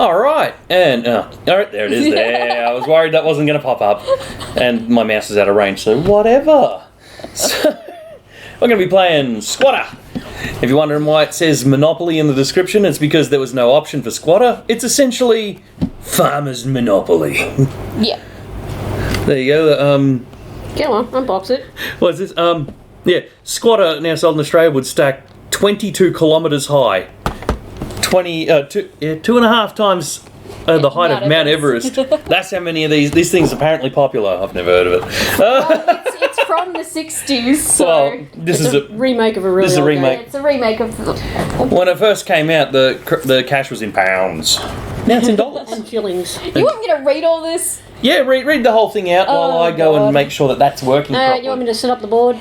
All right, and all right, there it is. There, I was worried that wasn't going to pop up, and my mouse is out of range, so whatever. So, we're going to be playing Squatter. If you're wondering why it says Monopoly in the description, it's because there was no option for Squatter. It's essentially Farmer's Monopoly. Yeah. There you go. Go on, unbox it. What's this? Yeah, Squatter, now sold in Australia, would stack 22 kilometres high. 2.5 times the height of Mount Everest. That's how many of these things are apparently popular. I've never heard of it. It's from the 60s, so... Well, this is a remake of a really old game. It's a remake of... When it first came out, the cash was in pounds. Now it's in dollars. And shillings. You want me to read all this? Yeah, read the whole thing out while I go and make sure that that's working properly. You want me to set up the board?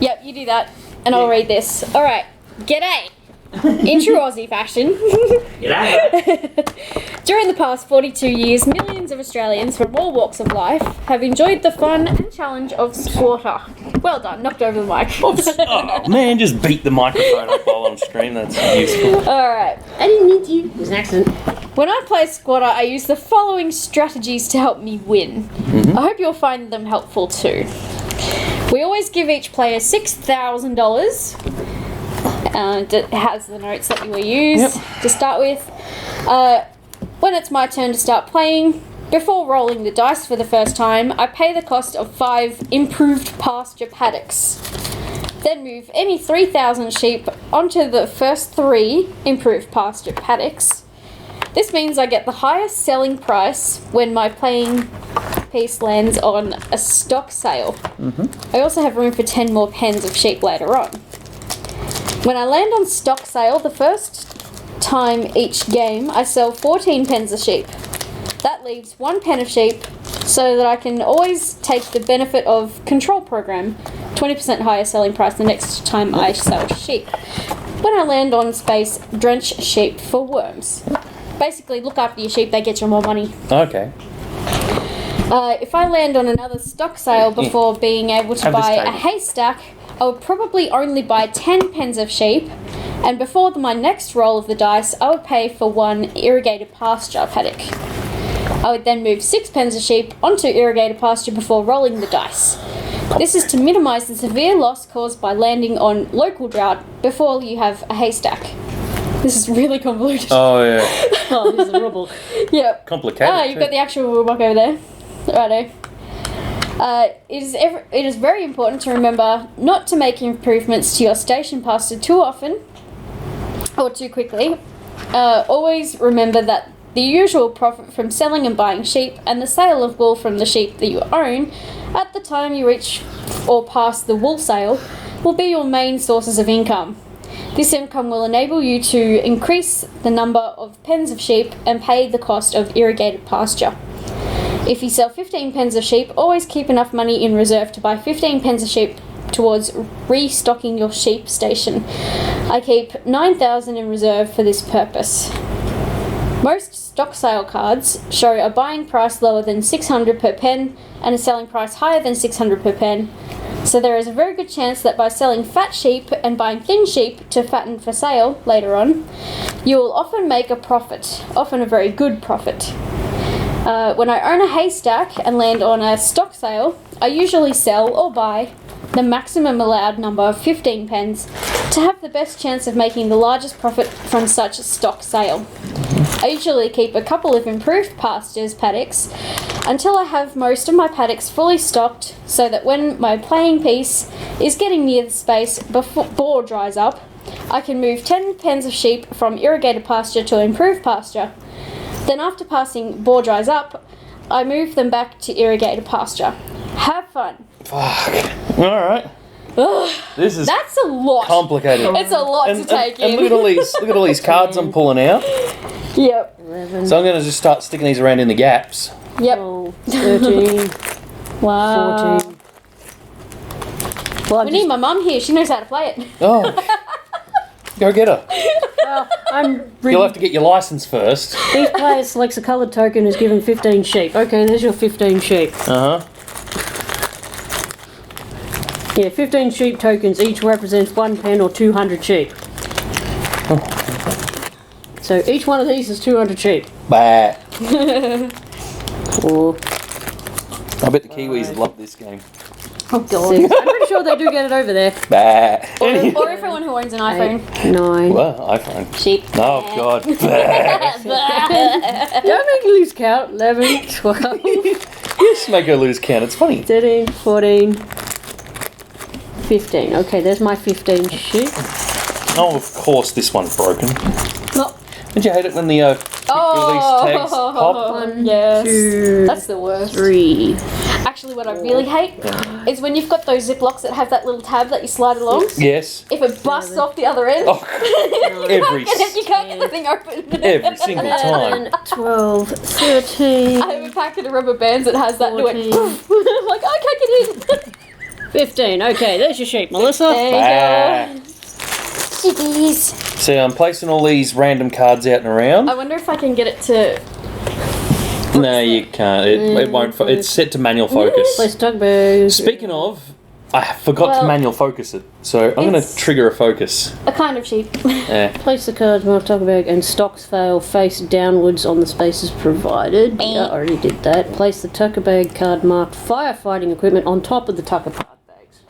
Yep, you do that, and I'll read this. Alright, g'day. In true Aussie fashion. During the past 42 years, millions of Australians from all walks of life have enjoyed the fun and challenge of Squatter. Well done, knocked over the mic. Oh man, just beat the microphone up while on stream, that's useful. Alright. I didn't need to. It was an accident. When I play Squatter, I use the following strategies to help me win. I hope you'll find them helpful too. We always give each player $6,000. It has the notes that you will use to start with. When it's my turn to start playing, before rolling the dice for the first time, I pay the cost of 5 improved pasture paddocks. Then move any 3,000 sheep onto the first 3 improved pasture paddocks. This means I get the highest selling price when my playing piece lands on a stock sale. I also have room for 10 more pens of sheep later on. When I land on stock sale, the first time each game, I sell 14 pens of sheep. That leaves 1 pen of sheep, so that I can always take the benefit of control program, 20% higher selling price the next time I sell sheep. When I land on space, drench sheep for worms. Basically, look after your sheep, they get you more money. Okay. If I land on another stock sale before being able to buy a haystack, I would probably only buy 10 pens of sheep, and before my next roll of the dice, I would pay for 1 irrigated pasture paddock. I would then move 6 pens of sheep onto irrigated pasture before rolling the dice. This is to minimise the severe loss caused by landing on local drought before you have a haystack. This is really convoluted. Oh, yeah. Oh, this is a rubble. Yep. Complicated. You've got the actual rulebook over there. Righto. It is very important to remember not to make improvements to your station pasture too often or too quickly. Always remember that the usual profit from selling and buying sheep and the sale of wool from the sheep that you own at the time you reach or pass the wool sale will be your main sources of income. This income will enable you to increase the number of pens of sheep and pay the cost of irrigated pasture. If you sell 15 pens of sheep, always keep enough money in reserve to buy 15 pens of sheep towards restocking your sheep station. I keep 9,000 in reserve for this purpose. Most stock sale cards show a buying price lower than 600 per pen and a selling price higher than 600 per pen. So there is a very good chance that by selling fat sheep and buying thin sheep to fatten for sale later on, you will often make a profit, often a very good profit. When I own a haystack and land on a stock sale, I usually sell or buy the maximum allowed number of 15 pens to have the best chance of making the largest profit from such a stock sale. I usually keep a couple of improved pastures paddocks until I have most of my paddocks fully stocked, so that when my playing piece is getting near the space before boar dries up, I can move 10 pens of sheep from irrigated pasture to improved pasture. Then after passing boar dries up, I move them back to irrigated pasture. Have fun. Fuck. Alright. This is That's a lot. complicated. It's a lot to take and in. look at all these cards I'm pulling out. Yep. 11, So I'm going to just start sticking these around in the gaps. Yep. 12, 13, Wow. 14. Well, We need my mum here. She knows how to play it. Oh. Go get her. I'm You'll reading. have to get your license first. Each player selects a coloured token is given 15 sheep. Okay, there's your 15 sheep. Uh-huh. Yeah, 15 sheep tokens each represents 1 pen or 200 sheep. So each one of these is 200 sheep. Bah. 4, I bet the Kiwis love this game. Oh god. 6. I'm pretty sure they do get it over there. Bah. Or everyone who owns an iPhone. 8, 9. Well, iPhone. Sheep. Oh god. Bah. Don't make it lose count. 11, 12, Yes, make her lose count. It's funny. 13, 14, 15. Okay, there's my 15 sheep. Oh, of course, this one's broken. No. Did you hate it when the release tags pop? 1, Yes. 2, That's the worst. 3. Actually, what I really hate is when you've got those Ziplocs that have that little tab that you slide along. Yes. If it busts off the other end, Oh, every you can't get the thing open. every single time. 11, 12, 13, I have a packet of rubber bands that has that. And it went 14. poof. I'm like, I can't get in. 15. Okay, there's your sheep, Melissa. There you Ah. go. Sheepies. So I'm placing all these random cards out and around. I wonder if I can get it to. No, you can't. It won't. It's set to manual focus. Place tug bag. Speaking of, I forgot to Well, manual focus it, so I'm going to it's- trigger a focus. A kind of sheep. Yeah. Place the cards, mark tug bag, and stocks fail face downwards on the spaces provided. Yeah, I already did that. Place the tucker bag card marked firefighting equipment on top of the tucker card bags.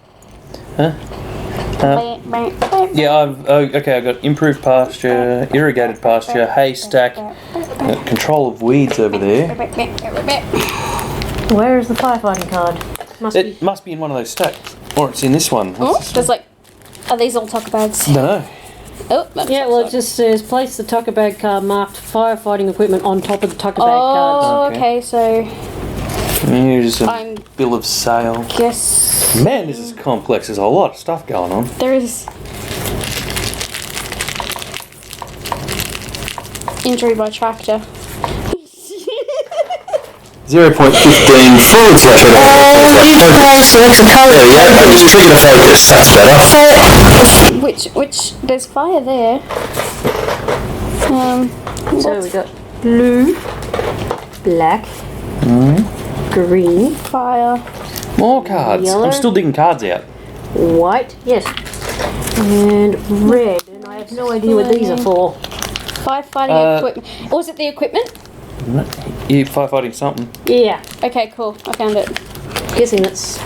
Yeah, okay, I've got improved pasture, irrigated pasture, haystack, control of weeds over there. Where is the firefighting card? It must be in one of those stacks. Or it's in this one. Oh, What's this there's like. Are these all tucker bags? one? No. Oh, that's Yeah, well, it just says place the tucker bag card marked firefighting equipment on top of the tucker bag cards. Oh, Okay. okay, so. Here's a I'm- bill of sale. Guess. Man, this is complex. There's a lot of stuff going on. There is. Injury by tractor. 0.15 forward slash select the colour. There we go, that was trigger focus, that's better. Which, there's fire there. So we got blue, black, green, Fire. More cards. Yellow. I'm still digging cards out. white, yes, and red. And I have no idea what these are for. Firefighting equipment. Or was it the equipment? You firefighting something. Yeah, Okay, cool. I found it. guessing that's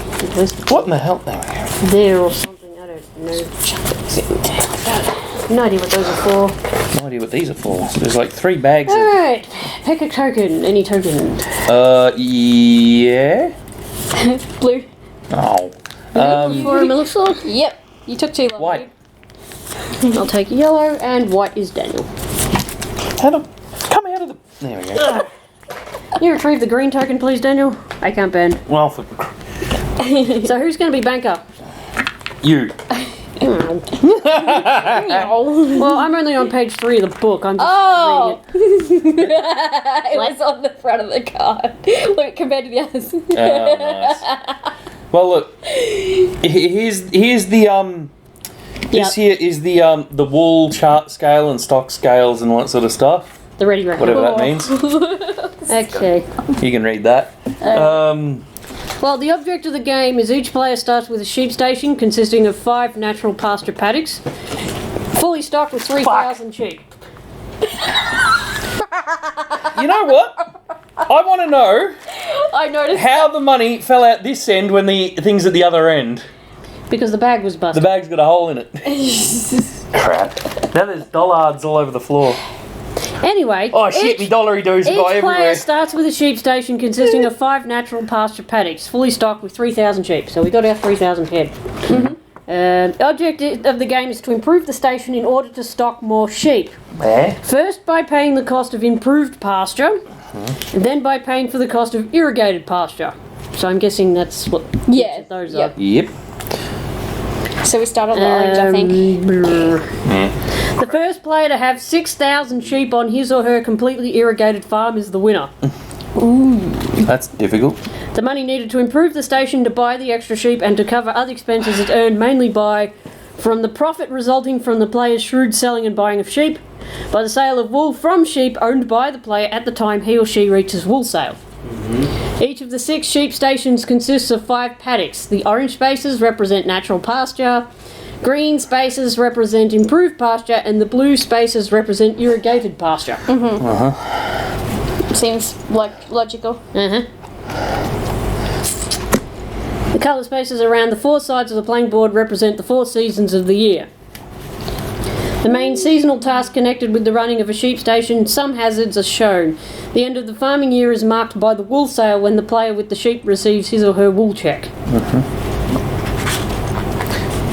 What in the hell? There we go. there or something. I don't know. No idea what those are for. No idea what these are for. There's like 3 bags of... Alright, pick a token. Any token. Yeah? Blue. Oh. For Melissa? Yep. You took too long. White. I'll take yellow, and white is Daniel. How do... Come out of the... There we go. You retrieve the green token, please, Daniel. I can't ban. Well, for... So who's going to be banker? You. Well, I'm only on page 3 of the book. I'm just Oh! reading it. It was on the front of the card. Look, compared to the others. Oh, nice. Well, look. Here's the This here is the wool chart scale and stock scales and all that sort of stuff. The ready record. Whatever that means. Okay. You can read that. Well, the object of the game is each player starts with a sheep station consisting of 5 natural pasture paddocks, fully stocked with 3,000 sheep. You know what? I want to know I noticed. how the money fell out this end when the thing's at the other end. Because the bag was The busted. bag's got a hole in it. Crap. Now there's dollards all over the floor. Anyway, Oh shit, me dollary doos each got player everywhere. starts with a sheep station consisting of 5 natural pasture paddocks, fully stocked with 3,000 sheep. So we got our 3,000 head. The object of the game is to improve the station in order to stock more sheep. Where? First by paying the cost of improved pasture, and then by paying for the cost of irrigated pasture. So I'm guessing that's what each of those are. Yep. So we start on the orange, I think. The first player to have 6,000 sheep on his or her completely irrigated farm is the winner. That's difficult. The money needed to improve the station, to buy the extra sheep, and to cover other expenses is earned mainly from the profit resulting from the player's shrewd selling and buying of sheep, by the sale of wool from sheep owned by the player at the time he or she reaches wool sale. Each of the 6 sheep stations consists of 5 paddocks. The orange spaces represent natural pasture, Green spaces represent improved pasture, and the blue spaces represent irrigated pasture. Seems like logical. The colour spaces around the 4 sides of the playing board represent the 4 seasons of the year. The main seasonal task connected with the running of a sheep station, some hazards are shown. The end of the farming year is marked by the wool sale when the player with the sheep receives his or her wool check.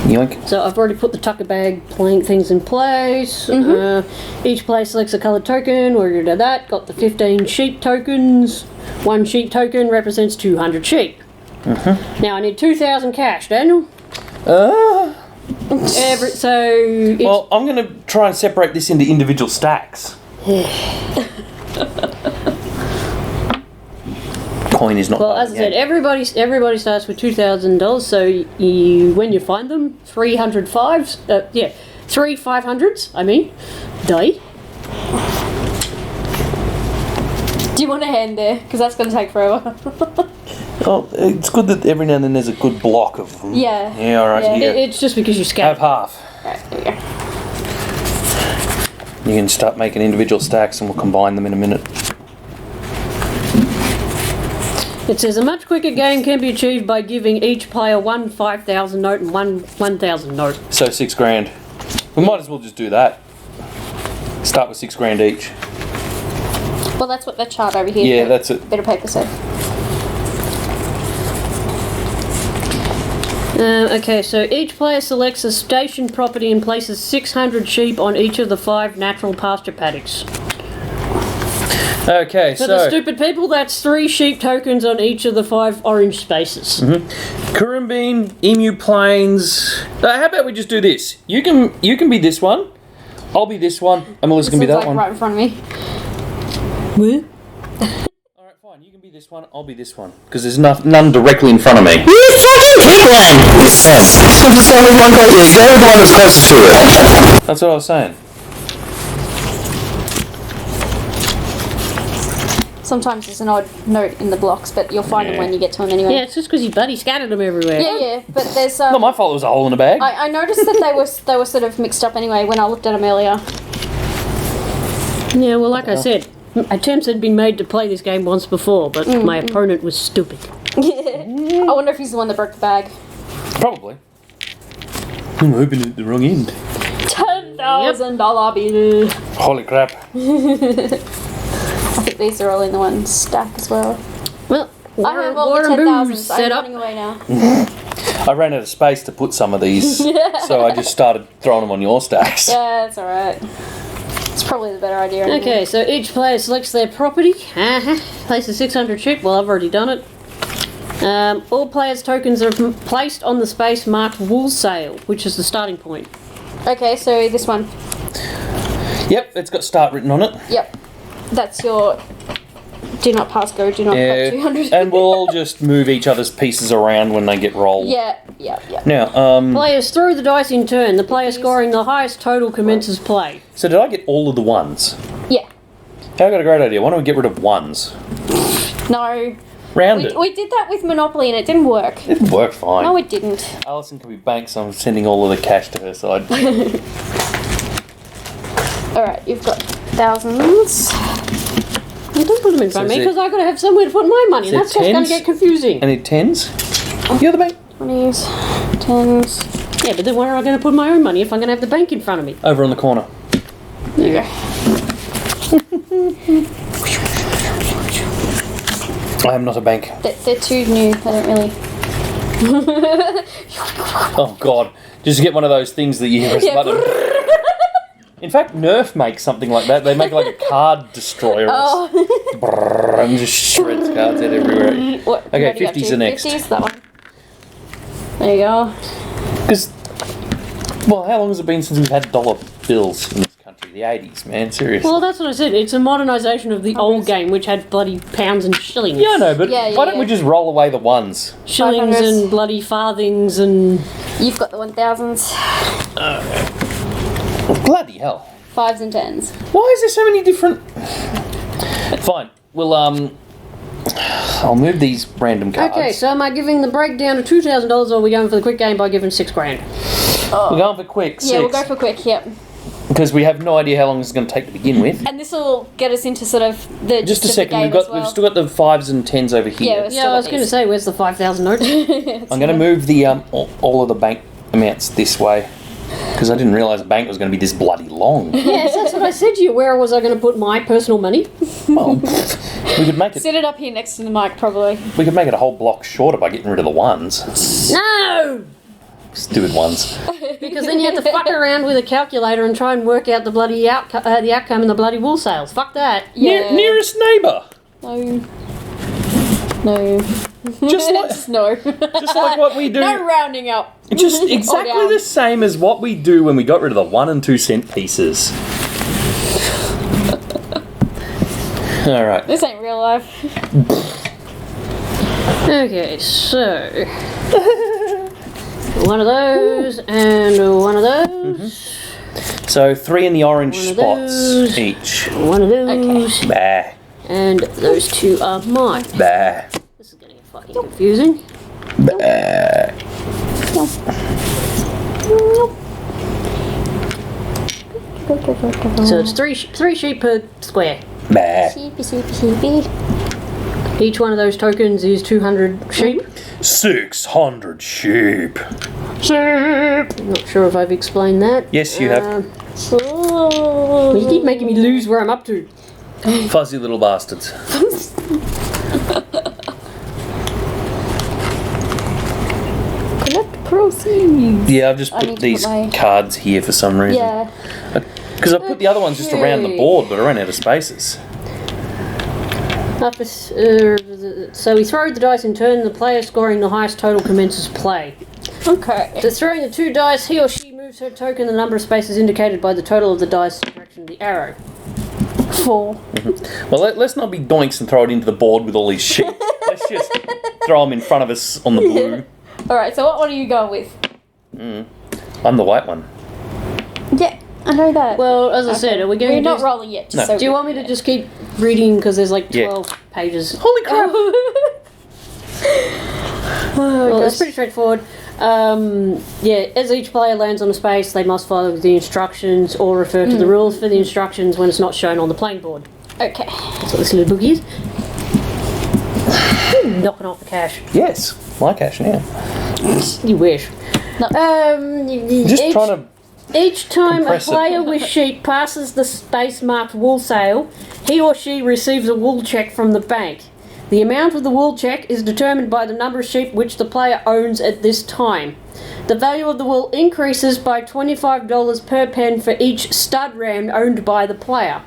Yoink. So I've already put the tucker bag playing things in place. Each player selects a coloured token, already did that. Got the 15 sheep tokens. 1 sheep token represents 200 sheep. Now I need 2,000 cash, Daniel. Well, I'm going to try and separate this into individual stacks. Coin is not. Well, as I said, everybody starts with $2,000. So when you find them, 300 5s. 3 500s. I mean, die. Do you want a hand there? Because that's going to take forever. Oh, it's good that every now and then there's a good block of them. Yeah. Yeah, alright, Yeah. here. It's just because you Have scatter. half. Right, there we go. You can start making individual stacks and we'll combine them in a minute. It says a much quicker game can be achieved by giving each player 1 5,000 note and 1 1,000 note. So $6,000. We might as well just do that. Start with $6,000 each. Well, that's what the chart over here. Yeah, the that's it. bit of paper said. Okay, so each player selects a station property and places 600 sheep on each of the 5 natural pasture paddocks. Okay, For the stupid people, that's 3 sheep tokens on each of the 5 orange spaces. Currumbine, Emu Plains. How about we just do this? You can be this one. I'll be this one, and Melissa can be This that is one. right in front of me. Where? Alright, fine. You can be this one. I'll be this one. Because there's none directly in front of me. You fucking pick one! So one go, yeah, go with the one that's closest to it. That's what I was saying. Sometimes there's an odd note in the blocks, but you'll find them when you get to them anyway. Yeah, it's just because you bloody scattered them everywhere. Yeah, but there's. Not my fault. It was a hole in the bag. I noticed that they were sort of mixed up anyway when I looked at them earlier. Yeah, well, like I said, attempts had been made to play this game once before, but my opponent was stupid. I wonder if he's the one that broke the bag. Probably. I'm opening at the wrong end. $10,000 bill. Holy crap. I think these are all in the one stack as well. Well, I have all the Warren Boo's 10,000s. set I'm up. running away now. I ran out of space to put some of these, so I just started throwing them on your stacks. Yeah, that's alright. It's probably the better idea. Anyway. Okay, so each player selects their property. Places 600 sheep. Well, I've already done it. All players' tokens are placed on the space marked wool sale, which is the starting point. Okay, so this one. Yep, it's got start written on it. Yep. That's your do not pass go, do not cut 200. And we'll all just move each other's pieces around when they get rolled. Yeah. Now, Players throw the dice in turn. The player scoring the highest total commences play. so did I get all of the ones? Yeah. I got a great idea. Why don't we get rid of ones? No. Round it. We did that with Monopoly and it didn't work. It worked fine. No, it didn't. Alison can be banked, so I'm sending all of the cash to her side. Alright, you've got thousands. You don't put them in front of me is it- because I've got to have somewhere to put my money. is it That's just going to tens? get confusing. Any tens? You're the bank. 20s, 10s. Yeah, but then where am I going to put my own money if I'm going to have the bank in front of me? Over on the corner. There you go. I am not a bank. They're too new. They don't really. Oh god. Just get one of those things that you press a button. In fact, Nerf makes something like that. They make like a card destroyer and just shreds cards out everywhere. What, Okay, what do you got 50s to? are next. 50s, that one. There you go. Because, well, how long has it been since we've had dollar bills in this country? The 80s, man. Seriously. Well, that's what I said. It's a modernisation of the old game, which had bloody pounds and shillings. yeah, I know, but Yeah, why don't we yeah. just roll away the ones? Shillings 500s. and bloody farthings and... You've got the 1000s, Bloody hell. 5s and 10s. Why is there so many different... Fine. Well, I'll move these random cards. Okay, so am I giving the breakdown of $2,000 or are we going for the quick game by giving $6,000? We're going for quick. Yeah, we'll 6. go for quick, yep. Because we have no idea how long this is going to take to begin with. And this will get us into sort of the Just gist a of the second, game we've still got the 5s and 10s over here. Yeah, I was going to say, where's the 5,000 notes? I'm going to move the all of the bank amounts this way. Because I didn't realise a bank was going to be this bloody long. Yes, that's what I said to you. Where was I going to put my personal money? Well, we could make it. Sit it up here next to the mic, probably. We could make it a whole block shorter by getting rid of the 1s. No! Stupid ones. Because then you have to fuck around with a calculator and try and work out the bloody the outcome in the bloody wool sales. Fuck that. Yeah. Nearest neighbour. No. No. Just like, Just no. just like what we do. No rounding up. Just exactly down. the same as what we do when we got rid of the 1 and 2 cent pieces. Alright. This ain't real life. Okay, so... one of those, and one of those. So 3 in the orange One of spots those. each. One of those. Bah. And those 2 are mine. Bah. This is going to get fucking confusing. Bah. So it's three sheep per square. Bah. Sheepy, sheepy, sheepy. Each one of those tokens is 200 sheep. 600 sheep. I'm not sure if I've explained that. Yes, you have. Well, you keep making me lose where I'm up to. Fuzzy little bastards. Collect proceeds. Yeah, I've just I put need to these put my- cards here for some reason. Yeah. Because I put the other ones just around the Okay. board, but I ran out of spaces. So we throw the dice in turn. The player scoring the highest total commences play. Okay. So throwing the 2 dice, he or she moves her token the number of spaces indicated by the total of the dice direction of the arrow. 4. Well, let's not be doinks and throw it into the board with all these sheep. Let's just throw them in front of us on the blue. Alright, so what one are you going with? I'm the white one. Yeah, I know that. Well, as I said, are we going We're to not rolling yet. Just No. so Do you want me to just keep reading because there's like Yeah. 12 pages? Holy crap! Well, it's pretty straightforward. As each player lands on a space, they must follow the instructions or refer to the rules for the instructions when it's not shown on the playing board. Okay. That's what this little book is. Knocking off the cash. Yes, my cash now. You wish. No. Just trying to. Each time a compress it. player with sheep passes the space marked wool sale, he or she receives a wool check from the bank. The amount of the wool check is determined by the number of sheep which the player owns at this time. The value of the wool increases by $25 per pen for each stud ram owned by the player.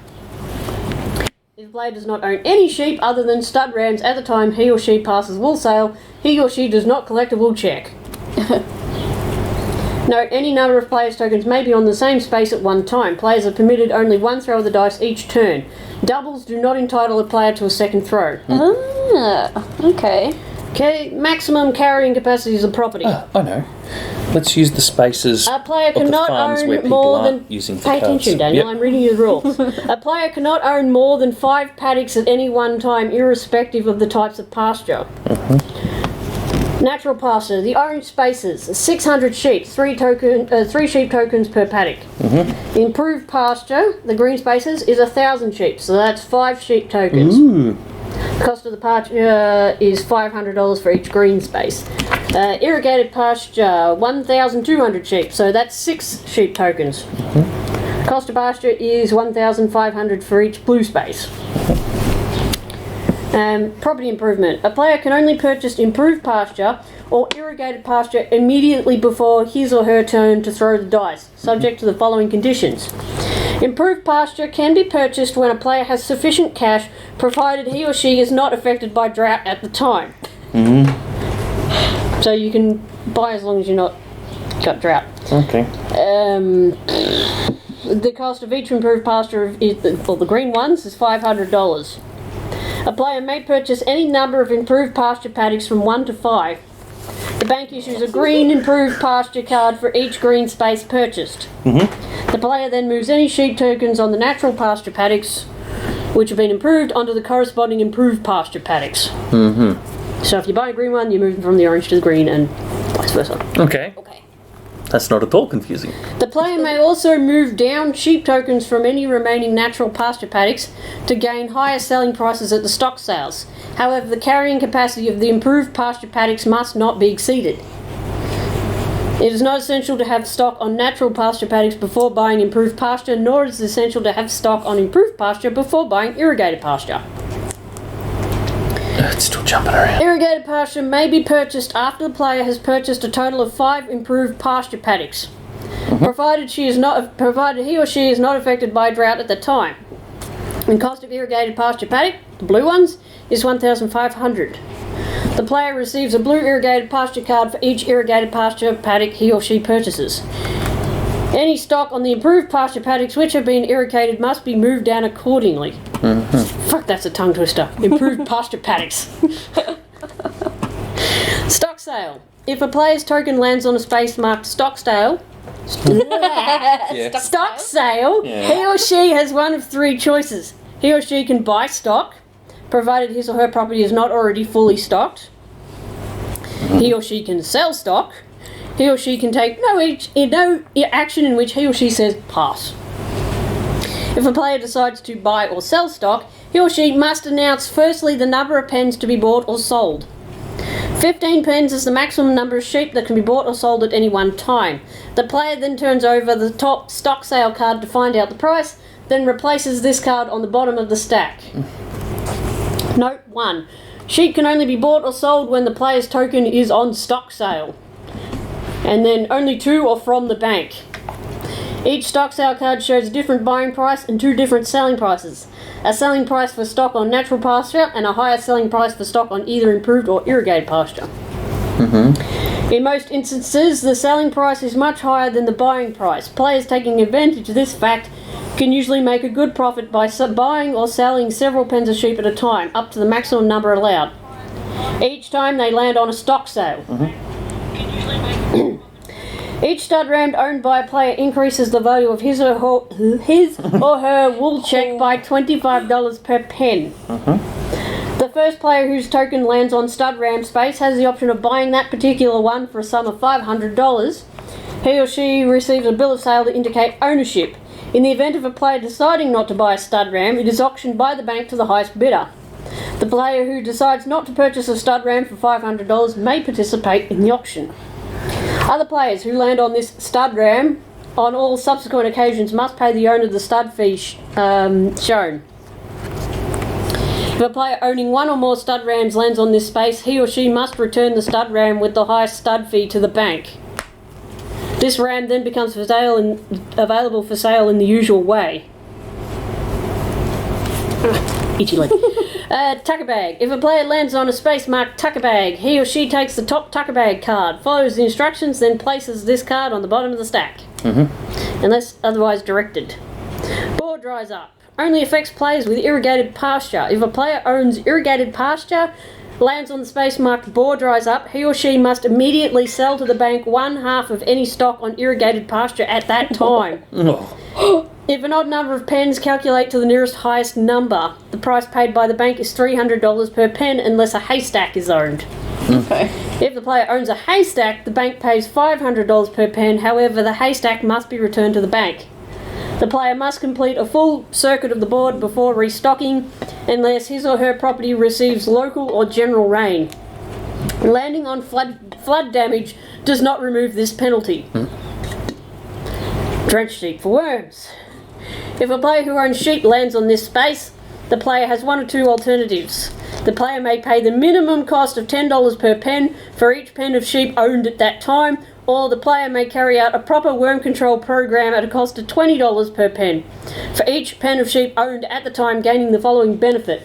If the player does not own any sheep other than stud rams at the time he or she passes wool sale, he or she does not collect a wool check. Note, any number of players' tokens may be on the same space at one time. Players are permitted only 1 throw of the dice each turn. Doubles do not entitle a player to a second throw. Ah, okay. Okay, maximum carrying capacity is a property. I know. Let's use the spaces A player of the cannot farms where own people more aren't than... using for Pay cards. attention, Daniel, Yep. I'm reading you the rules. A player cannot own more than 5 paddocks at any one time, irrespective of the types of pasture. Natural pasture. The orange spaces. 600 sheep. 3 sheep tokens per paddock. Improved pasture. The green spaces is 1,000 sheep. So that's 5 sheep tokens. Ooh. Cost of the pasture is $500 for each green space. Irrigated pasture. 1,200 sheep. So that's 6 sheep tokens. Cost of pasture is 1,500 for each blue space. Property improvement. A player can only purchase improved pasture or irrigated pasture immediately before his or her turn to throw the dice, subject to the following conditions. Improved pasture can be purchased when a player has sufficient cash, provided he or she is not affected by drought at the time. So you can buy as long as you're not got drought. Okay. The cost of each improved pasture, for the green ones, is $500. A player may purchase any number of improved pasture paddocks from 1 to 5. The bank issues a green improved pasture card for each green space purchased. The player then moves any sheep tokens on the natural pasture paddocks, which have been improved, onto the corresponding improved pasture paddocks. So if you buy a green one, you move them from the orange to the green and vice versa. Okay. Okay. That's not at all confusing. The player may also move down sheep tokens from any remaining natural pasture paddocks to gain higher selling prices at the stock sales. However, the carrying capacity of the improved pasture paddocks must not be exceeded. It is not essential to have stock on natural pasture paddocks before buying improved pasture, nor is it essential to have stock on improved pasture before buying irrigated pasture. It's still jumping around. Irrigated pasture may be purchased after the player has purchased a total of 5 improved pasture paddocks, provided he or she is not affected by drought at the time. The cost of irrigated pasture paddock, the blue ones, is $1,500. The player receives a blue irrigated pasture card for each irrigated pasture paddock he or she purchases. Any stock on the improved pasture paddocks which have been irrigated must be moved down accordingly. Fuck, that's a tongue twister. Improved pasture paddocks. Stock sale. If a player's token lands on a space marked stock sale, Yeah. stock sale, Yeah. he or she has one of 3 choices. He or she can buy stock, provided his or her property is not already fully stocked. He or she can sell stock. He or she can take no action in which he or she says pass. If a player decides to buy or sell stock, he or she must announce firstly the number of pens to be bought or sold. 15 pens is the maximum number of sheep that can be bought or sold at any one time. The player then turns over the top stock sale card to find out the price, then replaces this card on the bottom of the stack. Note 1. Sheep can only be bought or sold when the player's token is on stock sale. And then only 2 are from the bank. Each stock sale card shows a different buying price and 2 different selling prices. A selling price for stock on natural pasture and a higher selling price for stock on either improved or irrigated pasture. In most instances, the selling price is much higher than the buying price. Players taking advantage of this fact can usually make a good profit by buying or selling several pens of sheep at a time, up to the maximum number allowed. Each time they land on a stock sale. Each stud ram owned by a player increases the value of his or her wool check by $25 per pen. The first player whose token lands on stud ram space has the option of buying that particular one for a sum of $500. He or she receives a bill of sale to indicate ownership. In the event of a player deciding not to buy a stud ram, it is auctioned by the bank to the highest bidder. The player who decides not to purchase a stud ram for $500 may participate in the auction. Other players who land on this stud ram on all subsequent occasions must pay the owner the stud fee shown. If a player owning 1 or more stud rams lands on this space, he or she must return the stud ram with the highest stud fee to the bank. This ram then becomes for sale and available for sale in the usual way. Itchy leg. Tucker bag. If a player lands on a space marked tucker bag, he or she takes the top tucker bag card, follows the instructions, then places this card on the bottom of the stack. Unless otherwise directed. Boar dries up. Only affects players with irrigated pasture. If a player owns irrigated pasture, lands on the space marked boar dries up, he or she must immediately sell to the bank 1/2 of any stock on irrigated pasture at that time. If an odd number of pens, calculate to the nearest highest number. The price paid by the bank is $300 per pen unless a haystack is owned. Okay. If the player owns a haystack, the bank pays $500 per pen, however the haystack must be returned to the bank. The player must complete a full circuit of the board before restocking, unless his or her property receives local or general rain. Landing on flood damage does not remove this penalty. Drench sheep for worms. If a player who owns sheep lands on this space, the player has 1 or 2 alternatives. The player may pay the minimum cost of $10 per pen for each pen of sheep owned at that time, or the player may carry out a proper worm control program at a cost of $20 per pen for each pen of sheep owned at the time, gaining the following benefit.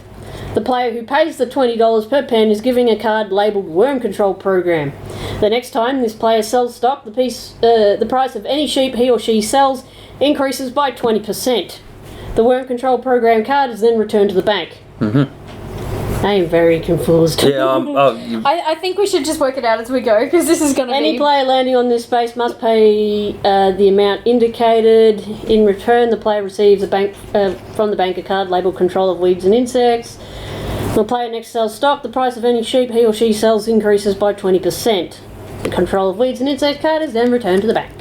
The player who pays the $20 per pen is giving a card labelled Worm Control Program. The next time this player sells stock, the price of any sheep he or she sells increases by 20%. The Worm Control Program card is then returned to the bank. I am very confused. Yeah, I think we should just work it out as we go, because this is going to be... Any player landing on this space must pay the amount indicated. In return, the player receives from the bank a card labelled Control of Weeds and Insects. When the player next sells stock, the price of any sheep he or she sells increases by 20%. The control of weeds and insect card is then returned to the bank.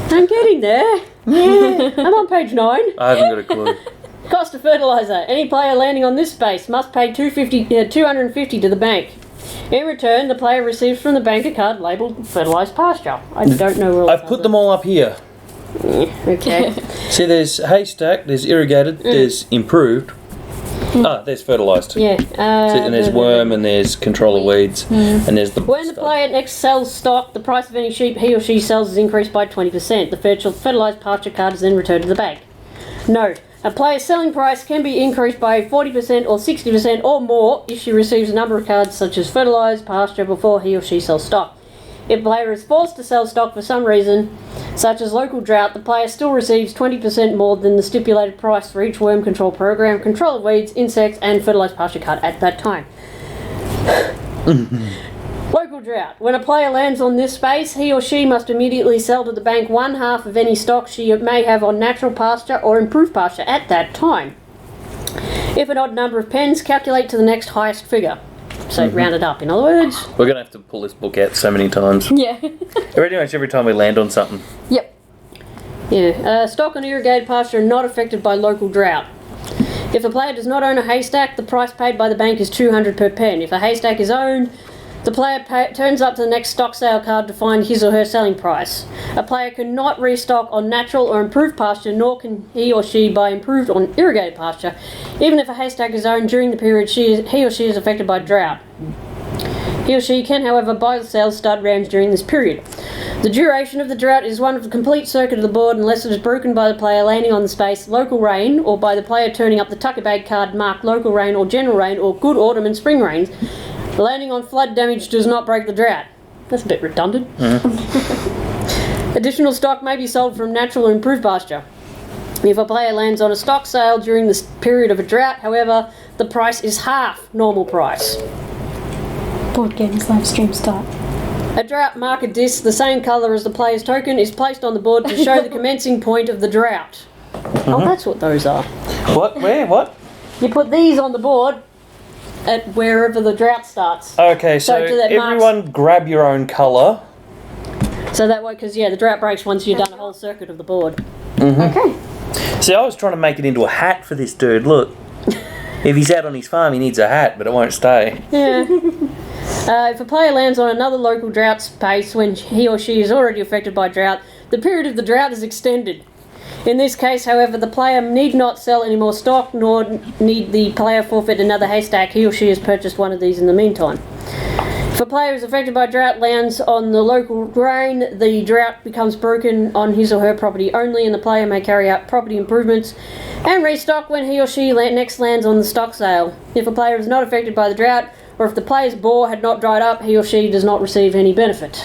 I'm getting there. I'm on page 9. I haven't got a clue. Cost of fertilizer. Any player landing on this space must pay 250 to the bank. In return, the player receives from the bank a card labelled fertilised pasture. I don't know where I've put them all up here. Okay. See, there's haystack, there's irrigated, there's improved. There's fertilised. Yeah. And there's worm, and there's control of weeds, and there's the. When the player next sells stock, the price of any sheep he or she sells is increased by 20%. The fertilised pasture card is then returned to the bank. Note: a player's selling price can be increased by 40% or 60% or more if she receives a number of cards such as fertilised pasture before he or she sells stock. If a player is forced to sell stock for some reason, such as local drought, the player still receives 20% more than the stipulated price for each worm control program, control of weeds, insects, and fertilised pasture card at that time. Local drought. When a player lands on this space, he or she must immediately sell to the bank 1/2 of any stock she may have on natural pasture or improved pasture at that time. If an odd number of pens, calculate to the next highest figure. So round it up, in other words. We're going to have to pull this book out so many times. Yeah. Pretty much every time we land on something. Yep. Yeah. Stock on irrigated pasture are not affected by local drought. If a player does not own a haystack, the price paid by the bank is 200 per pen. If a haystack is owned, the player turns up to the next stock sale card to find his or her selling price. A player cannot restock on natural or improved pasture, nor can he or she buy improved on irrigated pasture, even if a haystack is owned during the period he or she is affected by drought. He or she can, however, buy or sell stud rams during this period. The duration of the drought is one of the complete circuit of the board unless it is broken by the player landing on the space local rain, or by the player turning up the tucker bag card marked local rain or general rain or good autumn and spring rains. Landing on flood damage does not break the drought. That's a bit redundant. Additional stock may be sold from natural or improved pasture. If a player lands on a stock sale during this period of a drought, however, the price is half normal price. Board games live stream start. A drought marker disc, the same colour as the player's token, is placed on the board to show the commencing point of the drought. Oh, that's what those are. What? Where? What? You put these on the board at wherever the drought starts. Okay, so everyone grab your own colour. So that way, because the drought breaks once you've done a whole circuit of the board. Okay. See, I was trying to make it into a hat for this dude. Look, if he's out on his farm, he needs a hat, but it won't stay. Yeah. If a player lands on another local drought space when he or she is already affected by drought, the period of the drought is extended. In this case, however, the player need not sell any more stock, nor need the player forfeit another haystack. He or she has purchased one of these in the meantime. If a player is affected by drought, lands on the local grain, the drought becomes broken on his or her property only, and the player may carry out property improvements and restock when he or she next lands on the stock sale. If a player is not affected by the drought, or if the player's bore had not dried up, he or she does not receive any benefit.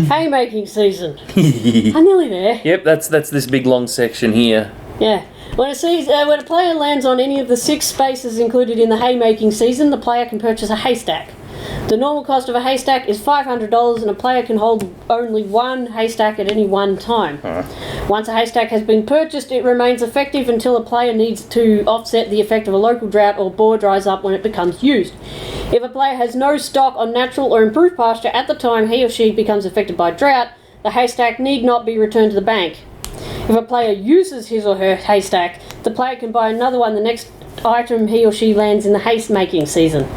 Haymaking season. I'm nearly there. Yep, that's this big long section here. Yeah. When a player lands on any of the 6 spaces included in the haymaking season, the player can purchase a haystack. The normal cost of a haystack is $500, and a player can hold only one haystack at any one time. Once a haystack has been purchased, it remains effective until a player needs to offset the effect of a local drought or bore dries up when it becomes used. If a player has no stock on natural or improved pasture at the time he or she becomes affected by drought, the haystack need not be returned to the bank. If a player uses his or her haystack, the player can buy another one the next item he or she lands in the haymaking season.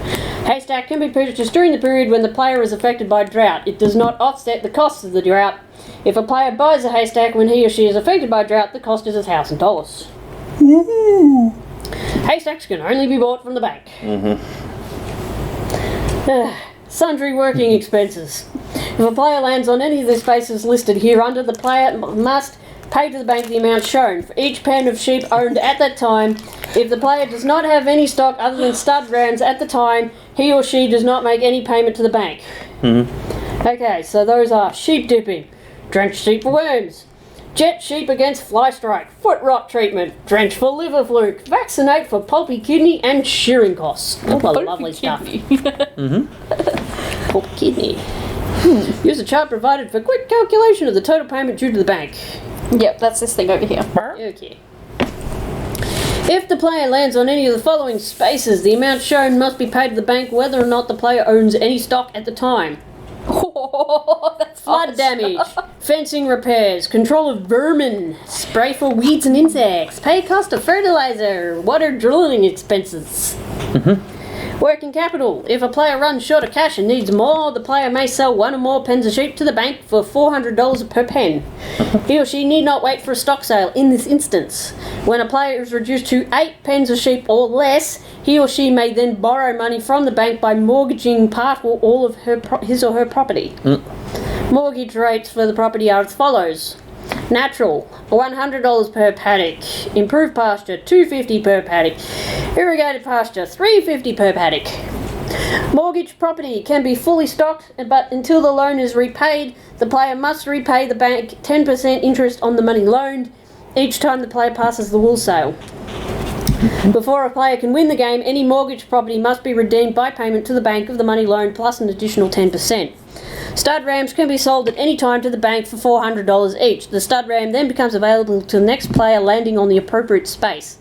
Haystack can be purchased during the period when the player is affected by drought. It does not offset the costs of the drought. If a player buys a haystack when he or she is affected by drought, the cost is $1,000. Haystacks can only be bought from the bank. Sundry working expenses. If a player lands on any of the spaces listed here under, the player must pay to the bank the amount shown for each pen of sheep owned at that time. If the player does not have any stock other than stud rams at the time, he or she does not make any payment to the bank. Okay, so those are sheep dipping, drench sheep for worms, jet sheep against fly strike, foot rot treatment, drench for liver fluke, vaccinate for pulpy kidney, and shearing costs. All the lovely stuff. Pulpy kidney. Use a chart provided for quick calculation of the total payment due to the bank. Yep, that's this thing over here. Okay. If the player lands on any of the following spaces, the amount shown must be paid to the bank whether or not the player owns any stock at the time. Oh, that's Flood harsh. damage, fencing repairs, control of vermin, spray for weeds and insects, pay cost of fertilizer, water drilling expenses. Working capital. If a player runs short of cash and needs more, the player may sell one or more pens of sheep to the bank for $400 per pen. He or she need not wait for a stock sale in this instance. When a player is reduced to 8 pens of sheep or less, he or she may then borrow money from the bank by mortgaging part or all of his or her property. Mortgage rates for the property are as follows. Natural, $100 per paddock. Improved pasture, $250 per paddock. Irrigated pasture, $350 per paddock. Mortgage property can be fully stocked, but until the loan is repaid, the player must repay the bank 10% interest on the money loaned each time the player passes the wool sale. Before a player can win the game, any mortgage property must be redeemed by payment to the bank of the money loaned plus an additional 10%. Stud rams can be sold at any time to the bank for $400 each. The stud ram then becomes available to the next player landing on the appropriate space.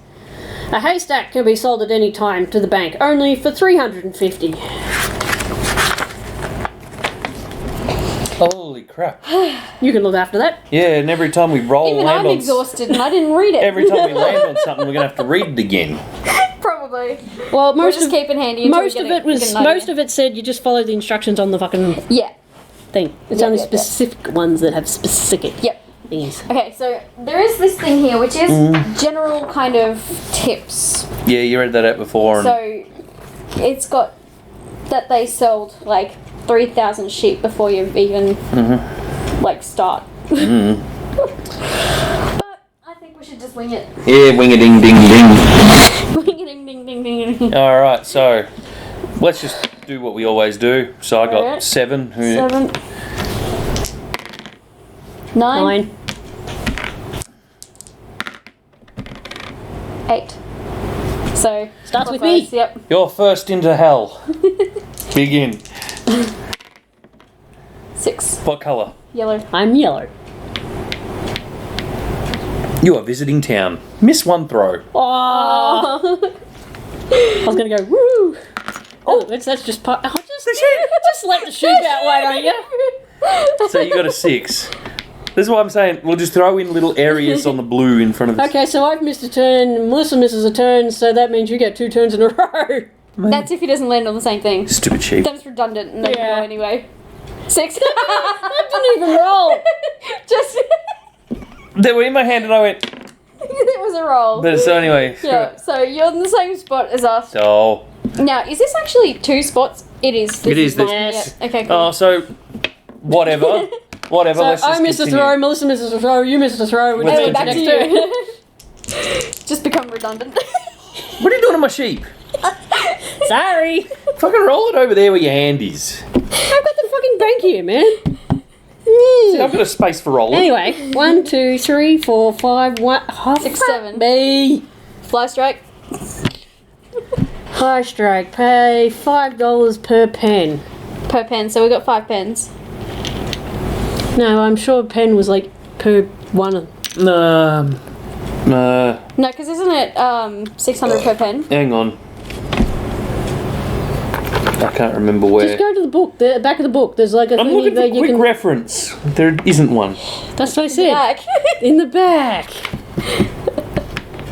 A haystack can be sold at any time to the bank only for $350. Holy crap. You can look after that. Yeah, and every time we roll Even land I'm on... exhausted and I didn't read it. Every time we land on something, we're going to have to read it again. Probably. Well, We'll just keep it handy. Until most of it said you just follow the instructions on the fucking Yeah. thing. It's Yep, only yep, specific ones that have specific Yep. things. Okay, so there is this thing here, which is general kind of tips. Yeah, you read that out before. And So it's got that they sold like 3,000 sheep before you even like start. But I think we should just wing it. yeah, wing-a-ding-ding-ding. Wing it, ding, ding, ding, ding, ding. Alright, so let's just do what we always do. So I got Alright. 7. 7, 9, 8. So Starts with me. clockwise, Yep. You're first into hell. Begin. 6. What colour? Yellow. I'm yellow. You are visiting town. Miss one throw. Oh, I was gonna go woo. Oh, that's just part. Oh, just let the sheep out, why don't you? So you got a 6. This is what I'm saying. We'll just throw in little areas on the blue in front of us. Okay, so I've missed a turn. Melissa misses a turn, so that means you get 2 turns in a row. That's if he doesn't land on the same thing. Stupid sheep. That's redundant and they Yeah. go anyway. 6. That didn't even roll. Just They were in my hand and I went. it was a roll. But so anyway. Yeah, so you're in the same spot as us. Oh. Now, is this actually 2 spots? It is. It is. one. Yes. Yeah. Okay, cool. Oh, so whatever. Whatever. So let's just I missed a continue. throw, Melissa misses a throw, you missed a throw. We're Let's doing Anyway, back to next turn. you. Just become redundant. What are you doing to my sheep? Sorry. Fucking roll it over there where your hand is. I've got the fucking bank here, man. See, I've got a space for rolling. Anyway, 1, 2, 3, 4, 5, 1, 6, 7. Me. Fly strike. High strike, pay $5 per pen. Per pen, so we got 5 pens. No, I'm sure pen was like per one. No, No, because isn't it 600 per pen? hang on. I can't remember where. Just go to the book, the back of the book. There's like a I'm thing looking for that you quick can. reference. There isn't one. That's what I said. Back. In the back.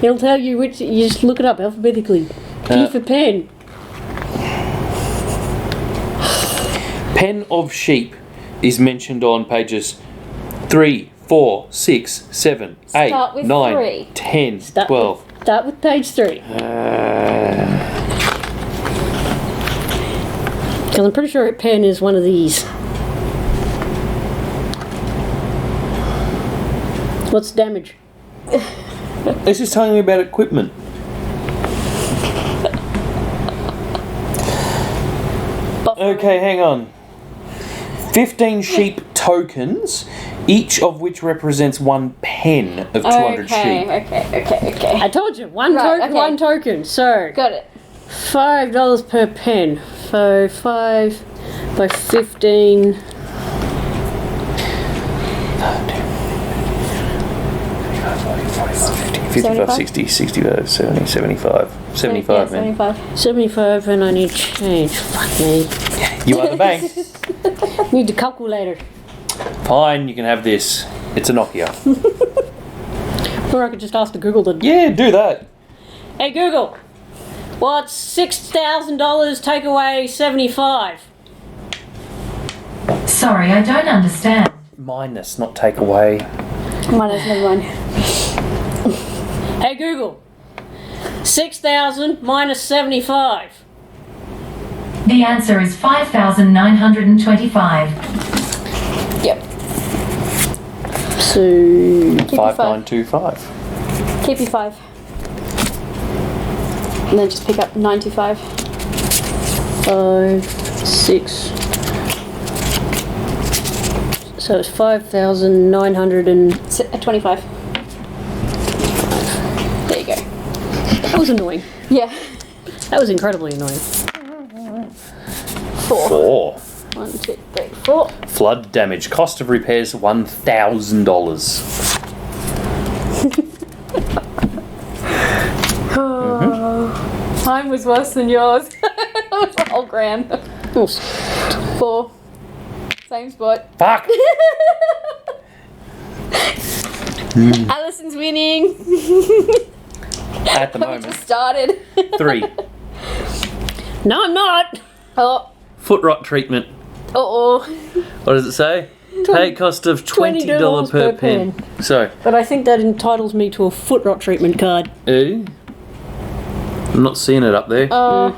He'll tell you which. You just look it up alphabetically. P for pen. Pen of sheep is mentioned on pages 3, 4, 6, 7, 8, Start with 9, 3. 10, 12. Start with page 3. Because I'm pretty sure a pen is one of these. What's damage? This is telling me about equipment. Okay, hang on. 15 sheep tokens, each of which represents 1 pen of 200 sheep. Okay. I told you, one Right, token, okay. one token. So, Got it. $5 per pen. So 5 by 15. 55, 60, 65, 70, 75. 75, man. 75. 75 and I need change. Fuck me. You are the bank. Need the calculator. Fine, you can have this. It's a Nokia. Or I could just ask the Google to... Yeah, do that. Hey Google, what's $6,000 take away 75? Sorry, I don't understand. Minus, not take away. Minus, never mind. Hey Google, 6,000 minus 75. The answer is 5,925. Yep. So... Keep your 5925. Keep your 5. And then just pick up 95. 5, 6. So it's 5,900 and... 25. There you go. That was annoying. Yeah. That was incredibly annoying. 4. 1, 2, 3, 4. Flood damage. Cost of repairs $1,000. Mine was worse than yours. It was a whole grand. 4. Same spot. Fuck! Alison's winning. At the We moment. just started. 3. No, I'm not! Oh. Foot rot treatment. Uh-oh. What does it say? Take cost of $20 per pen. So, But I think that entitles me to a foot rot treatment card. I'm not seeing it up there. No.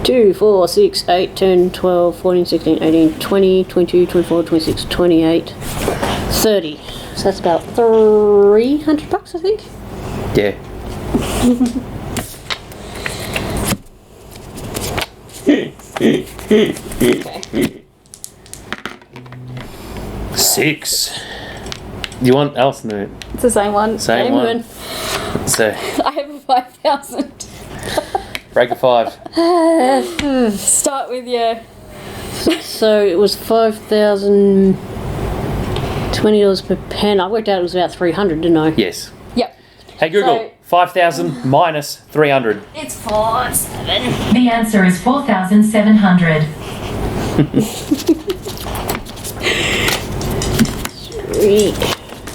2, 4, 6, 8, 10, 12, 14, 16, 18, 20, 22, 24, 26, 28, 30. So that's about $300, I think. Yeah. Okay. 6. You want Alison to It's the same one. same one? So, I have a 5,000. break a 5. Start with your... So it was $5,020 per pen. I worked out it was about 300, didn't I? Yes. Yep. Hey Google, So- 5,000 minus 300. It's 4, 7. The answer is 4,700.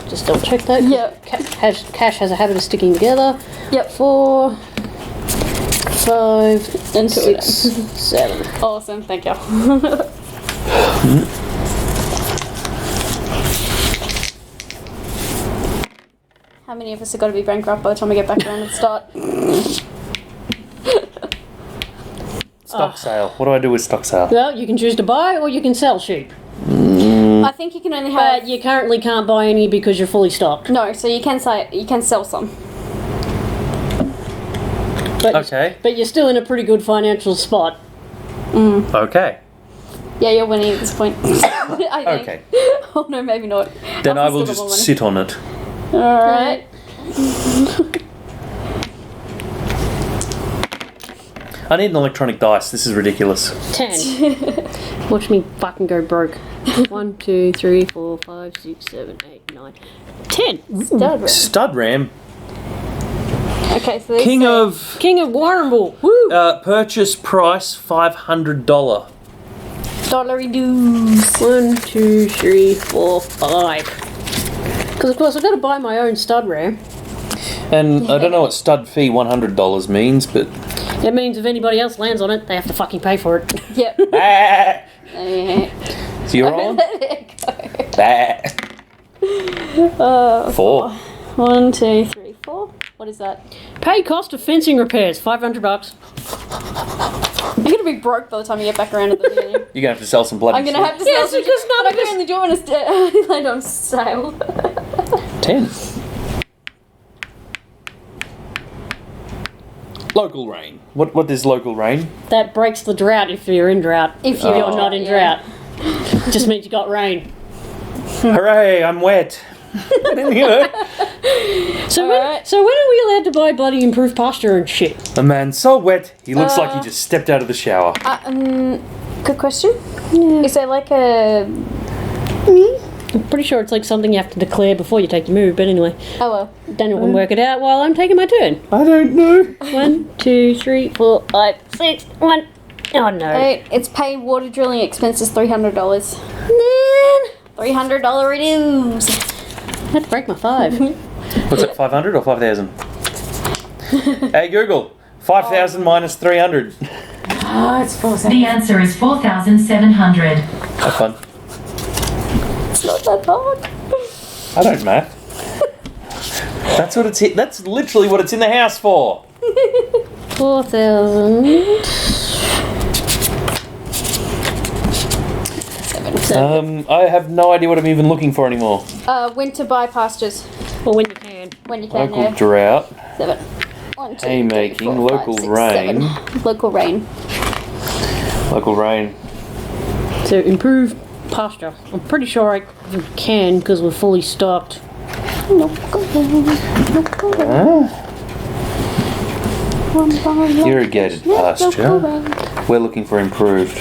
Just double check that. Yep. Cash has a habit of sticking together. Yep. 4, 5, and 6, 7. Awesome, thank you. How many of us are going to be bankrupt by the time we get back around and start? Stock sale. What do I do with stock sale? Well, you can choose to buy or you can sell sheep. I think you can only have... But you currently can't buy any because you're fully stocked. No, so you can sell some. But Okay. But you're still in a pretty good financial spot. Okay. Yeah, you're winning at this point. I think. Okay. Oh no, maybe not. Then I will still got more just money. sit on it. Alright. I need an electronic dice. This is ridiculous. 10. Watch me fucking go broke. 1, 2, 3, 4, 5, 6, 7, 8, 9, 10. Stud Stud ram. Okay, so this King of King of Warrnambool. Woo! purchase price $500. dollary dues. 1, 2, 3, 4, 5. Because of course I've got to buy my own stud ram. And I don't know what stud fee $100 means, but It means if anybody else lands on it, they have to fucking pay for it. Yep. so you're on. There you go. 4. 1, 2, 3, 4. What is that? Pay cost of fencing repairs, $500. You're gonna be broke by the time you get back around at the beginning. You're gonna have to sell some bloody I'm gonna shit. have to sell some because none of I'm gonna do it on land on sale. 10. Local rain. What is local rain? That breaks the drought if you're in drought. If you're you're not in yeah. drought. Just means you got rain. Hooray! I'm wet. So Alright. when are we allowed to buy bloody improved pasture and shit? The man's so wet. He looks like he just stepped out of the shower. Good question. Is there like a I'm pretty sure it's like something you have to declare before you take your move, but anyway. Oh well. Daniel can work it out while I'm taking my turn. I don't know. 1, 2, 3, 4, 5, 6, 1. Oh no. Hey, it's pay water drilling expenses $300. $300 reduce. I had to break my 5. What's it, 500 or 5,000? Hey Google, 5,000 minus 300. Oh, it's 4,000. The answer is 4,700. Have fun. It's not that hard. I don't math. That's what it's. That's literally what it's in the house for. 4,000. 7. I have no idea what I'm even looking for anymore. When to buy pastures. Or when you can. When you can, Local yeah. drought, 7. 1, 2, haymaking, 3, 4, 5, local 6, rain. 7. Local rain. Local rain. So improve pasture. I'm pretty sure I can because we're fully stocked. Local rain. Local rain. Irrigated pasture. We're looking for improved.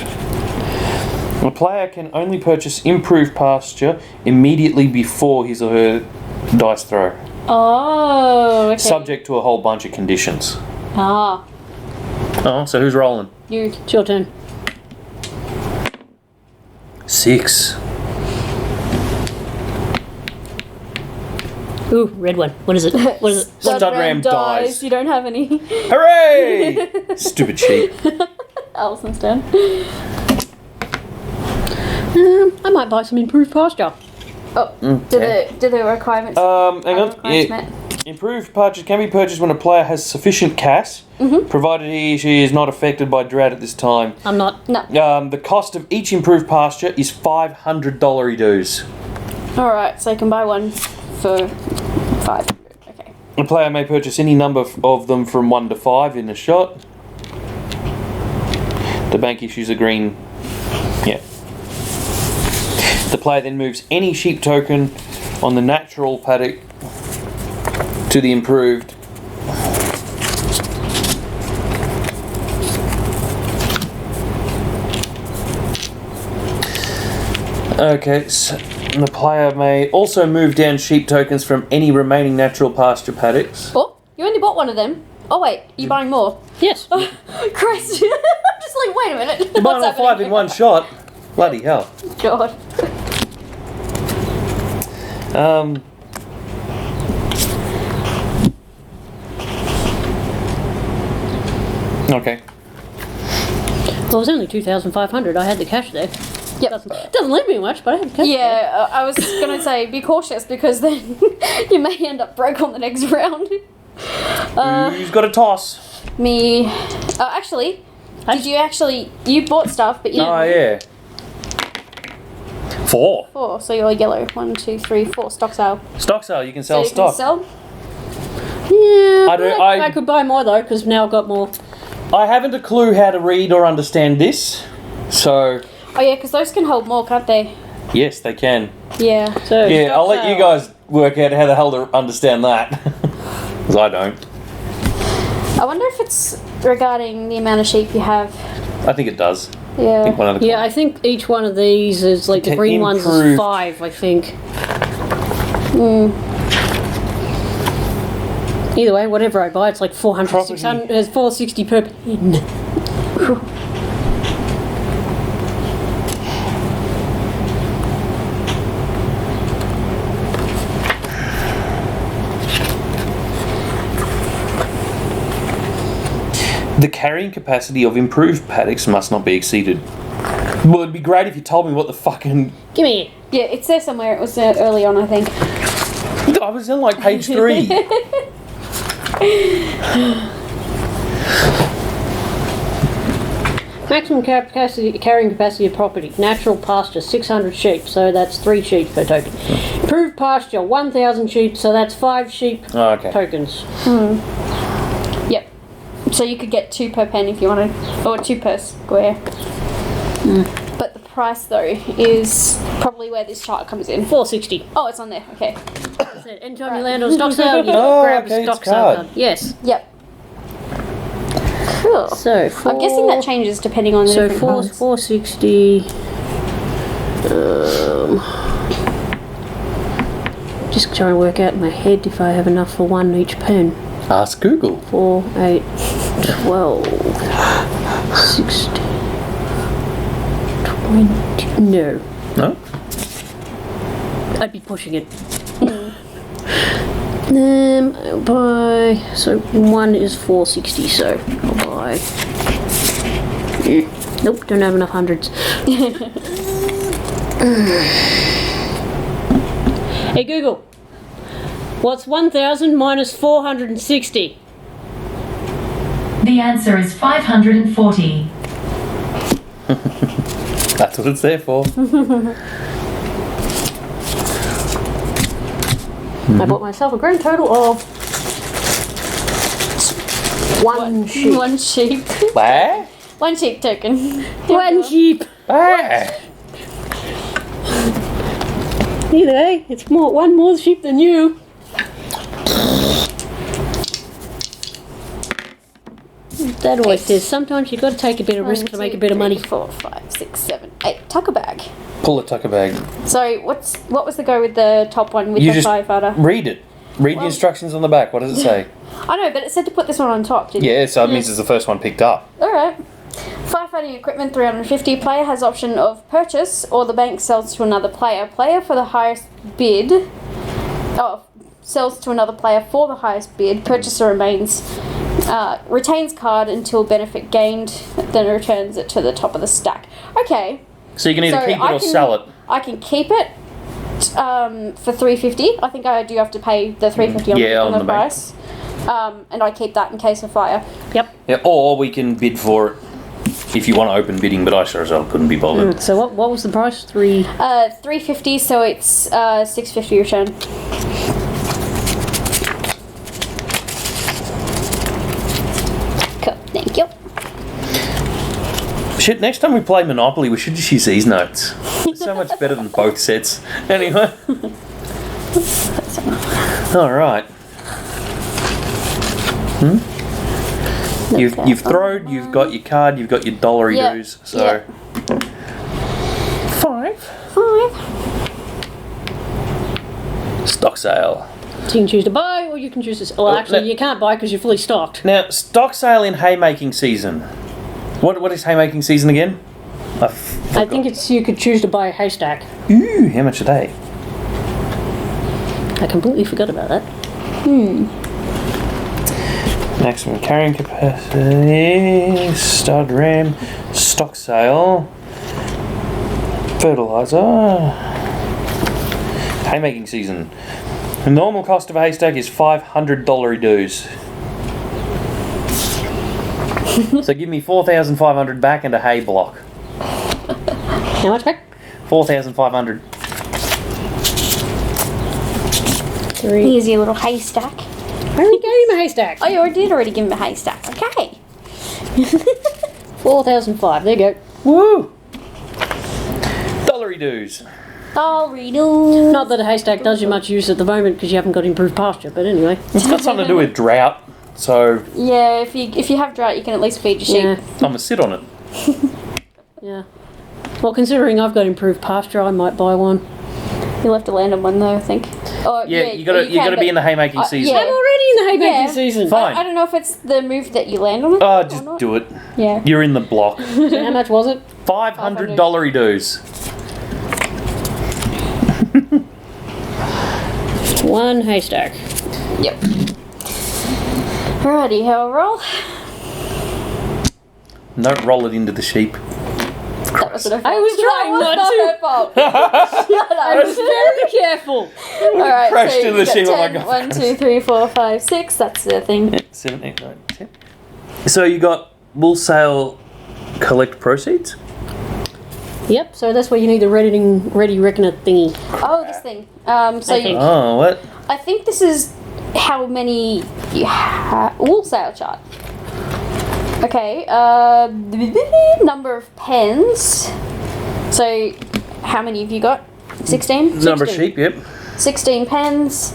A player can only purchase improved pasture immediately before his or her dice throw, Oh, okay. subject to a whole bunch of conditions. Ah, Oh, so who's rolling? you. It's your turn. 6. Ooh, red one. What is it? What is it? Stud ram dies. You don't have any. Hooray! Stupid sheep. Alison's turn. I might buy some improved pasture. Oh, do the requirements? Hang on. requirements Yeah. met? Improved pasture can be purchased when a player has sufficient cash, provided he or she is not affected by drought at this time. I'm not. No. The cost of each improved pasture is $500 dues. All right, so you can buy one for 500. Okay. A player may purchase any number of them from 1 to 5 in a shot. The bank issues a green. Yeah. The player then moves any sheep token on the natural paddock to the improved. Okay, so the player may also move down sheep tokens from any remaining natural pasture paddocks. Oh, you only bought one of them. Oh wait, you buying more? Yes. Christ! I'm just like, wait a minute. You're buying all 5 in one shot. Bloody hell. God. Okay. Well, it was only 2,500. I had the cash there. Yep. Doesn't leave me much, but I had the cash there. Yeah, I was gonna say be cautious because then you may end up broke on the next round. Who's got a toss? Me. Actually, you bought stuff, but you Oh, didn't. yeah. 4. 4, so you're yellow. 1, 2, 3, 4. Stock sale. Stock sale, you can So sell you stock. can sell. Yeah, I don't- I- I could buy more though, because now I've got more. I haven't a clue how to read or understand this, so Oh yeah, because those can hold more, can't they? yes, they can. Yeah. So Yeah, stock I'll let you sale. guys work out how the hell to understand that. Because I don't. I wonder if it's regarding the amount of sheep you have. I think it does. I Yeah. think one of the Yeah, I think each one of these is like the Okay, green ones is improved. 5, I think. Either way, whatever I buy, it's like 400, Property. 600, it's 460 per pin. The carrying capacity of improved paddocks must not be exceeded. Well, it'd be great if you told me what the fucking... Give me it. Yeah, it's there somewhere. It was early on, I think. I was on like page 3. Maximum carrying capacity of property. Natural pasture, 600 sheep, so that's 3 sheep per token. Improved pasture, 1,000 sheep, so that's 5 sheep Oh, okay. tokens. Yep. So you could get 2 per pen if you wanted, or 2 per square. But the price though is probably where this chart comes in. 460. Oh, it's on there. Okay. That's it. Anytime you land on stock sale, you Oh, grab okay, a stock it's sale card. card. Yes. Yep. Cool. So I'm guessing that changes depending on the So different cards. 460. Just trying to work out in my head if I have enough for one each pen. Ask Google. 4, 8, 12, 16, 20. No. No? I'd be pushing it. I'll buy. So one is 460, so I'll buy. Nope, don't have enough hundreds. Hey Google, what's 1,000 minus 460? The answer is 540. That's what it's there for. I bought myself a grand total of one sheep. One sheep. Bah? One sheep token. One sheep. Bah? Either way, it's one more sheep than you. That always says sometimes you've got to take a bit of risk to make a bit of money. 4, 5, 6, 7, 8. Tucker bag. Pull the tucker bag. So what was the go with the top one with You the just firefighter? read it. Read the instructions on the back. What does it say? I know, but it said to put this one on top, didn't it? Yeah, so it means it's the first one picked up. Alright. Firefighting equipment 350. Player has option of purchase or the bank sells to another player. Player for the highest bid. Sells to another player for the highest bid. Purchaser retains card until benefit gained, then returns it to the top of the stack. Okay. So you can either keep it or sell it. I can keep it for 350. I think I do have to pay the 350 on the price. And I keep that in case of fire. Yep. Yeah, or we can bid for it if you want to open bidding, but I sure as hell couldn't be bothered. So what was the price? 350, so it's 650 return. Cool, thank you. Shit, next time we play Monopoly, we should just use these notes. It's so much better than both sets. Anyway. Alright. You've throwed, you've got your card, you've got your dollary dues, so... Yep. 5. Stock sale. So you can choose to buy or you can choose to... Well, actually, you can't buy because you're fully stocked. Now, stock sale in haymaking season. What is haymaking season again? I think it's you could choose to buy a haystack. Ooh, how much are they? I completely forgot about that. Maximum carrying capacity, stud ram, stock sale, fertilizer, haymaking season. The normal cost of a haystack is $500 dues. So give me 4,500 back and a hay block. How much back? 4,500. 3. Here's your little haystack. I already gave him a haystack. Oh, you did already give him a haystack. Okay. 4,005. There you go. Woo! Dollary dues. Not that a haystack does you much use at the moment because you haven't got improved pasture, but anyway. It's got something to do with drought, so Yeah, if you have drought, you can at least feed your sheep. Yeah. I'm gonna sit on it. Yeah. Well, considering I've got improved pasture, I might buy one. You'll have to land on one though, I think. Oh, Yeah, you gotta be in the haymaking season. yeah. I'm already in the haymaking Yeah. season. Fine. I don't know if it's the move that you land on it. Oh, or just not. do it. Yeah. You're in the block. How much was it? $500 dues. One haystack. Yep. Alrighty, how I roll? Don't roll it into the sheep. That was her fault. I was trying That not was to. her fault. Shut I up. was very careful. Alright, crashed so into you the sheep. got Oh my 10, God. 1, 2, 3, 4, 5, 6. That's the thing. 7, 8, 9, 10. So you got wholesale collect proceeds? Yep, so that's where you need the ready reckoner thingy. Oh, this thing. So I think. Oh, what? I think this is how many you have. Wholesale chart. Okay. Number of pens. So, how many have you got? 16? Number of 16. sheep, yep. 16 pens.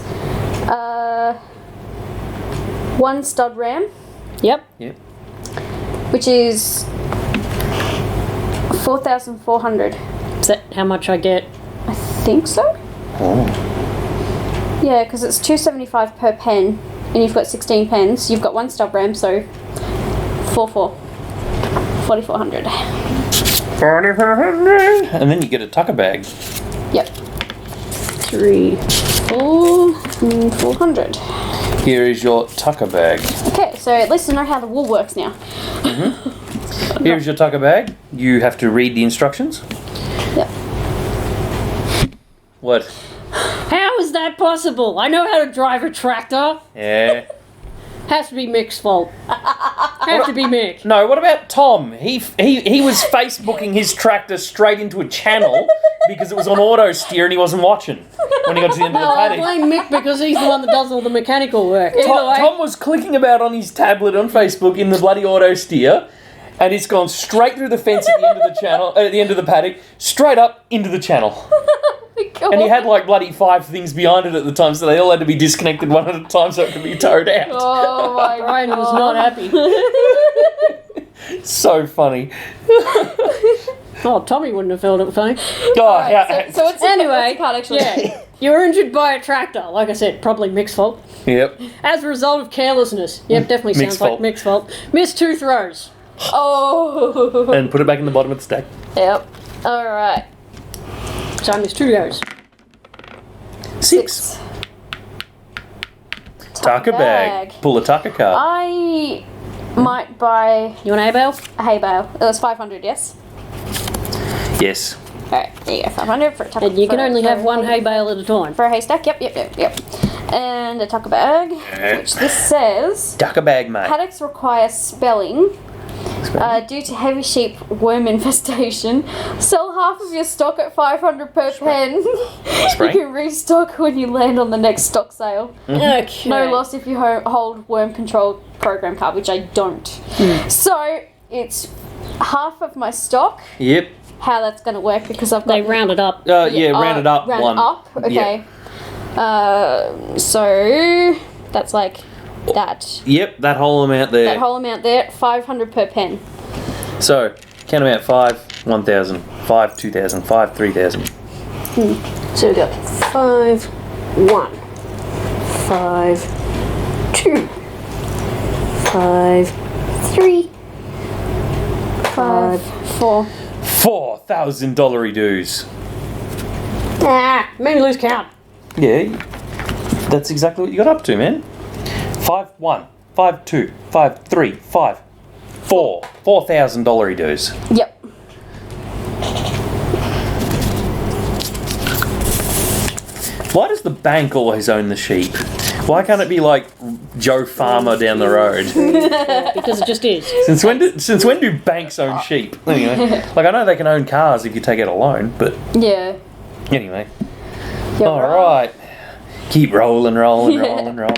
1 stud ram, Yep. Yep. which is 4,400. Is that how much I get? I think so. Oh. Yeah, because it's $2.75 per pen, and you've got 16 pens. You've got 1 stub RAM, so 4,400. And then you get a tucker bag. Yep. 3, 4, 400. Here is your tucker bag. Okay, so at least I know how the wool works now. Here's your tucker bag. You have to read the instructions. Yep. What? How is that possible? I know how to drive a tractor. Yeah. Has to be Mick's fault. Has to be Mick. No, what about Tom? He was Facebooking his tractor straight into a channel because it was on auto steer and he wasn't watching when he got to the end of the No, I paddock. blame Mick because he's the one that does all the mechanical work. Either way, Tom was clicking about on his tablet on Facebook in the bloody auto steer, and it's gone straight through the fence at the end of the channel, at the end of the paddock, straight up into the channel. And he had like bloody 5 things behind it at the time, so they all had to be disconnected one at a time so it could be towed out. Oh my Brian was not happy. So funny. Oh, Tommy wouldn't have felt it funny. Oh, yeah. So it's Anyway, a card actually. yeah, you were injured by a tractor. Like I said, probably Mick's fault. Yep. As a result of carelessness. Yep, definitely Mick's sounds like fault. Mick's fault. Missed 2 throws. Oh. And put it back in the bottom of the stack. Yep. Alright. So I missed 2 goes. 6. Tucker bag. Pull a tucker card. I might buy You want a hay bale? a hay bale. It was 500, yes? Yes. Alright, there you go. 500 for a tucker. And you can for- only for have a 1 hay bale at a time. For a haystack, yep. And a tucker bag, which this says, Tucker bag, mate. paddocks require spelling due to heavy sheep worm infestation. Sell half of your stock at 500 per pen. You Spray. can restock when you land on the next stock sale. Okay. No loss if you hold worm control program card, which I don't. So it's half of my stock. Yep. How that's going to work because I've got They rounded up. Round it up round one. up. Okay. So that's like that. Yep, that whole amount there. That whole amount there, 500 per pen. So, count them out 5, 1,000, 5, 2,000, 5, 3,000. So we got 5, 1, 5, 2, 5, 3, 5, 4. $4,000 dues. Ah, made me lose count. Yeah, that's exactly what you got up to, man. 5, 1, 5, 2, 5, 3, 5, 4. $4,000 dues. Yep. Why does the bank always own the sheep? Why can't it be like Joe Farmer down the road? Because it just is. Since when do banks own sheep? Anyway, like I know they can own cars if you take out a loan, but Yeah. anyway. You're All right. right, keep rolling. Yeah.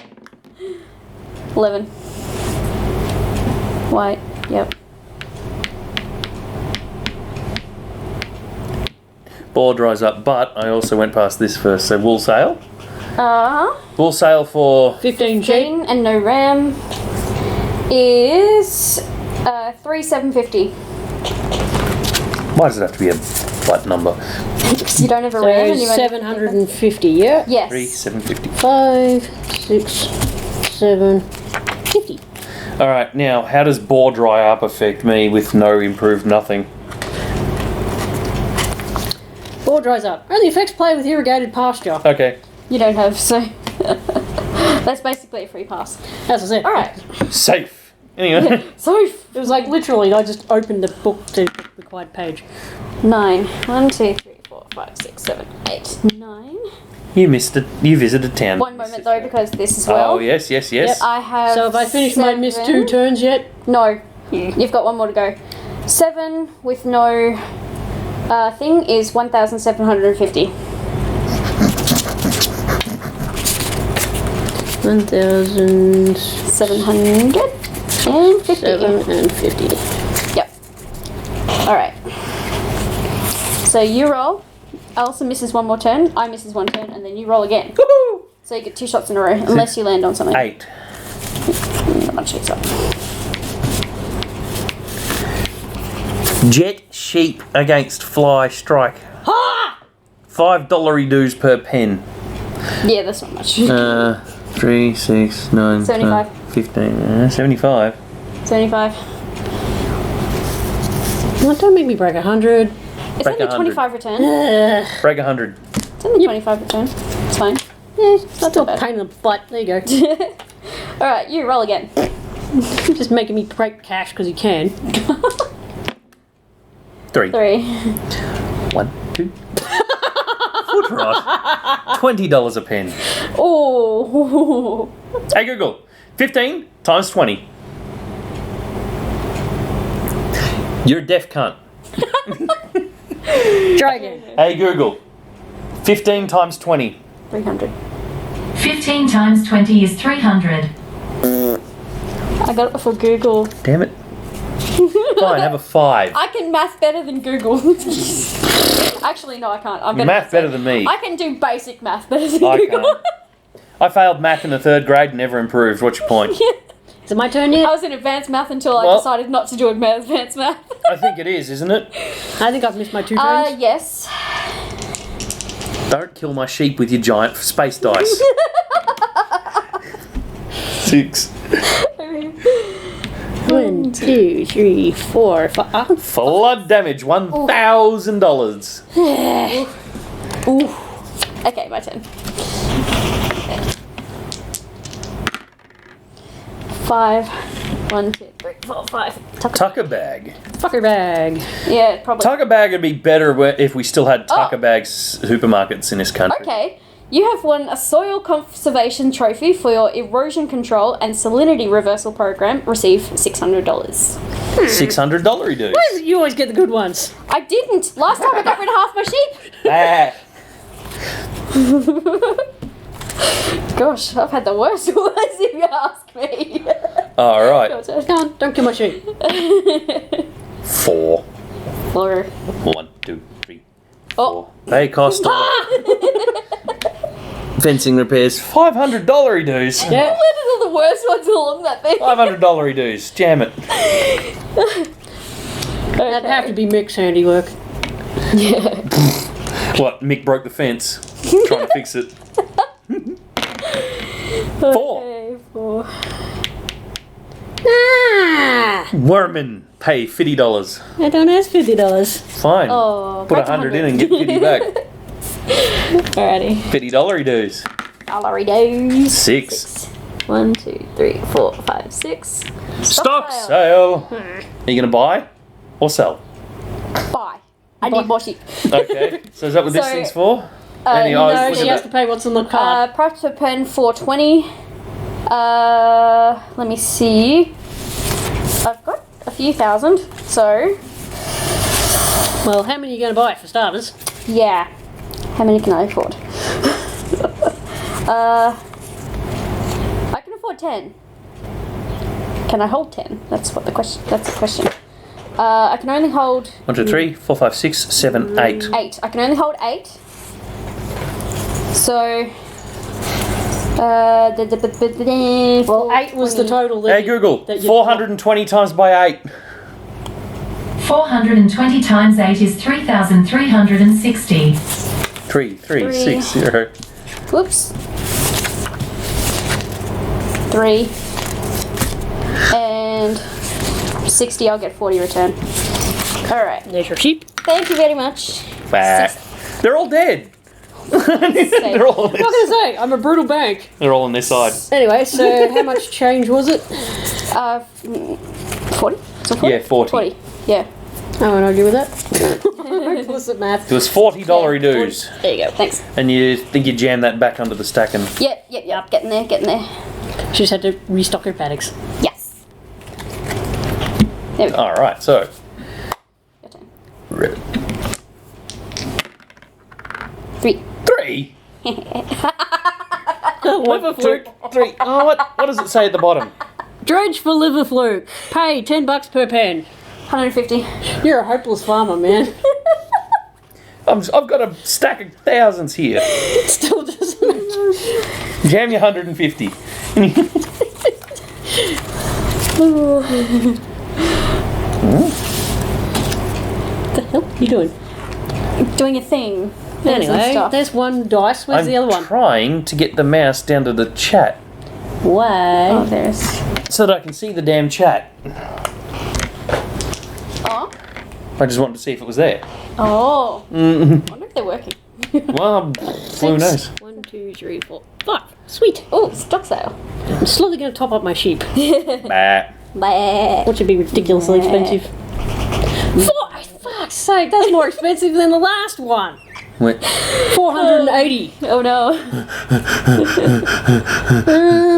11. White. Yep. Ball dries up, but I also went past this first. So wool sail. Uh-huh. Wool sail for 15 sheep. 15 and no RAM is 3,750. why does it have to be a flat number? Because you don't have a So RAM and you 750, yeah? Yes. 3,750. 5, 6, 7, 50. All right, now how does bore dry up affect me with no improved nothing? Ball dries up. Only affects play with irrigated pasture. Okay, You don't have, so that's basically a free pass. As I said. Alright. safe. Anyway, So It was like literally, I just opened the book to the required page. 9. 1, 2, 3, 4, 5, 6, 7, 8, 9. you missed it. You visited town. One moment though, because this as well. Oh yes. I have. So have I finished my missed 2 7. turns yet? No. You've got one more to go. 7 with no thing is 1,750. 1,750. 750. Yep. Alright. So you roll. Alison misses one more turn. I misses one turn, and then you roll again. Woohoo! So you get 2 shots in a row, unless you land on something. 8. Not much hits up. Jet sheep against fly strike. Ha! $5 dues per pen. Yeah, that's not much. 3, 6, 9, 75. 10, 15, 75. 75. Well, don't make me break 100. It's Break only 100. 25 return. Break 100. It's only 25 return. It's fine. Yeah, Not still too bad. pain in the butt. There you go. Alright, you roll again. You're just making me break cash because you can. 3. 3. 1, 2. Foot rot. $20 a pen. Oh. Hey Google, 15 times 20. You're a deaf cunt. Try again. Hey Google, 15 times 20. 300. 15 times 20 is 300. I got it before Google. Damn it. Fine, have a 5. I can math better than Google. Actually, no, I can't. I'm You math better than me. I can do basic math better than I Google. can't. I failed math in the 3rd grade and never improved. What's your point? Is it my turn yet? I was in advanced math until I Well- decided not to do advanced math. I think it is, isn't it? I think I've missed my 2 turns. Yes. Don't kill my sheep with your giant space dice. 6. 1, 2, 3, 4, 5. Flood damage, $1,000. Ooh. Okay, my turn. 5. 1, 2, 3, 4, 5. Tucker bag. Fucker bag. Yeah, probably. Tucker bag would be better if we still had Tucker bags supermarkets in this country. Okay. You have won a soil conservation trophy for your erosion control and salinity reversal program. Receive $600. $600 dues. You always get the good ones. I didn't. Last time I got rid of half my sheep. Ah. Gosh, I've had the worst ones if you ask me. Alright. Come on, don't kill my sheep. 4. Or 1, 2, 3, 4. Oh. They cost fencing repairs, $500 dues. Yeah. all the worst ones along that thing. $500 dues. Jam it. That'd have to be Mick's handiwork. Yeah. What? Mick broke the fence. Trying to fix it. 4. Okay, 4. Ah! Worman, pay $50. I don't ask $50. Fine. Oh, Put back to 100 in and get 50 back. Alrighty. $50 dues. Salary days. 6. 1, 2, 3, 4, 5, 6. Stock sale. Are you going to buy or sell? Buy. I need more sheep. Okay. So is that what this So, thing's for? no, look No, at she has that. to pay what's on the card. Price per pen 420. Let me see. I've got a few thousand, so Well, how many are you going to buy for starters? yeah. How many can I afford? I can afford 10. Can I hold 10? That's what the question. That's the question. I can only hold 1, 2, 3, 4, 5, 6, 7, 8. 8. I can only hold 8. So. Well, 8 was the total. That Hey Google, that you- 420 times by 8. 420 times 8 is 3,360. 3, 3, Three. 6, 0. Whoops. 3. And 60, I'll get 40 return. Alright. There's your sheep. Thank you very much. Bah. They're all dead. They're all on I'm not this. going to say, I'm a brutal bank. They're all on this side. Anyway, so how much change was it? 40? So 40? Yeah, 40. 40, yeah. I won't argue with that. What's it, math? It was $40 dues. There you go, thanks. And you think you jam that back under the stack and Yep. Getting there. She just had to restock her paddocks. Yes. There we go. alright, so Your turn. 3. 3. Liver fluke. 3. Oh, what does it say at the bottom? Dredge for liver fluke. Pay $10 per pen. 150. You're a hopeless farmer, man. I've got a stack of thousands here. Still doesn't. Jam your 150. What the hell are you doing? Doing a thing. Anyway, stuff. there's one dice. Where's the other one? I'm trying to get the mouse down to the chat Why? Oh, there's. so that I can see the damn chat. Oh. I just wanted to see if it was there. Oh. I wonder if they're working. Well, who knows? 1, 2, 3, 4, 5. Sweet. Oh, stock sale. I'm slowly going to top up my sheep. Bah. Bah. What should be ridiculously expensive? Fuck's sake, that's more expensive than the last one. What? 480. Oh no.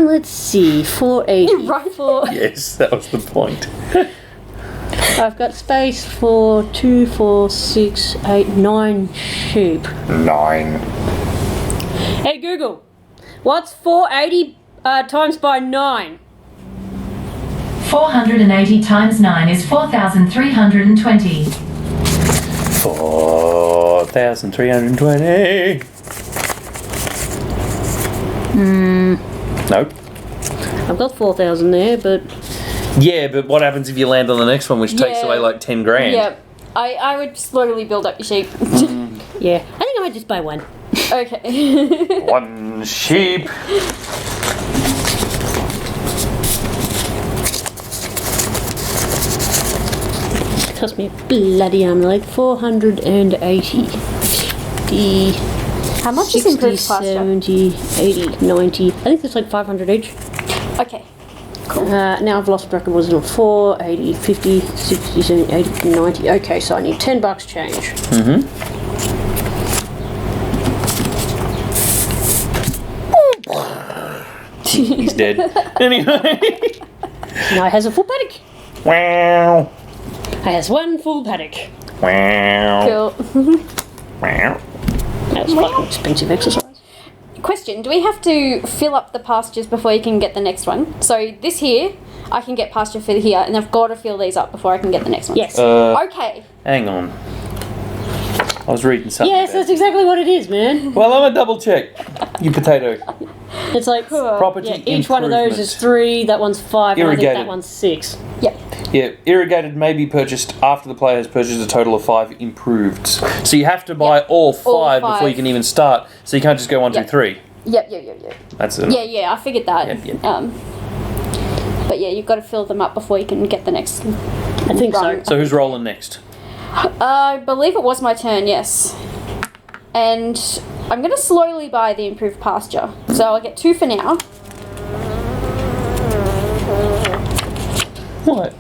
Let's see, 480. Right for. Yes, that was the point. I've got space for 2, 4, 6, 8, 9 sheep. 9. Hey Google, what's 480 times by 9? 480 times 9 is 4,320. 4,320. Nope. I've got 4,000 there, but Yeah, but what happens if you land on the next one, which takes Yeah. away like 10 grand? Yep. I would slowly build up your sheep. yeah, I think I might just buy one. Okay. One sheep. It cost me a bloody arm, like 480. 50, How much 60, is improved pasture? 70, 80, 90. I think it's like 500 each. Okay. Now I've lost track of was it 4, 80, 50, 60, 70, 80, 90. Okay, so I need $10 change. He's dead. Anyway. Now it has a full paddock. Wow. It has one full paddock. Wow. Cool. Wow. That's fucking expensive exercise. Question, do we have to fill up the pastures before you can get the next one? So this here, I can get pasture for here, and I've got to fill these up before I can get the next one. Yes. Okay. Hang on. I was reading something. Yes, there. that's exactly what it is, man. Well, I'm a double check. You potato. It's like Property each one of those is 3, that one's 5, and I think Irrigated. that one's 6. Yep. Yeah, irrigated may be purchased after the player has purchased a total of 5 improved. So you have to buy all 5 before you can even start. So you can't just go 1, 2, Yep. 3. Yep. That's it. Yeah, I figured that. Yep. But yeah, you've got to fill them up before you can get the next I think so. run. So who's rolling next? I believe it was my turn, yes. And I'm going to slowly buy the improved pasture. So I'll get 2 for now. What?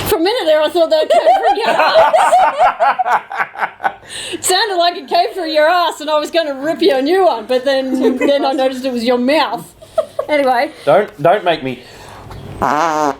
For a minute there, I thought that came from your ass. It sounded like it came through your ass, and I was going to rip you a new one, but then I noticed it was your mouth. Anyway. Don't make me. Come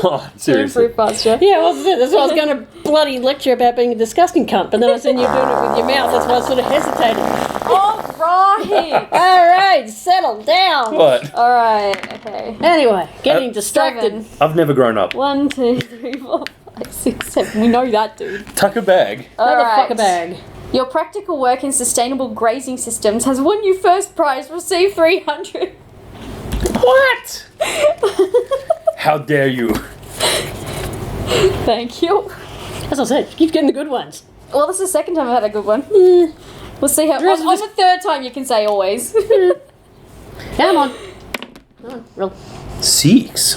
on, seriously. Improved pasture. Yeah, well, that's what I was going to bloody lecture about being a disgusting cunt, but then I seen you doing it with your mouth, that's why I sort of hesitated. Alright! Alright, settle down. What? Alright, okay. Anyway, getting distracted. 7. I've never grown up. 1, 2, 3, 4, 5, 6, 7. We know that, dude. Tuck a bag. Motherfucker bag. Your practical work in sustainable grazing systems has won you first prize. Receive 300. What? How dare you? Thank you. As I said, keep getting the good ones. Well, this is the second time I've had a good one. We'll see how. On the third time, you can say always. Come on. Come on, roll. 6.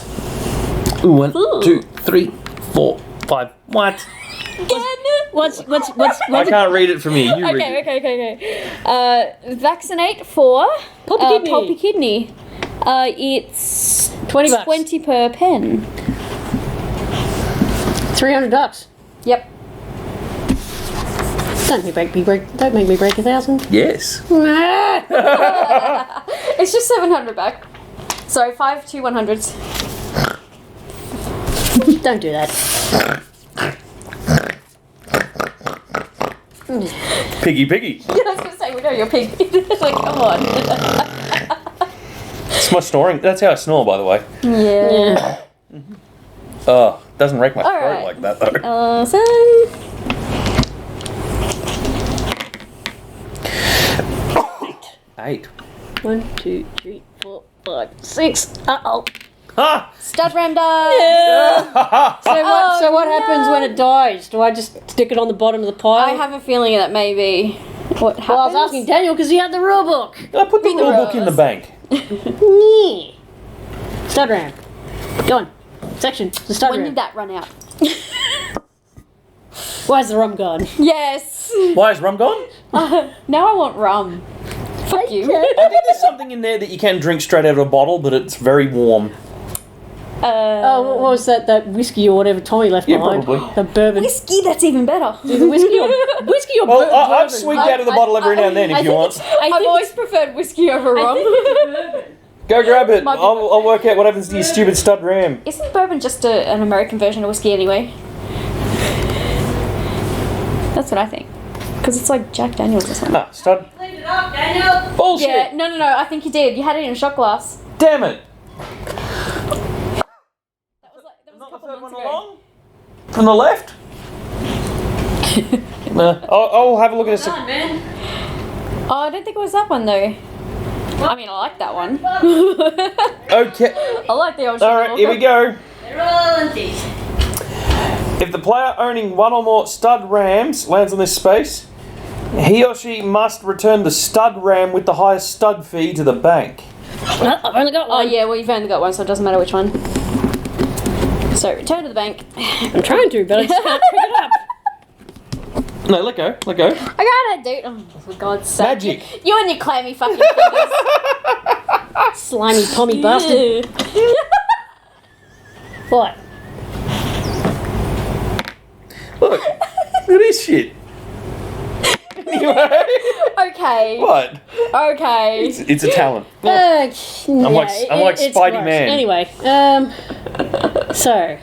Ooh, 1, 2, 3, 4, 5. What? Again? What's I can't read it from here. You read it. Okay. Vaccinate for Pulpy kidney. Pulpy kidney. It's $20. 20 per pen. $300. Yep. Don't make me break 1,000. Yes. It's just 700 back. So 5 2 100s. Don't do that. Piggy. I was gonna say, we know you're pig. Like, come on. It's my snoring. That's how I snore, by the way. Yeah. Oh, doesn't wreck my throat Alright. like that, though. Awesome. Eight. 1, 2, 3, 4, 5, 6. Uh-oh. Ha! Stud ram died. So what happens when it dies? Do I just stick it on the bottom of the pile? I have a feeling that maybe what happens. Well, I was asking Daniel because he had the rule book. I put the rule book in the bank. Yeah. Stud ram. Go on. Section. The stud When ram. did that run out? Where's the rum gone? Yes. Why is rum gone? Now I want rum. Fuck you. I think there's something in there that you can drink straight out of a bottle, but it's very warm. Oh, what was that? That whiskey or whatever Tommy left behind? probably. The bourbon. Whiskey, that's even better. The whiskey or Well, bourbon? I'd swig out of the bottle every now and then if you want. I've always preferred whiskey over rum. Go grab it. Might be- I'll work out what happens to your stupid stud ram. Isn't bourbon just an American version of whiskey anyway? That's what I think. Because it's like Jack Daniels or something. Ah, stud. Clean it up, Daniel. Bullshit. Yeah, no, I think you did. You had it in a shot glass. Damn it. That was a Not the couple third months one ago. along? From the left? I'll have a look at this. Come on, man. Oh, I don't think it was that one though. I mean, I like that one. Okay. I like the old. Alright, here we go. They're all empty. If the player owning one or more stud rams lands on this space, he or she must return the stud ram with the highest stud fee to the bank. No, I've only got Oh one. yeah, well you've only got one, so it doesn't matter which one. So return to the bank. I'm trying to, but I just can't pick it up. No, let go, let go. I got it, dude. Oh, for God's sake. Magic. You and your clammy fucking fingers. Slimy pommy bastard. What? Look, look at this shit. Anyway, Okay. what? Okay. It's a talent. I'm like Spidey Man. Anyway, so,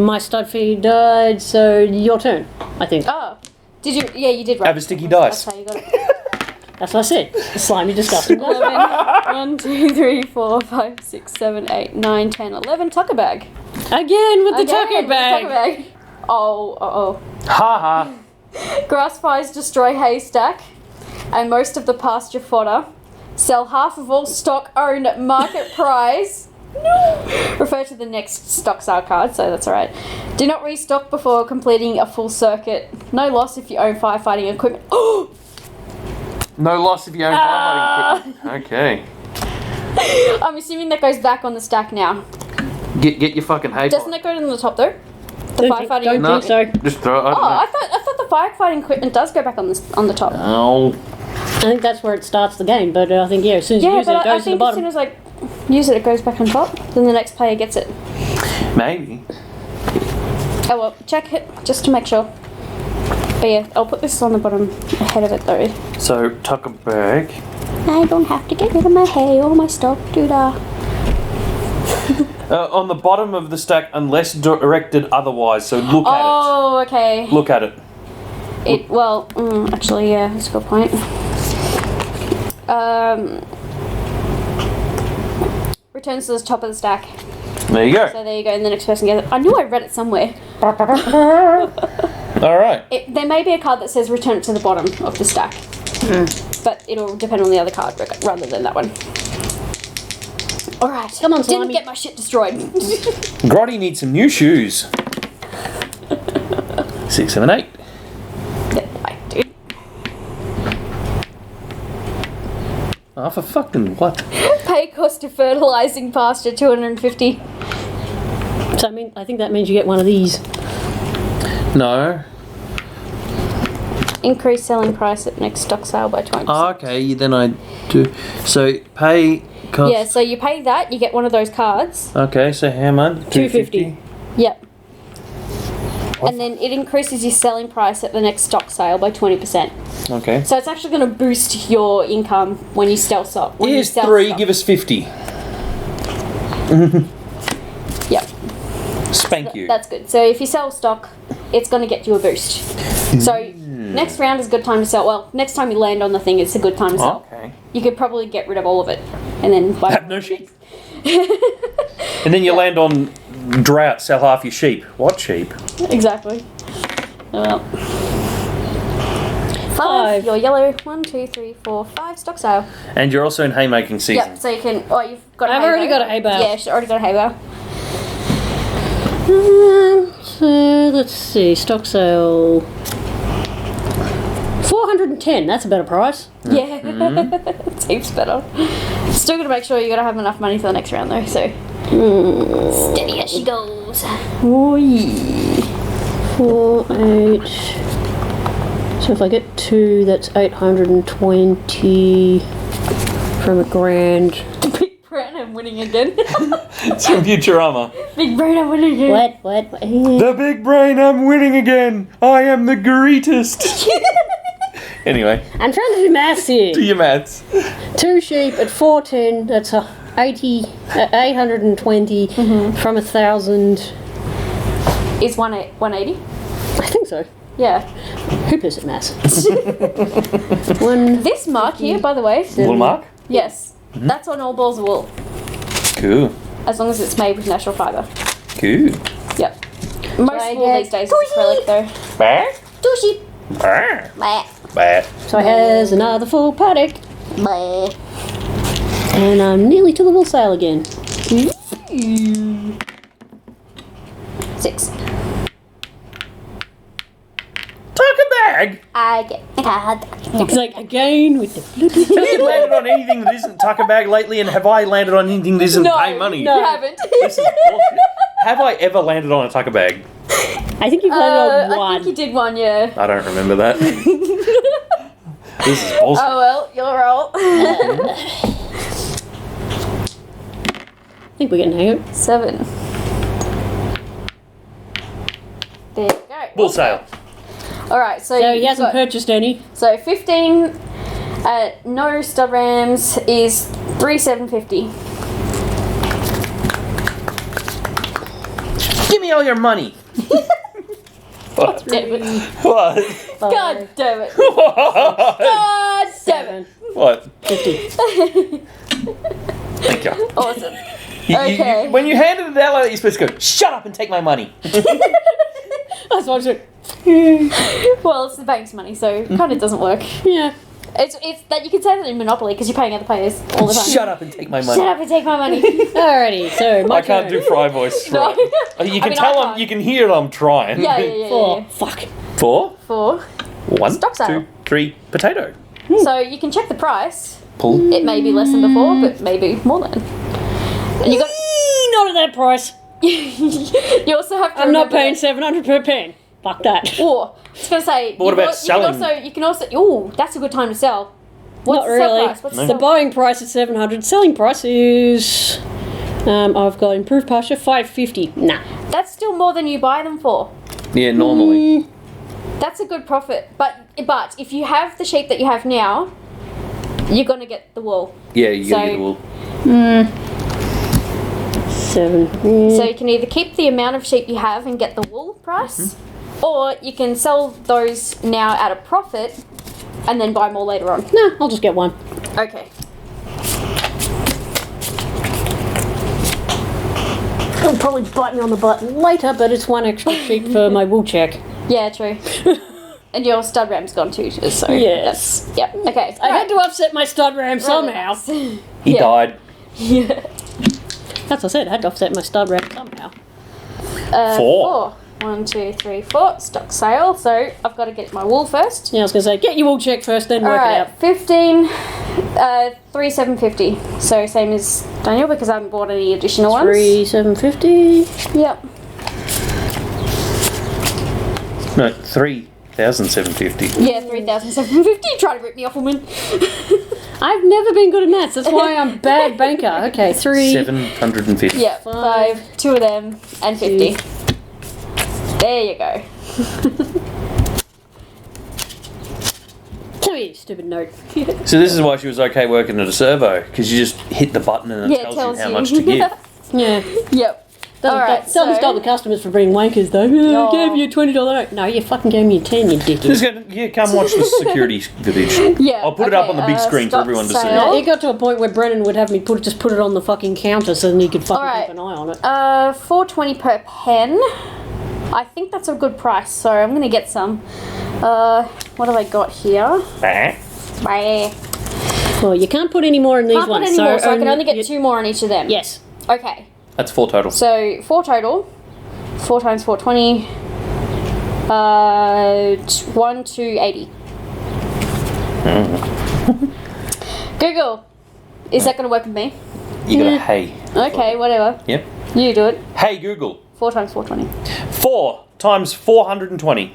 my stud fee died, so your turn, I think. Oh. Did you? Yeah, you did right. Have a sticky dice. That's how you got it. That's what I said. Slimy, disgusting. 11, 1, 2, 3, 4, 5, 6, 7, 8, 9, 10, 11. Tucker bag. Again with the Again, tucker with the bag. tucker bag. Oh. Ha ha. Grass fires destroy haystack and most of the pasture fodder. Sell half of all stock owned at market price. No. Refer to the next stock sale card, so that's alright. Do not restock before completing a full circuit. No loss if you own firefighting equipment. Oh! No loss if you own firefighting equipment. Okay. I'm assuming that goes back on the stack now. Get your fucking hay. Doesn't it go to the top though? The firefighting Don't equipment. think so. Just throw it. I don't Oh, know. I thought the firefighting equipment does go back on the top. Oh. I think that's where it starts the game, but I think, as soon as you Yeah, use it, but it I goes to the think as bottom. soon as I use it, it goes back on top. Then the next player gets it. Maybe. Oh well, check it just to make sure. But yeah, I'll put this on the bottom ahead of it though. So, tuck a bag. I don't have to get rid of my hay or my stock, doodah. On the bottom of the stack, unless directed otherwise. So look at Oh, okay. it. Look at it. Actually, yeah, that's a good point. Returns to the top of the stack. There you go. So there you go, and the next person gets it. I knew I read it somewhere. All right. There may be a card that says return it to the bottom of the stack. But it'll depend on the other card rather than that one. Alright. Come on, Didn't Slimy. get my shit destroyed. Grotty needs some new shoes. 6, 7, 8. Yeah, I do. Oh, for fucking what? Pay cost of fertilizing pasture 250. So I think that means you get one of these. No. Increase selling price at next stock sale by 20%. Oh, okay, then I do. So pay cost. Yeah, so you pay that, you get one of those cards. Okay, so how much? 250. Yep. And then it increases your selling price at the next stock sale by 20%. Okay. So it's actually going to boost your income when you sell stock. When Here's you sell 3, stock. give us 50. Yep. Spank you. That's good. So if you sell stock, it's going to get you a boost. So next round is a good time to sell. Well, next time you land on the thing, it's a good time to sell. Okay. You could probably get rid of all of it, and then buy. Have no sheep. And then you land on drought, sell half your sheep. What sheep? Exactly. Well, 5. Your yellow. 1, 2, 3, 4, 5. Stock sale. And you're also in haymaking season. Yep. So you can. Oh, you've got. I've already got a hay bale. Yeah, she's already got a hay bale. So let's see, stock sale 410. That's a better price. Yeah, it's heaps better. Still got to make sure you got to have enough money for the next round though. So steady as she goes. Oh yeah. 4, 8. So if I get 2, that's 820 from a grand. Big Brown, I'm winning again. It's from Futurama. Big Brown, I'm winning again. What? The big brain, I'm winning again. I am the greatest. Anyway, I'm trying to do maths here. do your maths. 2 sheep at 410. That's 820 from 1,000. Is 180? I think so. Yeah. Who plays at maths? 1. This mark here, by the way. Wool mark? Yes. That's on all balls of wool. Cool. As long as it's made with natural fibre. Cool. Yep. Most wool these days is acrylic though. Bah. 2 sheep. Bah. Bah. Bah. So has another full paddock. Bah. And I'm nearly to the wool sale again. 6. Tuck a bag. I get a card. It's like again with the Have you landed on anything that isn't tuck a bag lately? And have I landed on anything that isn't pay money? No, you haven't. This is bullshit. Have I ever landed on a tucker bag? I think you've landed on I one. think you did one, yeah. I don't remember that. This is bullshit. Oh well, you'll roll. I think we're getting hang of it. 7. There you go. Bull sale. Alright, so, So he you've hasn't got- purchased any. So 15 no stud rams is 3,750. Give me all your money. What? Damn it. What? God damn it. What? God damn it. What? 50. Thank you. Awesome. You- Okay. when you handed it out like that, you're supposed to go, shut up and take my money. That's what I said. Well, it's the bank's money, so kind of doesn't work. Yeah. It's that you can say that in Monopoly because you're paying other players all the time. Shut up and take my money. Shut up and take my money. Alrighty, so my I can't turn. do fry voice. No. Right. You I can mean, tell I them, can't. you can hear I'm trying. Yeah. 4. Fuck. 4, 4. 1, Stock sale. 2, 3, potato. So you can check the price. Pull. It may be less than before, but maybe more than. And you got. Not at that price. You also have to. I'm not remember paying that- 700 per pen. Fuck that. Or I was gonna say. But what about selling? You can also. Ooh, that's a good time to sell. What's Not the sell really. price? What's The sell- buying price is 700. Selling price is. I've got improved pasture 550. Nah. That's still more than you buy them for. Yeah, normally. That's a good profit. But if you have the sheep that you have now, you're gonna get the wool. Yeah, you So- gotta get the wool. 7. So you can either keep the amount of sheep you have and get the wool price, or you can sell those now at a profit and then buy more later on. Nah, I'll just get one. Okay. It'll probably bite me on the butt later, but it's one extra sheep for my wool check. Yeah, true. And your stud ram's gone too, so Yes. that's, yep. Okay. I had to upset my stud ram somehow. He Yeah. died. Yeah. That's what I said, I had to offset my stud ram somehow. 4. 1, 2, 3, 4. Stock sale. So I've got to get my wool first. Yeah, I was going to say, get your wool check first, then work it Alright, out. 15, 3,750. So same as Daniel because I haven't bought any additional ones. 3,750. Yep. No, 3,750. Yeah, 3,750. Try to rip me off, woman. I've never been good at maths, that's why I'm bad banker. Okay, 3. 750. Yeah, 5, 2 of them, and 50. There you go. Come here, you stupid note. So this is why she was okay working at a servo, because you just hit the button and it tells you how much to give. Yeah. Yep. Alright, Doesn't stop the customers from being wankers though. No. I gave you a $20 note. No, you fucking gave me a 10, you Just dickhead. go, yeah, come watch the security footage. Yeah. I'll put it up on the big screen for stock everyone to see. sale. It got to a point where Brennan would have me just put it on the fucking counter so then he could fucking Alright. keep an eye on it. $4.20 per pen. I think that's a good price, so I'm gonna get some. 1, what have I got here? Bye. Well, you can't put any more in these Can't put ones. any more, so I can only get 2 more on each of them. Yes. Okay. That's 4 total. So 4 total. 4 times 4, 20. 1 to 80. Google. Is that going to work with me? You got a hey. Okay, whatever. Yep. You do it. Hey Google. 4 times 420. 4 times 420.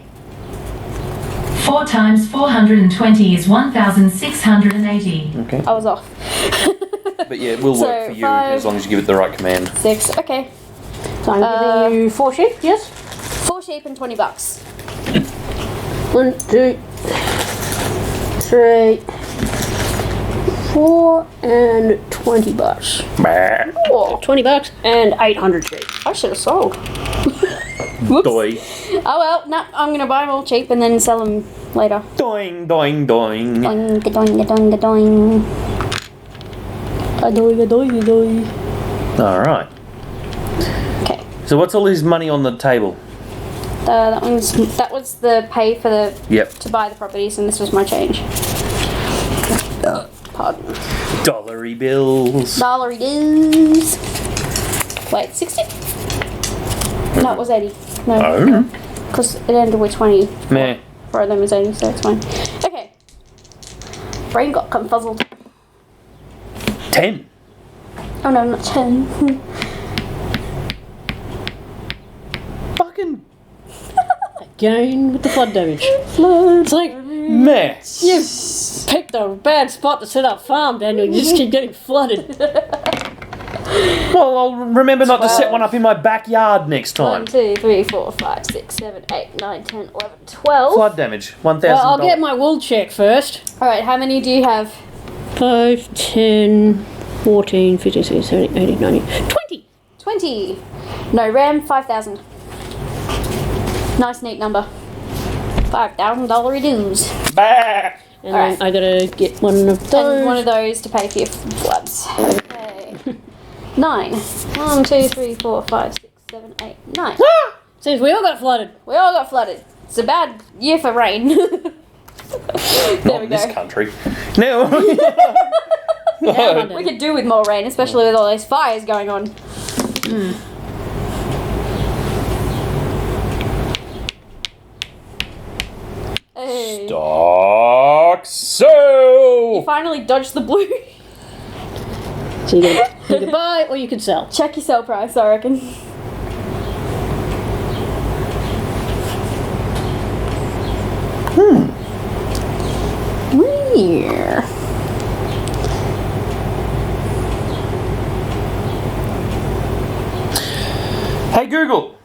4 times 420 is 1,680. Okay. I was off. But yeah, it will So, work for you 5. as long as you give it the right command. 6. Okay. So I'm giving you 4 sheep, yes? 4 sheep and $20. 1, 2, 3, 4, and $20. Oh, $20 and 800 sheep. I should have sold. Whoops. Doy. Oh well, no, I'm going to buy them all cheap and then sell them later. Doing, doing, doing. Doing, doing, doing, doing. Doing. Alright. Okay. So what's all his money on the table? That was the pay for the Yep. to buy the properties, and this was my change. Pardon. Dollary bills. Dollary dues. Wait, 60? No, it was 80. No, Oh. because it ended with 20. Meh. 4 of them is 80, so it's fine. Okay. Brain got confuzzled. 10. Oh no, not 10. Fucking Again with the flood damage. It's like, mess. you've picked a bad spot to set up farm, Daniel. You just keep getting flooded. Well, I'll remember not to set 12. one up in my backyard next 1, time. 2, 3, 4, 5, 6, 7, 8, 9, 10, 11, 12. Flood damage. $1,000. Well, I'll get my wool check first. Alright, how many do you have? 5, 10, 14, 15, 16, 17, 18, 19, 20. 20. No RAM, 5,000. Nice neat number. $5,000 dues. Bah. And Alright. then I gotta get one of those. And one of those to pay for your floods. Okay. 9. 1, 2, 3, 4, 5, 6, 7, 8, 9. Seems we all got flooded. We all got flooded. It's a bad year for rain. There Not we in this go. country. No. We could do with more rain, especially with all those fires going on. Hey. Stock You so. finally dodged the blue. So you can buy or you can sell. Check your sell price, I reckon. Yeah. Hey Google.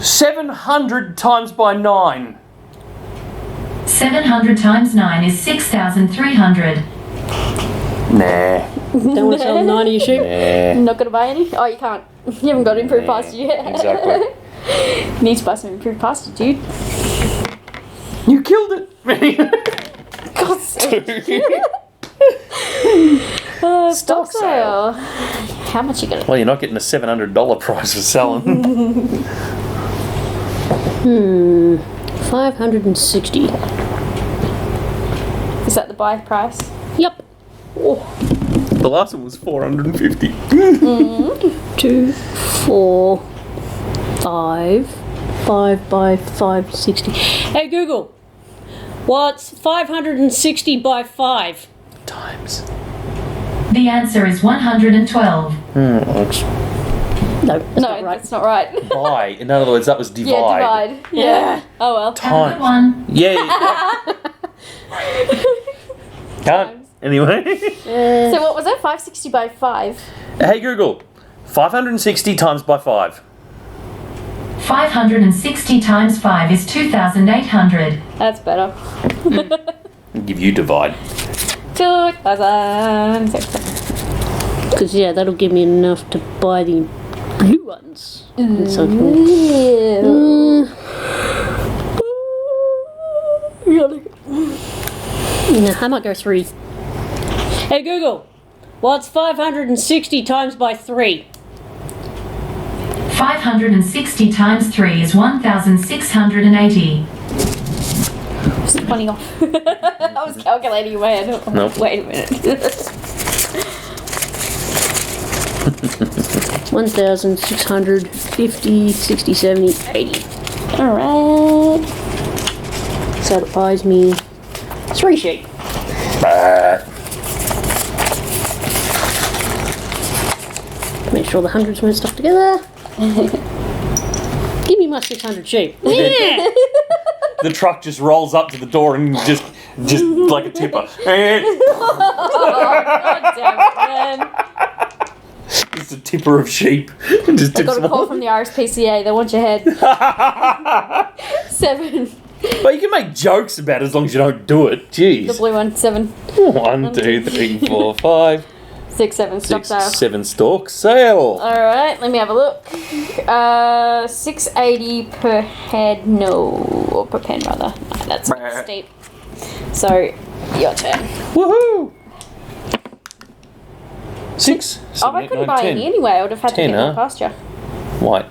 700 times by 9. 700 times 9 is 6,300. Nah. Don't want to sell 9 of your sheep. Nah. Not gonna buy any? Oh, you can't. You haven't got improved pasture yet. Exactly. Need to buy some improved pasture, dude. You killed it. God's sake. Stock sale. How much you gonna? Well, you're not getting a $700 price for selling. 560. Is that the buy price? Yep. The last one was 450. 2, 4, 5. 5 by 560. Hey Google, what's 560 by 5? Times. The answer is 112. No, that's No, not right. that's not right. By. In other words, that was divide. Yeah, divide. Yeah. Oh well. Have a good Time. one. Yeah. Can't. Anyway. So what was that? 560 by 5. Hey Google. 560 times by 5. 560 times 5 is 2,800. That's better. I'll give you divide. 2,000. Because, yeah, that'll give me enough to buy the blue ones. And so I might go 3. Hey Google, what's 560 times by 3? 560 times 3 is 1,680. was 20 off. I was calculating in my head. Nope. Wait a minute. 1,650, 60, 70, 80. Alright. So that buys me 3 sheep. Make sure the hundreds weren't stuck together. Give me my 600 sheep. Yeah. The truck just rolls up to the door and just like a tipper. God damn it, man. It's a tipper of sheep. Just I tips got a them call off. from the RSPCA. They want your head. 7. But you can make jokes about it as long as you don't do it. Jeez. The blue one. 7. 1, 2, 3, 4, 5, 6, 7. Stop 6, sale. 7 stalk sale. Alright, let me have a look. 680 per head, no, or per pen rather. No, that's a bit steep. So, your turn. Woohoo! 6, 7, Oh, I 8, couldn't 9, buy 10. any anyway. I would have had 10, to get huh? more pasture. White.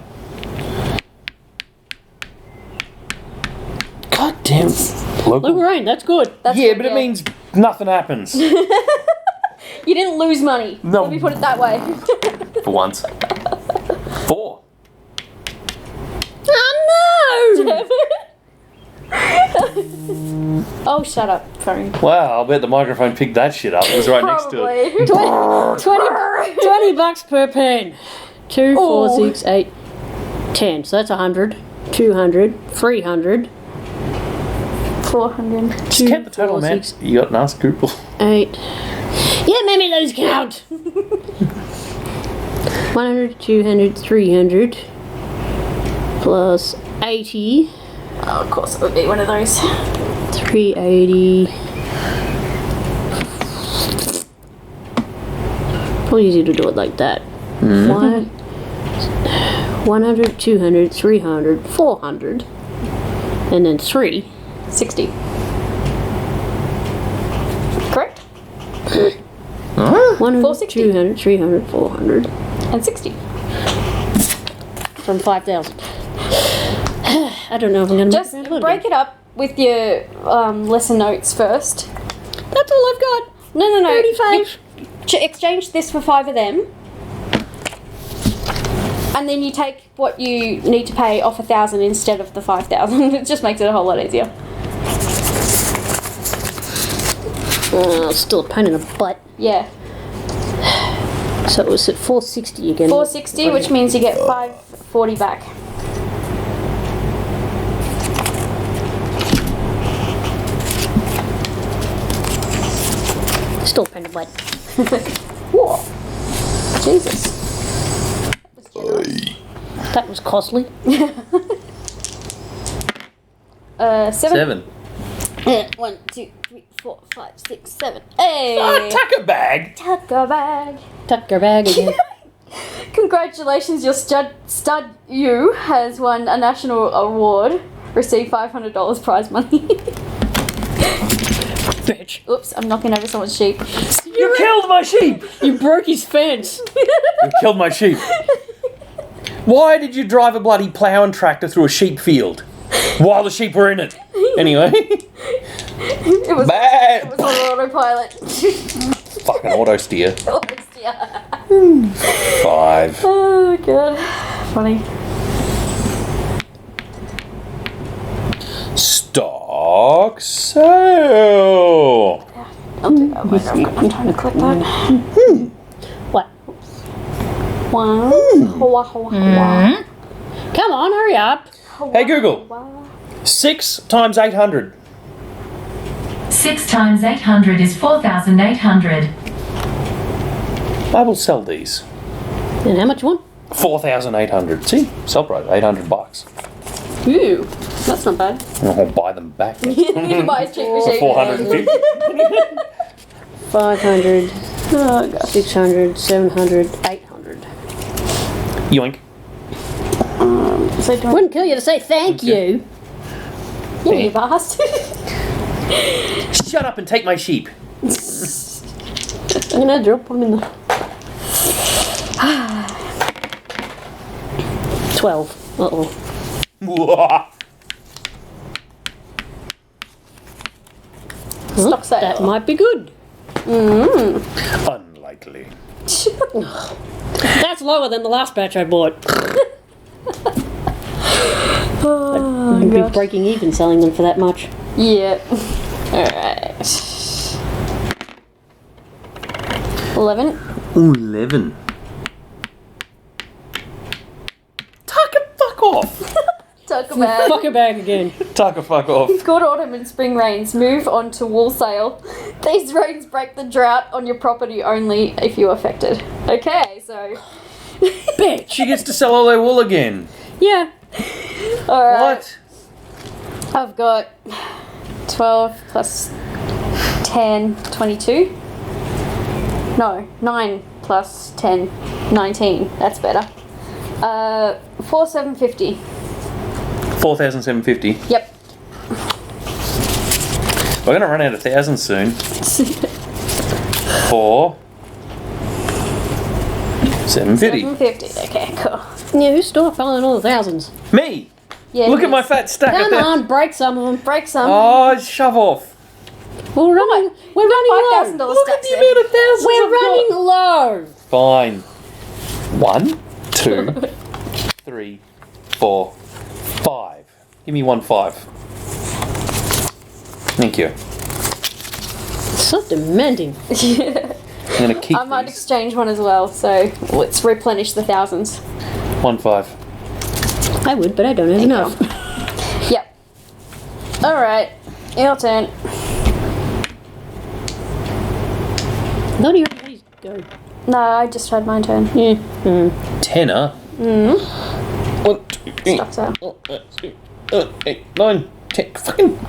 God damn. Look, Local. rain, that's good. That's Yeah, good, but it means nothing happens. you didn't lose money. No. Let me put it that way. For once. 4. Oh no! Oh, shut up, phone. Wow, I'll bet the microphone picked that shit up. It was right next to it. Probably. 20 bucks per pen. 2, 4, Oh. 6, 8, 10. So that's 100, 200, 300, 400. Just count the total 4, amount 6, you got and ask Google. 8. Yeah, maybe those count. 100, 200, 300 plus 80, Oh, of course it would be one of those. 380. Probably easy to do it like that. 100, 200, 300, 400, and then 3. 60. Correct? 100, 460. 200, 300, 400, And 60. from 5,000. I don't know if I'm going to Just break it up with your lesson notes first. That's all I've got. No. 35. Exchange this for 5 of them. And then you take what you need to pay off 1,000 instead of the 5,000. It just makes it a whole lot easier. Still a pain in the butt. Yeah. So it was at 460 again. 460, which means you get 540 back. Still a pain in the butt. Whoa. Jesus. That was costly. 7. 7. 1, 2, 3, 4, 5, 6, 7. Hey! Tucker bag. Tucker bag. Tuck your bag again. Congratulations, your stud you has won a national award. Receive $500 prize money. Bitch. Oops, I'm knocking over someone's sheep. You killed my sheep. You broke his fence. You killed my sheep. Why did you drive a bloody plough and tractor through a sheep field while the sheep were in it? Anyway. It was Bad. on autopilot. Fucking auto steer. Oh, dear. 5. Oh, God. Funny. Stock sale. I'll do that later. I'm trying to click that. What? Wow. Come on, hurry up. Hey Google. 6 times 800. 6 times 800 is 4,800. I will sell these. And how much you want? 4,800. See? Sell price, $800. Ooh, that's not bad. I'll buy them back. You can buy a cheap machine. 450. 500, Oh, God. 600, 700, 800. Yoink. So do I... Wouldn't kill you to say thank you. Yeah, you bastard. Shut up and take my sheep. I'm gonna drop them in the 12. Uh-oh. stock sale. That might be good. Unlikely. That's lower than the last batch I bought. Oh, I'd be gosh. breaking even selling them for that much. Yeah. Alright. 11. 11. Tucker, fuck off. Talk about. Fuck her bag again. Tucker, fuck off. Good autumn and spring rains. Move on to wool sale. These rains break the drought on your property only if you're affected. Okay, so. Bitch. She gets to sell all their wool again. Yeah. Alright. What? I've got 12 plus 10, 22. No, 9 plus 10, 19. That's better. 4,750. 4,750. Yep. We're going to run out of thousands soon. 4. 750. 750. Okay, cool. Yeah, who's stockpiling all the thousands? Me! Yeah. Look at my fat stack of Come that. on, break some of them. Break some. Oh, shove off. We're running $5,000 low. Look at stacks the there. amount of thousands We're I've got. running low. Fine. 1, 2, 3, 4, 5. Give me 1 5. Thank you. So demanding. I'm going to keep I might these. exchange one as well, so let's replenish the thousands. 1 5. I would, but I don't have enough. Yep. Alright, your turn. Not even please go. No, I just had my turn. Yeah. Tenner. 1, 2, 3, Stock sale. 4, 5, 6, 7, 8, 9, 10. Fucking.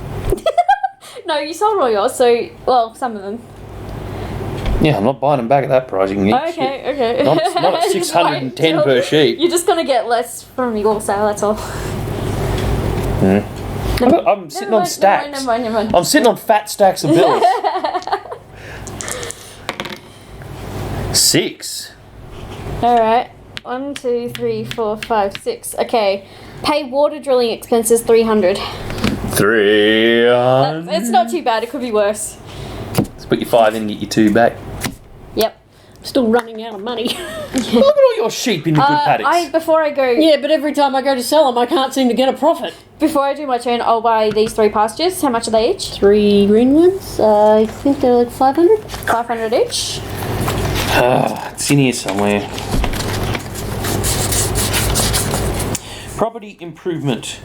No, you sold all yours, so, well, some of them. Yeah, I'm not buying them back at that price. You can get shit. Okay. Not at 610 per sheet. You're just gonna get less from your sale, that's all. I'm sitting on stacks. Never mind. I'm sitting on fat stacks of bills. 6. Alright. 1, 2, 3, 4, 5, 6. Okay. Pay water drilling expenses 300. 300. It's not too bad, it could be worse. Let's put your 5 in and get your 2 back. Yep. Still running out of money. Look at all your sheep in the good paddocks. Before I go, Yeah, but every time I go to sell them, I can't seem to get a profit. before I do my turn, I'll buy these 3 pastures. How much are they each? 3 green ones. I think they're like 500. 500 each. It's in here somewhere. Property improvement.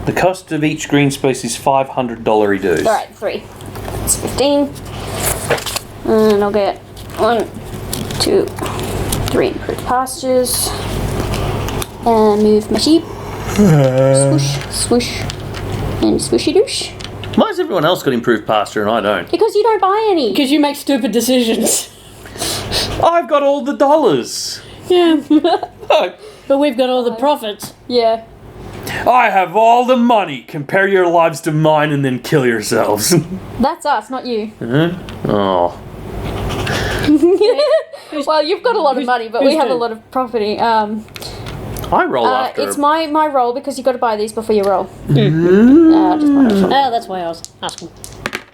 The cost of each green space is $500 dues. Alright, 3. That's 15. And I'll get 1, 2, 3 improved pastures. And move my sheep. Swoosh, swoosh, and swooshy doosh. Why has everyone else got improved pasture and I don't? Because you don't buy any. Because you make stupid decisions. I've got all the dollars. Yeah. Oh, But we've got all the profits. Yeah. I have all the money. Compare your lives to mine and then kill yourselves. That's us, not you. Oh. Well, you've got a lot of money, but who's we have a turn? lot of property. I roll after. It's my roll because you got to buy these before you roll. Just buy it. Oh, that's why I was asking.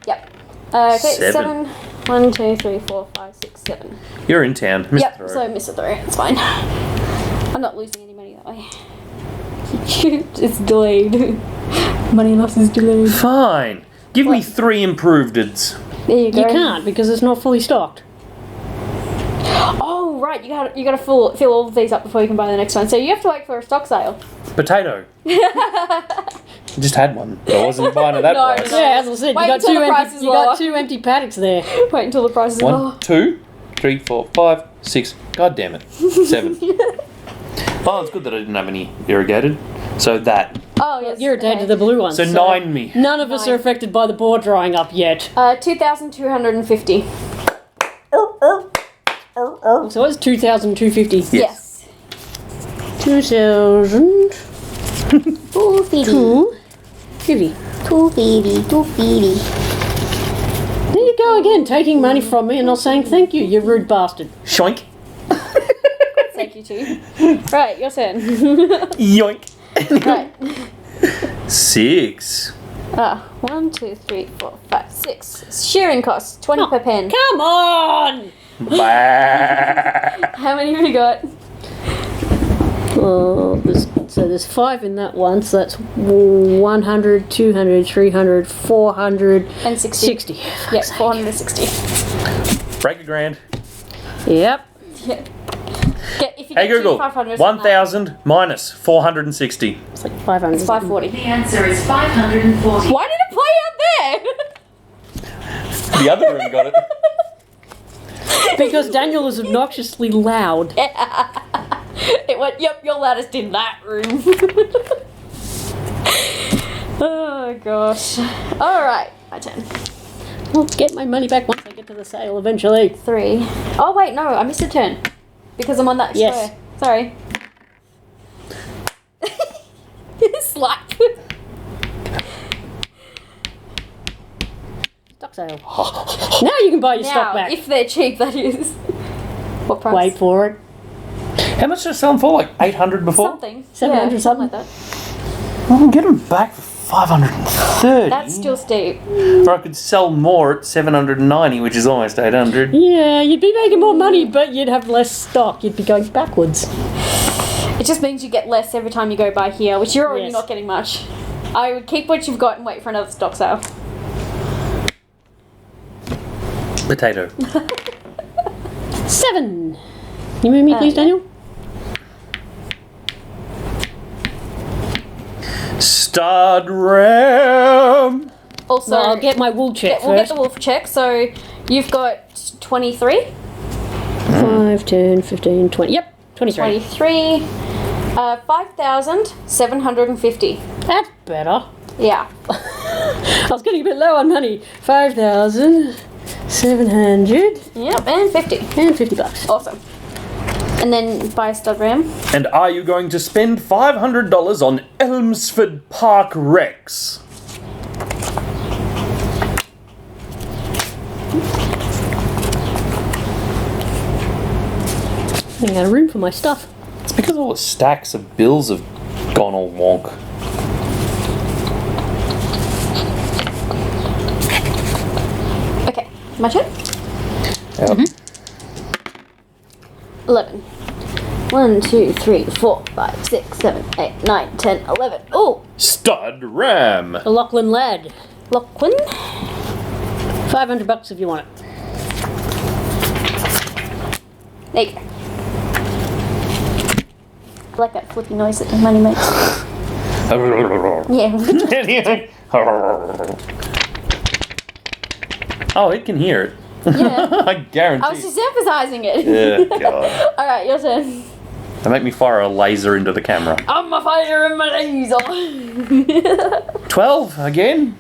Yep. Okay, 7. 7. 1, 2, 3, 4, 5, 6, 7. You're in town. Mr. Yep, Throw. so miss a throw. It's fine. I'm not losing any money that way. It's delayed. Money loss is delayed. Fine. Give me 3 improvededs. There you go. You can't because it's not fully stocked. Oh right, you got to fill all of these up before you can buy the next one. So you have to wait for a stock sale. Potato. I just had one, but I wasn't buying at that No, price. no. Yeah, as I said, Wait you got until the price is you got lower. 2 empty paddocks there. Wait until the price is 1, low. 2, 3, 4, 5, 6. God damn it. 7. Oh, it's good that I didn't have any irrigated. So that. Oh yes. Irritated the blue ones. So 9 me. None of us are affected by the board drying up yet. 2,250. So it's 2,250. Yes. 2,000. 250. 250. There you go again, taking money from me and not saying thank you, you rude bastard. Shoink. Thank you too. Right, your turn. Yoink. Right. 6. 1, 2, 3, 4, 5, 6. Shearing costs 20 per pen. Come on! How many have you got? Oh, there's 5 in that one, so that's 100, 200, 300, 400, And 60. 60. Yes, 460. Break a grand. Yep. Yeah. If you Hey get Google, 500, 1,000 minus 460. It's like 500. it's 540. The answer is 540. Why did it play out there? The other room got it. Because Daniel is obnoxiously loud. It went, yep, you're loudest in that room. Oh gosh. Alright, my turn. I'll get my money back once I get to the sale eventually. 3. Oh wait, no, I missed a turn. Because I'm on that Yes. square. Sorry. Slap. Stock sale. Now you can buy your stock Now, back. if they're cheap, that is. What price? Wait for it. How much did it sell them for? Like 800 before? Something. 700 yeah, something. like that. I can get them back for 530. That's still steep. Or I could sell more at 790, which is almost 800. Yeah, you'd be making more money, but you'd have less stock. You'd be going backwards. It just means you get less every time you go by here, which you're already Yes. not getting much. I would keep what you've got and wait for another stock sale. Potato. 7. You move me, please, yeah. Daniel? Stud ram. Also, No, I'll get my wool check we'll get first. the wolf check. So you've got 23. 5, 10, 15, 20. Yep, 23. 23. 5,750. That's better. Yeah. I was getting a bit low on money. 5,700 Yep, and 50. and $50. Awesome. And then buy a stud ram. And are you going to spend $500 on Elmsford Park Rex? Running out of room for my stuff. It's because all the stacks of bills have gone all wonk. Okay, my turn. Yep. 11. 1, 2, 3, 4, 5, 6, 7, 8, 9, 10, 11. Oh, Stud ram. The Lachlan Lad. Lachlan. $500 if you want it. There you go. I like that flippy noise that the money makes. Yeah. Oh, it can hear it. Yeah. I guarantee. I was just emphasizing it. Yeah, God. Alright, your turn. They make me fire a laser into the camera. I'm a fighter and my laser. 12 again.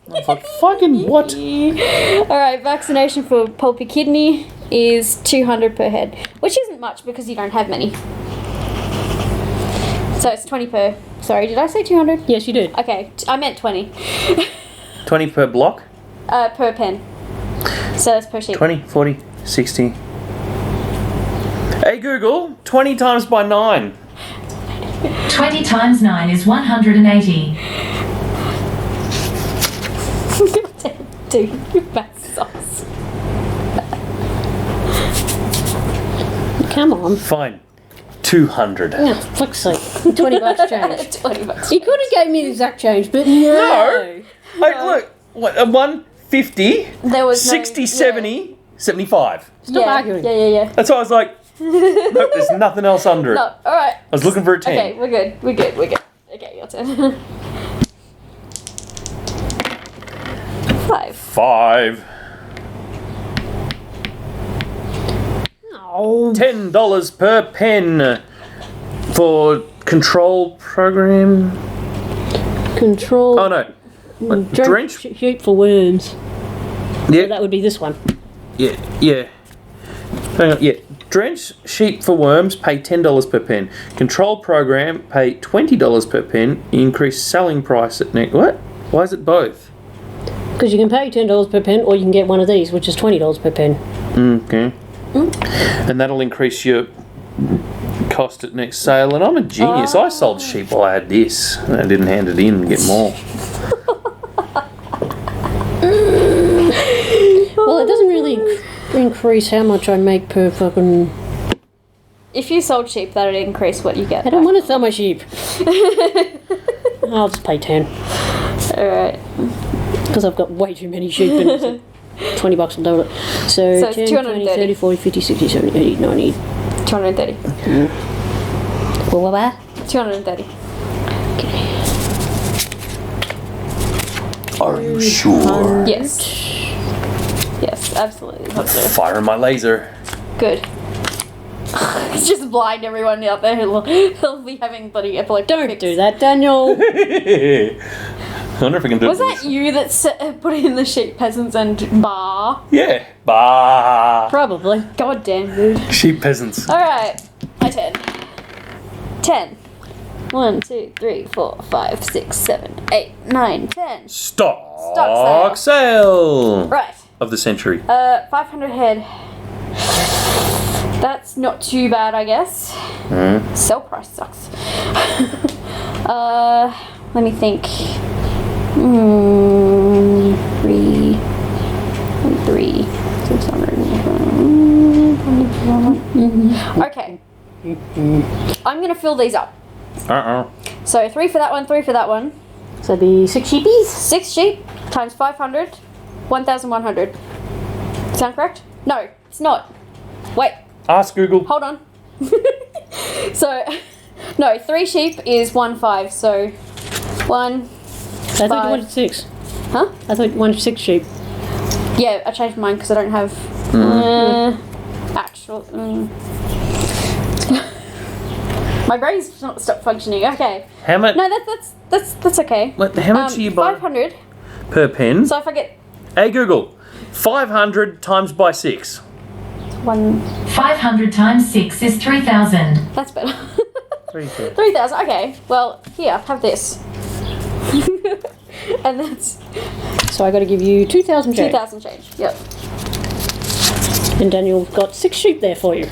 I was like, fucking what? Alright, vaccination for pulpy kidney is 200 per head, which isn't much because you don't have many. So it's 20 per. Sorry, did I say 200? Yes, you did. Okay, I meant 20. 20 per block? Per pen. So that's per sheet. 20, 40, 60. Hey Google, 20 times by 9. 20 times 9 is 180. Dude, you bad sauce. Come on. Fine. 200. Oh, fuck's sake. $20 change. 20 bucks. He could have gave me the exact change, but no. No. Like, look, what, 150, There was 60, no, 70, 75. Stop arguing. Yeah. That's why I was like, nope, there's nothing else under it. No, alright. I was looking for a 10. Okay, we're good. Okay, your turn. 5. 5. Oh. $10 per pen for control program. Control. Oh no. What, drench? Sheep for worms. Yeah. That would be this one. Yeah. Hang on, yeah. Drench sheep for worms, pay $10 per pen. Control program, pay $20 per pen. Increase selling price at next. What? Why is it both? Because you can pay $10 per pen, or you can get one of these, which is $20 per pen. Okay. And that'll increase your cost at next sale, and I'm a genius. I sold sheep while I had this, and I didn't hand it in and get more. Well, it doesn't really increase how much I make per fucking... If you sold sheep, that would increase what you get. I don't want to sell my sheep. I'll just pay 10. Alright. Because I've got way too many sheep and it's like $20 a dollar. So 10, it's 20, 30, 40, 50, 60, 70, 80, 90. 230. What? 230. Are you sure? Yes. Yes, absolutely. Firing my laser. Good. It's just blind everyone out there. He'll be having bloody epileptic. Don't do that, Daniel. I wonder if I can do Was it. that you that put in the sheep peasants and bar? Yeah. Bah. Probably. God damn, dude. Sheep peasants. Alright, my turn. 10. 1, 2, 3, 4, 5, 6, 7, 8, 9, 10. Stock sale. Right. Of the century. 500 head. That's not too bad, I guess. Sell price sucks. Let me think. 3, 600. Okay. I'm gonna fill these up. So 3 for that one, 3 for that one. So it'd be 6 sheepies? 6 sheep times 500, 1,100. Sound correct? No, it's not. Wait, Ask Google. hold on. So, no, 3 sheep is 1,500. So, 1. I thought you wanted 6. Huh? I thought you wanted 6 sheep. Yeah, I changed mine because I don't have actual. My brain's not stopped functioning. Okay. How much? No, that's okay. How much do you buy 500. per pen? So if I get Hey Google, 500 times by 6. 500 times 6 is 3,000. That's better. 3,000. 3,000. Okay. Well, here, have this. And that's So I got to give you 2,000 change. 2,000 change. Yep. And Daniel's got 6 sheep there for you.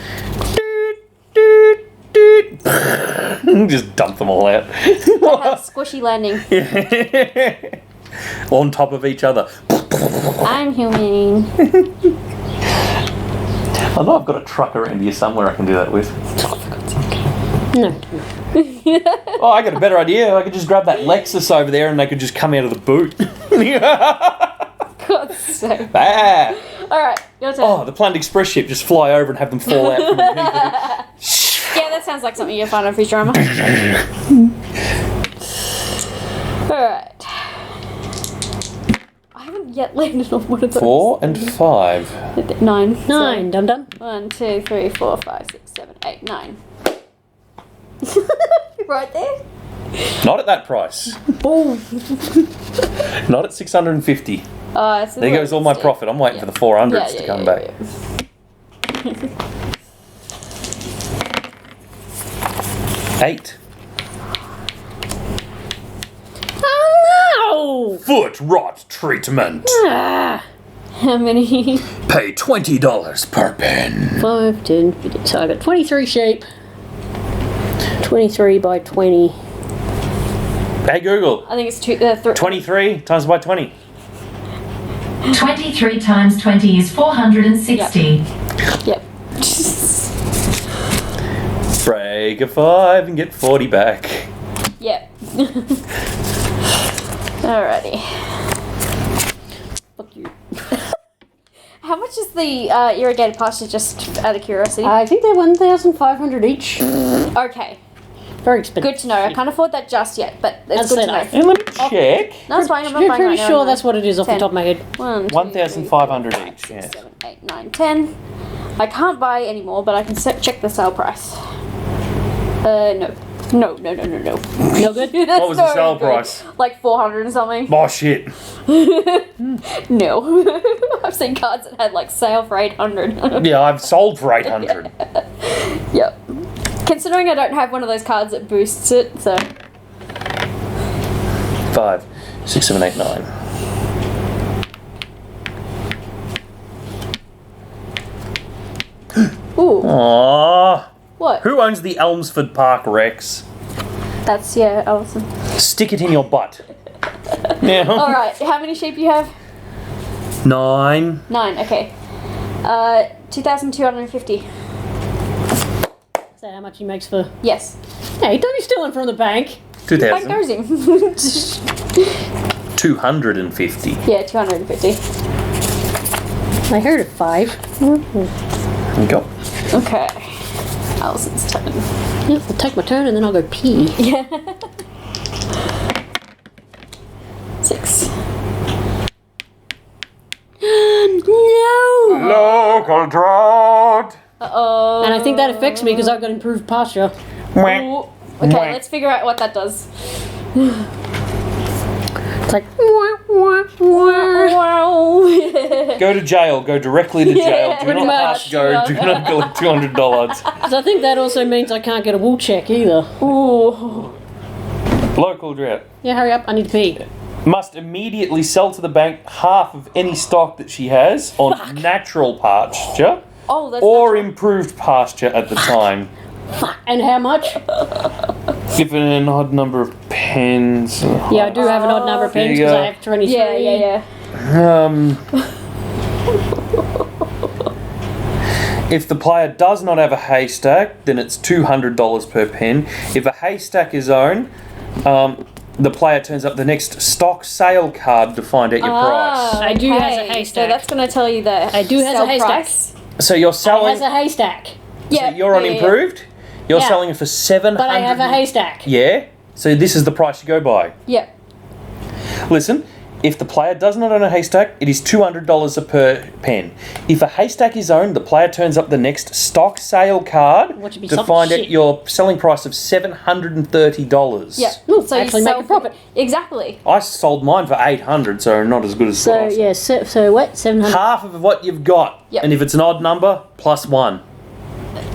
Just dump them all out. I had a squishy landing. On top of each other. I'm human. I know I've got a truck around here somewhere I can do that with. No. Oh, I got a better idea. I could just grab that Lexus over there and they could just come out of the boot. God's sake. Ah. Alright, your turn. Oh, the planned express ship, just fly over and have them fall out from underneath it. Yeah, that sounds like something you'd find on Futurama. Alright. I haven't yet landed on one of those. 4 and 5. 9. 9, done done. 1, 2, 3, 4, 5, 6, 7, 8, 9. Right there? Not at that price. Boom. Not at 650. There goes all my profit. I'm waiting for the 400s to come back. Yeah. 8. Oh Foot rot treatment. no! Ah. How many? Pay $20 per pen. 5, 10, 15. So I got 23 sheep. 23 by 20. Hey Google. I think it's 23 times by 20. 23 times 20 is 460. Yep. Break a 5 and get 40 back. Yep. Alrighty. Fuck you. How much is the irrigated pasture, just out of curiosity? I think they're 1,500 each. Okay. Very expensive. Good to know. I can't afford that just yet, but it's good to know. Let me check. No, it's fine. I'm not I'm buying pretty right now, sure no. that's what it is off the 10. top of my head. 1, 2, 1,500 3, 4, 5, each, 6, yeah. 7, 8, 9, 10. I can't buy any more, but I can check the sale price. No. No. No good? That's What was the so sale good. price? Like 400 and something. Oh shit. No. I've seen cards that had like sale for 800. Yeah, I've sold for 800. Yep. Considering I don't have one of those cards that boosts it, so. 5, 6, 7, 8, 9. Ooh. Aww. What? Who owns the Elmsford Park, Rex? That's, yeah, Alison. Stick it in your butt. Now. Alright, how many sheep you have? 9. 9, okay. 2,250. Is that how much he makes for? Yes. Hey, don't be stealing from the bank. Bank 2,000. knows him. 250. Yeah, 250. I heard of 5. There you go. Okay. Alison's turn. Yeah, I'll take my turn and then I'll go pee. Yeah. 6. No! Local drought. Uh-oh. And I think that affects me because I've got improved pasture. Ooh. Okay, let's figure out what that does. It's like, Go to jail. Go directly to jail. Yeah, Do pretty not much. go. Do not collect $200. so I think that also means I can't get a wool check either. Ooh. Local drought. Yeah, hurry up, I need to pee. Must immediately sell to the bank half of any stock that she has on natural pasture Oh, that's or natural. improved pasture at the time. And how much? Given an odd number of pens. Yeah, I do have an odd number of There pens you because go. I have 23. Yeah. If the player does not have a haystack, then it's $200 per pen. If a haystack is owned, the player turns up the next stock sale card to find out your price. I do has a okay. haystack. So that's going to tell you the I do has a sell haystack. price. So you're I selling. has a haystack. Yeah, So you're on improved. You're Yeah. selling it for 700. But I have a haystack. Yeah. So this is the price you go by. Yeah. Listen, if the player does not own a haystack, it is $200 per pen. If a haystack is owned, the player turns up the next stock sale card Which would be to some find shit. out your selling price of $730. Yeah. Ooh, so you actually sell make a profit. Exactly. I sold mine for $800, so not as good as So, price. yeah, so what? 700. Half of what you've got. Yep. And if it's an odd number, plus 1.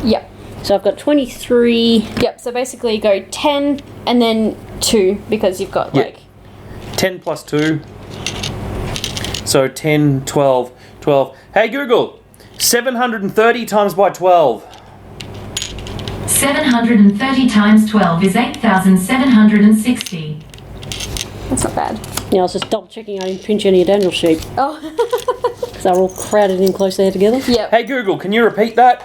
Yep. So I've got 23. Yep. So basically you go 10 and then 2 because you've got Yeah. like 10 plus 2. So 10, 12, 12. Hey Google, 730 times by 12. 730 times 12 is 8,760. that's not bad. Yeah, I was just double checking I didn't pinch any of Daniel's sheep Oh. because they're all crowded in close there together. Yep. Hey Google, can you repeat that?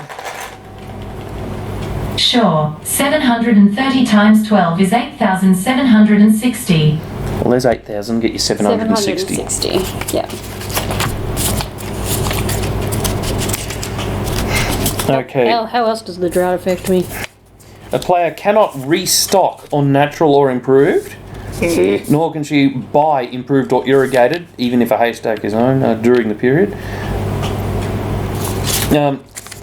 Sure. 730 times 12 is 8,760. Well, there's 8,000. Get you 760. 760. Yeah. Okay. How else does the drought affect me? A player cannot restock on natural or improved, nor can she buy improved or irrigated, even if a haystack is owned during the period.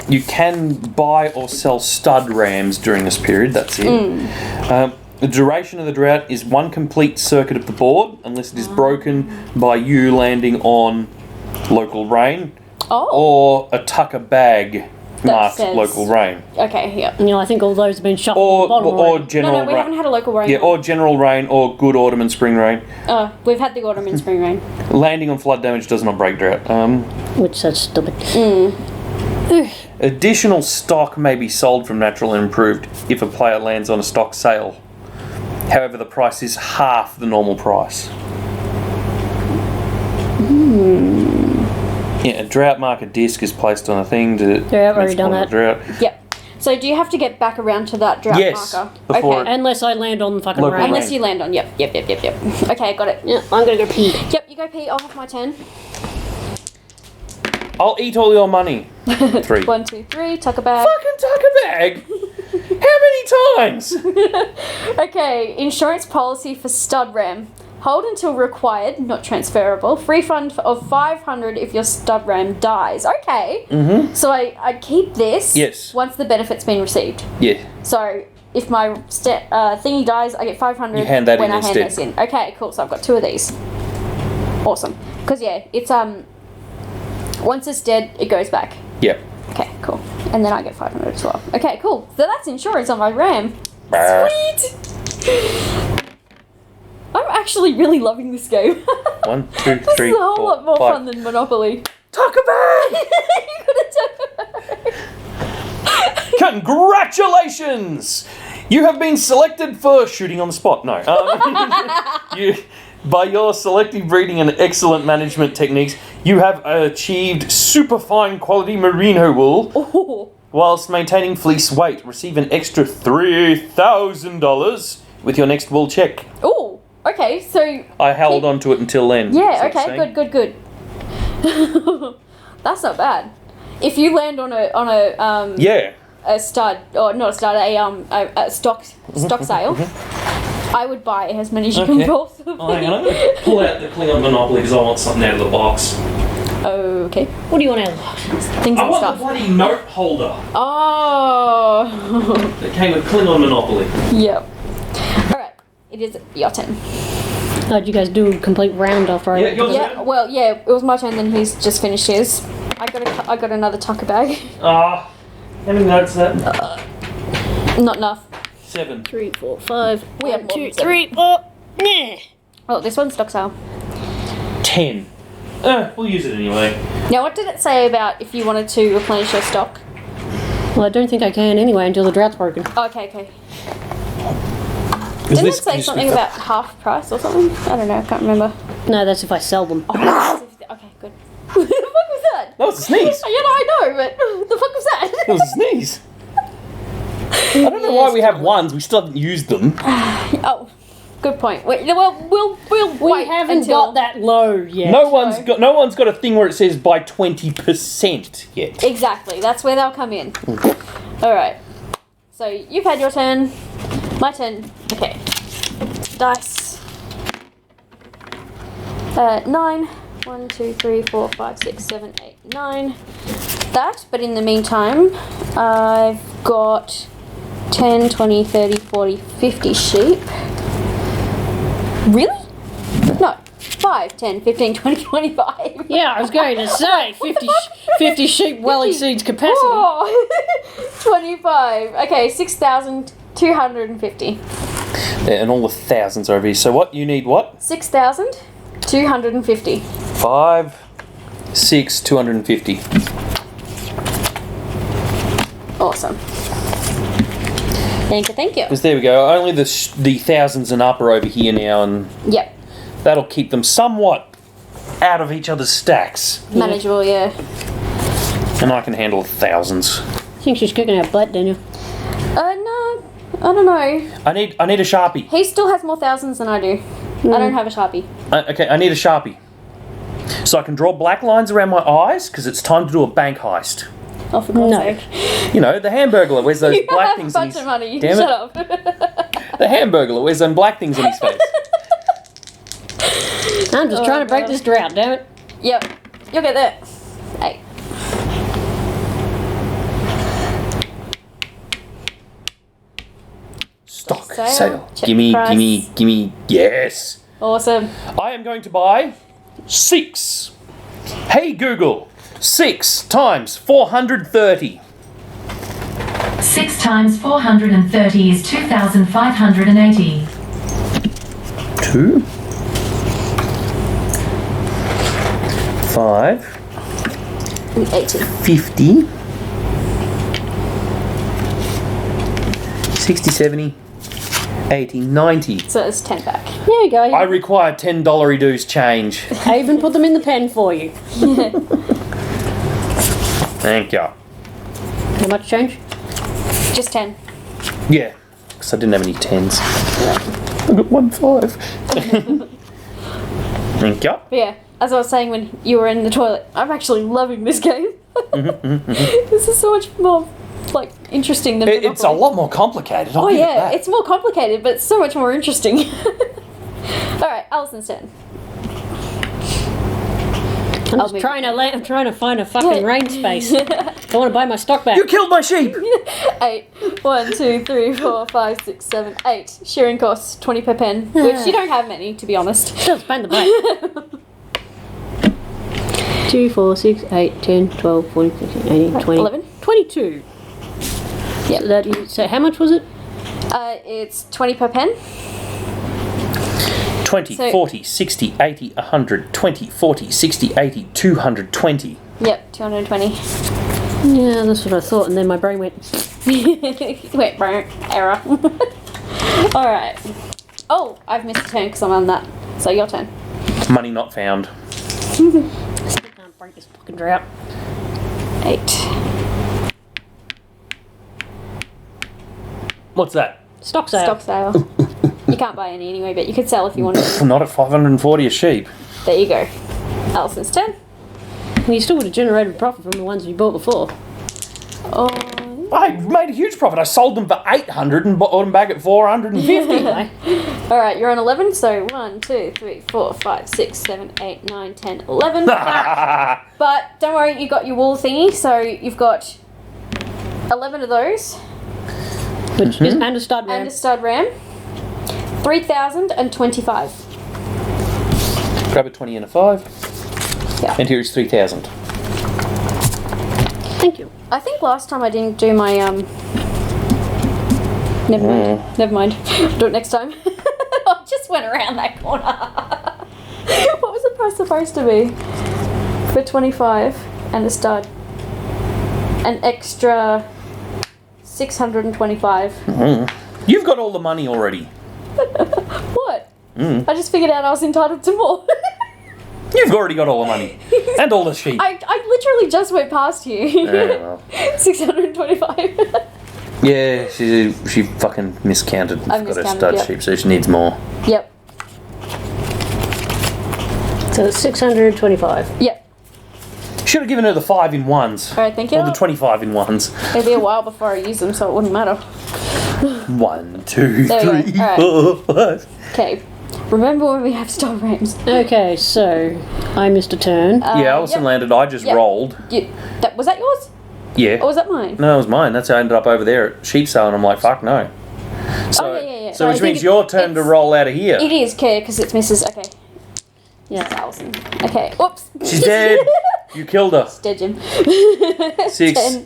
You can buy or sell stud rams during this period, that's it. The duration of the drought is 1 complete circuit of the board, unless it is broken by you landing on local rain Oh. or a tucker bag marked says- local rain. Okay. Yeah. You know, I think all those have been shuffled Or, to the bottom or already. general No, we rain. haven't had a local rain. Yeah, or general rain or good autumn and spring rain. Oh, we've had the autumn and spring rain. Landing on flood damage does not break drought. Which that's stupid. Additional stock may be sold from natural and improved if a player lands on a stock sale. However, the price is half the normal price. Yeah, a drought marker disc is placed on a thing to. Yeah, I've already done correspond to that. Drought. Yep. So do you have to get back around to that drought Yes, marker? before- Okay. Unless I land on the fucking Local rain. rain. Unless you land on. Yep. Okay, got it. Yeah, I'm gonna go pee. Yep, you go pee. I'll have my turn. I'll eat all your money. 3. 1, 2, 3. Tuck a bag. Fucking tuck a bag? How many times? Okay, insurance policy for stud ram. Hold until required, not transferable. Free fund of 500 if your stud ram dies. Okay. Mm-hmm. So I keep this. Yes. Once the benefit's been received. Yeah. So if my thingy dies, I get 500 You hand that when in I hand instead. this in. Okay, cool. So I've got 2 of these. Awesome. Because yeah, it's once it's dead, it goes back. Yep. Okay, cool. And then I get 500 as well. Okay, cool. So that's insurance on my ram. Sweet! I'm actually really loving this game. 1, 2, 3, This is a whole 4, lot more 5. fun than Monopoly. Tuck a bag! You could have done Congratulations! You have been selected for shooting on the spot. No. By your selective breeding and excellent management techniques, you have achieved super fine quality merino wool. Oh. Whilst maintaining fleece weight. Receive an extra $3,000 with your next wool check. Oh, okay, so... I held on to it until then. Yeah, okay, good. That's not bad. If you land on a Yeah. a stud, or not a stud, a stock sale, I would buy as many as you can possibly. Oh, hang on, I'm going to pull out the Klingon Monopoly because I want something out of the box. Okay. What do you want out of the box? Things I and want stuff. the bloody note holder Oh. that came with Klingon Monopoly. Yep. Alright, it is your turn. How'd you guys do a complete round off, right? Yeah, yours. Yeah, well, yeah, it was my turn, then he's just finished his. I got another tucker bag. How many notes is that? Not enough. 7. 3, 4, 5. We have 1, more 2, than seven. 3, 4. Yeah. Oh, this one's stock sale. 10. We'll use it anyway. Now, what did it say about if you wanted to replenish your stock? Well, I don't think I can anyway until the drought's broken. Okay. Didn't it say something about half price or something? I don't know, I can't remember. No, that's if I sell them. Oh, okay, good. What the fuck was that? That was a sneeze. Yeah, I know, but what the fuck was that? It was a sneeze. I don't know why we have ones. We still haven't used them. Oh, good point. Wait, well, we'll We wait haven't until... got that low yet. No one's got a thing where it says by 20% yet. Exactly, that's where they'll come in. Alright. So, you've had your turn. My turn. Okay. Dice. 9. 1, 2, 3, 4, 5, 6, 7, 8, 9. That, but in the meantime, I've got 10, 20, 30, 40, 50 sheep. Really? No. 5, 10, 15, 20, 25. Yeah, I was going to say 50 sheep well exceeds capacity. Oh, 25. Okay, 6,250. Yeah, and all the thousands over here. So what? You need what? 6,250. 5, 6, 250. Awesome. Thank you. Because there we go. Only the thousands and up are over here now, and Yep. that'll keep them somewhat out of each other's stacks. Manageable, yeah. And I can handle thousands. I think she's kicking our butt, Daniel. No. I don't know. I need a Sharpie. He still has more thousands than I do. I don't have a Sharpie. Okay, I need a Sharpie. So I can draw black lines around my eyes, because it's time to do a bank heist. Oh, for God's No. sake. You know, the Hamburglar wears those You black have a things bunch in his... of money. Damn Shut it. up. The Hamburglar wears them black things in his face. I'm just trying to break God. this drought, damn it. Yep. You'll get there. 8. Stock Sale. sale. Check Gimme, price. gimme. Yes. Awesome. I am going to buy 6. Hey Google, 6 times 430. 6 times 430 is 2,580. 2, 5, 80. 50, 60, 70, 80, 90. So it's 10 back. There you go. I require $10 dues change. I even put them in the pen for you. Thank you. How much change? Just 10. Yeah, because I didn't have any 10s. I got 1 5. Thank you. But yeah, as I was saying when you were in the toilet, I'm actually loving this game. This is so much more, like, interesting than It's a Monopoly. lot more complicated. I'll Oh give it yeah, that. it's more complicated, but it's so much more interesting. Alright, Alison's turn. I'm I'll just move. trying to find a fucking rain space. I want to buy my stock back. You killed my sheep! 8. 1, 2, 3, 4, 5, 6, 7, 8. Shearing costs 20 per pen, which you don't have many, to be honest. Still spend the butt. 2, 4, 6, 8, 10, 12, 14, 15, 18, 20. 11. 22. Yep. So how much was it? It's 20 per pen. 20, So- 40, 60, 80, 100, 20, 40, 60, 80, 220. Yep, 220. Yeah, that's what I thought, and then my brain went. Wait, bro, error. Alright. Oh, I've missed a turn because I'm on that. So your turn. Money not found. Still can't break this fucking drought. 8. What's that? Stock sale. Stock sale. You can't buy any anyway, but you could sell if you wanted to. Not at 540 a sheep. There you go. Alison's turn. Well, you still would have generated profit from the ones you bought before. Oh, I made a huge profit. I sold them for 800 and bought them back at 450. alright, you're on 11, so 1, 2, 3, 4, 5, 6, 7, 8, 9, 10, 11. But don't worry, you got your wool thingy, so you've got 11 of those. Which is and a stud ram. And a stud ram. 3,025. Grab a 20 and a 5. Yeah. And here's 3,000. Thank you. I think last time I didn't do my Never mind. Never mind. Do it next time. I just went around that corner. What was the price supposed to be? For 25 and a stud. An extra 625. You've got all the money already. What? I just figured out I was entitled to more. You've already got all the money. And all the sheep. I literally just went past you. Yeah, well. 625. Yeah, she fucking miscounted. I Got a miscounted, stud yep. sheep, so she needs more. Yep. So it's 625. Yep. Should have given her the 5 in ones. Alright, thank you. Or the 25 in ones. It'll be a while before I use them, so it wouldn't matter. 1, 2, There we 3, go. 4, 5. Okay. Remember when we have star rams? Okay, so I missed a turn. Yeah, Alison yep. landed. I just Yep. rolled. Was that yours? Yeah. Or was that mine? No, it was mine. That's how I ended up over there at sheep sale, and I'm like, fuck no. So, yeah. so No, I which think means your turn to it's- roll out of here. It is, because it's Mrs. Okay. Yeah. It's Alison. Okay. Oops. She's dead. You killed her. Dead, Jim. 6. 10.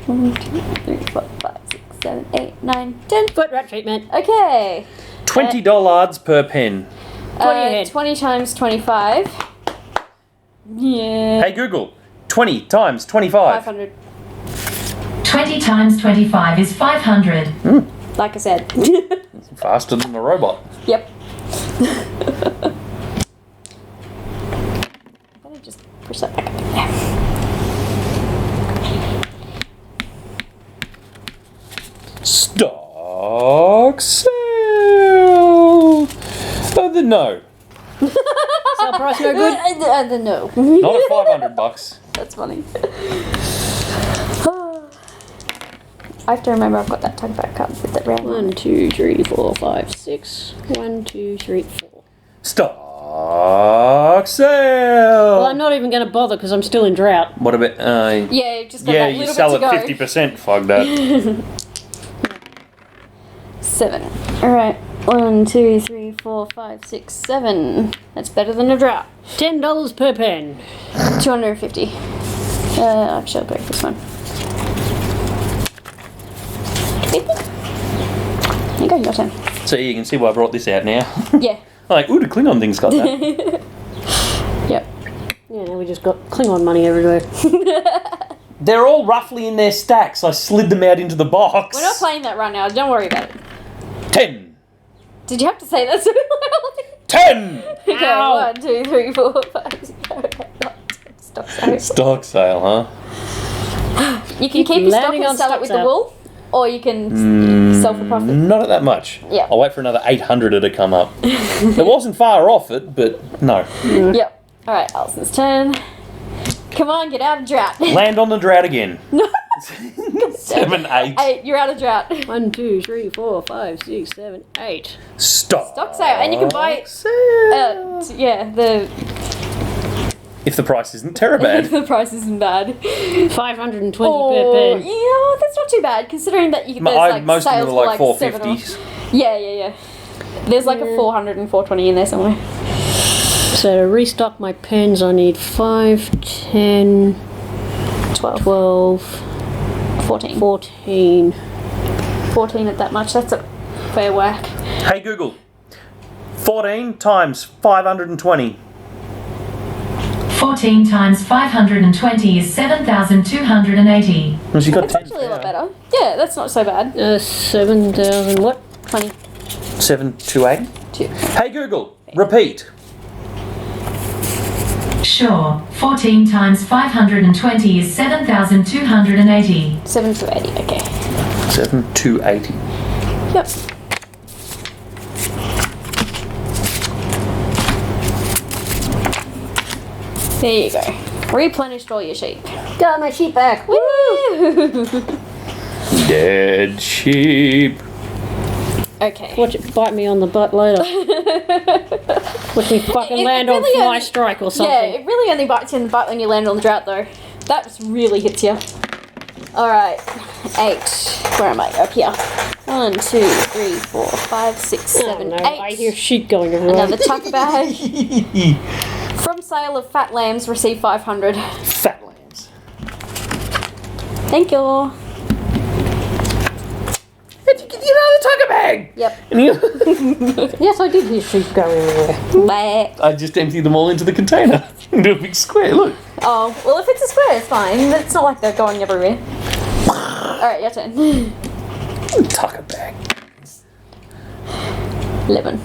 1, 2, 3, 4, 5, 6, 7, 8, 9, 10. Foot rat treatment. Okay. $20 per pen. 20 ahead. 20 times 25. Yeah. Hey Google, 20 times 25. 500. 20 times 25 is 500. Like I said. Faster than a robot. Yep. Let me just push that back up in there. Stock sale. No. Sale price no good. No. Not at $500. That's funny. I have to remember I've got that tug back up with that round. 1, 2, 3, 4, 5, 6. 1, 2, 3, 4. Stock sale. Well, I'm not even going to bother because I'm still in drought. What about? Yeah, you've just got Yeah, that you little sell bit to at go. 50%. Fuck that. 7. Alright. 1, 2, 3, 4, 5, 6, 7. That's better than a drought. $10 per pen. 250. Actually, I'll go for this one. 50? There you go, your turn. So you can see why I brought this out now. Yeah. Like, ooh, the Klingon thing's got that. Yep. Yeah, now we just got Klingon money everywhere. They're all roughly in their stacks. I slid them out into the box. We're not playing that right now. Don't worry about it. 10. Did you have to say that so loudly? 10. Okay, Ow. 1, 2, 3, 4, 5, 6, 7, 8, 9, 10. Stop saying. Stock sale, huh? You can keep your stock landing and on sell it stock with sale. the wool, or you can sell for profit. Not at that much. Yeah. I'll wait for another 800 to come up. It wasn't far off it, but no. Yep. Alright, Alison's turn. Come on, get out of drought. Land on the drought again. No. 7, 8. 8, you're out of drought. 1, 2, 3, 4, 5, 6, 7, 8. Stock sale, and you can buy- sale. Yeah, the If the price isn't terrible bad. the price isn't bad. 520 Oh, per pen. yeah, that's not too bad considering that you there's like Most of sales them are like for 7 or- 450s. Yeah. There's like a 400 and 420 in there somewhere. So to restock my pens, I need 5, 10, 12, 12, 14. 14. 14 at that much. That's a fair whack. Hey Google. 14 times 520. 14 times 520 is 7,280. Well, she got It's 10 actually a lot now. better. Yeah, that's not so bad. 7,000 what? 20. 7,280. 2. Hey Google, repeat. Sure. 14 times 520 is 7,280. 7 to 80, okay. 7,280. Yep. There you go. Replenished all your sheep. Got my sheep back. Woo! Dead sheep. Okay. Watch it bite me on the butt later. Watch me fucking It land really on fly only- strike or something. Yeah, it really only bites you in the butt when you land on the drought, though. That really hits you. Alright. 8. Where am I? Up here. 1, 2, 3, 4, 5, 6, 7, no, 8. I hear sheep going around. Another tucker bag. From sale of fat lambs, receive 500. Fat lambs. Thank you. Did you get another tucker bag? Yep. And you, Yes, I did hear sheep going around. Bye. I just emptied them all into the container. Into a big square, look. Oh, well, if it's a square, it's fine. It's not like they're going everywhere. Alright, your turn. Tucker bag. 11.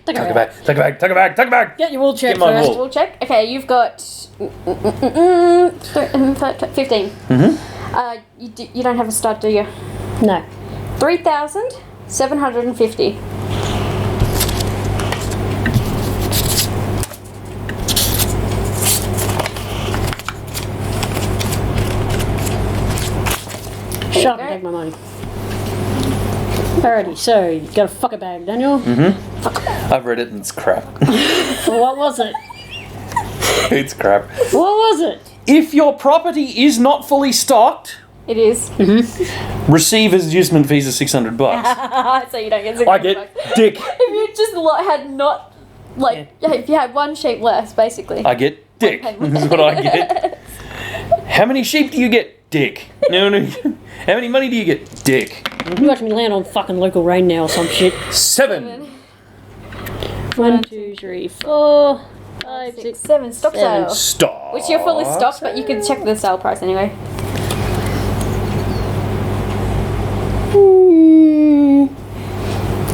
Tucker bag, tucker bag, tucker bag, tucker bag. Get your wool check Get my first. wool. We'll check. Okay, you've got 15. You don't have a stud, do you? No. 3,750. Shut up go. and take my money. Alrighty, so you got a fucker bag, Daniel. I've read it and it's crap. Well, what was it? It's crap. What was it? If your property is not fully stocked, It is. receive amusement fees of $600. So you don't get 600 I get bucks. dick. If you just had not, like, if you had one sheep less, basically. I get dick. This is what I get. How many sheep do you get? Dick. No. How many money do you get? Dick. You watch me land on fucking local rain now or some shit. 7. 1, 2, 3, 4, 5, 6, 6. 7. Stock Seven. sale. Stop. Which you're fully stocked, but you can check the sale price anyway.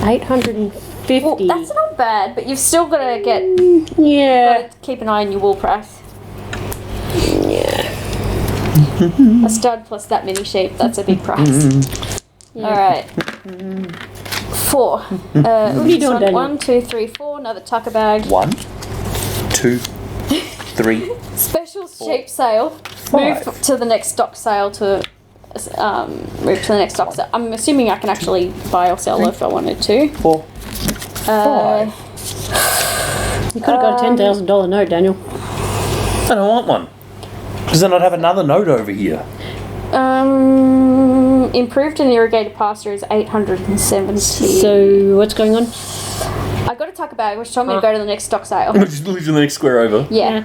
850. Well, that's not bad, but you've still got to get. Yeah. Gotta keep an eye on your wool price. Yeah. A stud plus that many sheep, that's a big price. Alright. 4. What are you doing, Daniel? 1, 2, 3, 4. Another tucker bag. 1, 2, 3. Special sheep sale. 5. Move to the next stock sale to. Move to the next stock sale. I'm assuming I can actually buy or sell if I wanted to. 4. 5. You could have got a $10,000 note, Daniel. I don't want one. Does then I'd have another note over here. Improved and irrigated pasture is 870. So, what's going on? I got a tucker bag, which told me to go to the next stock sale. Which is literally the next square over. Yeah.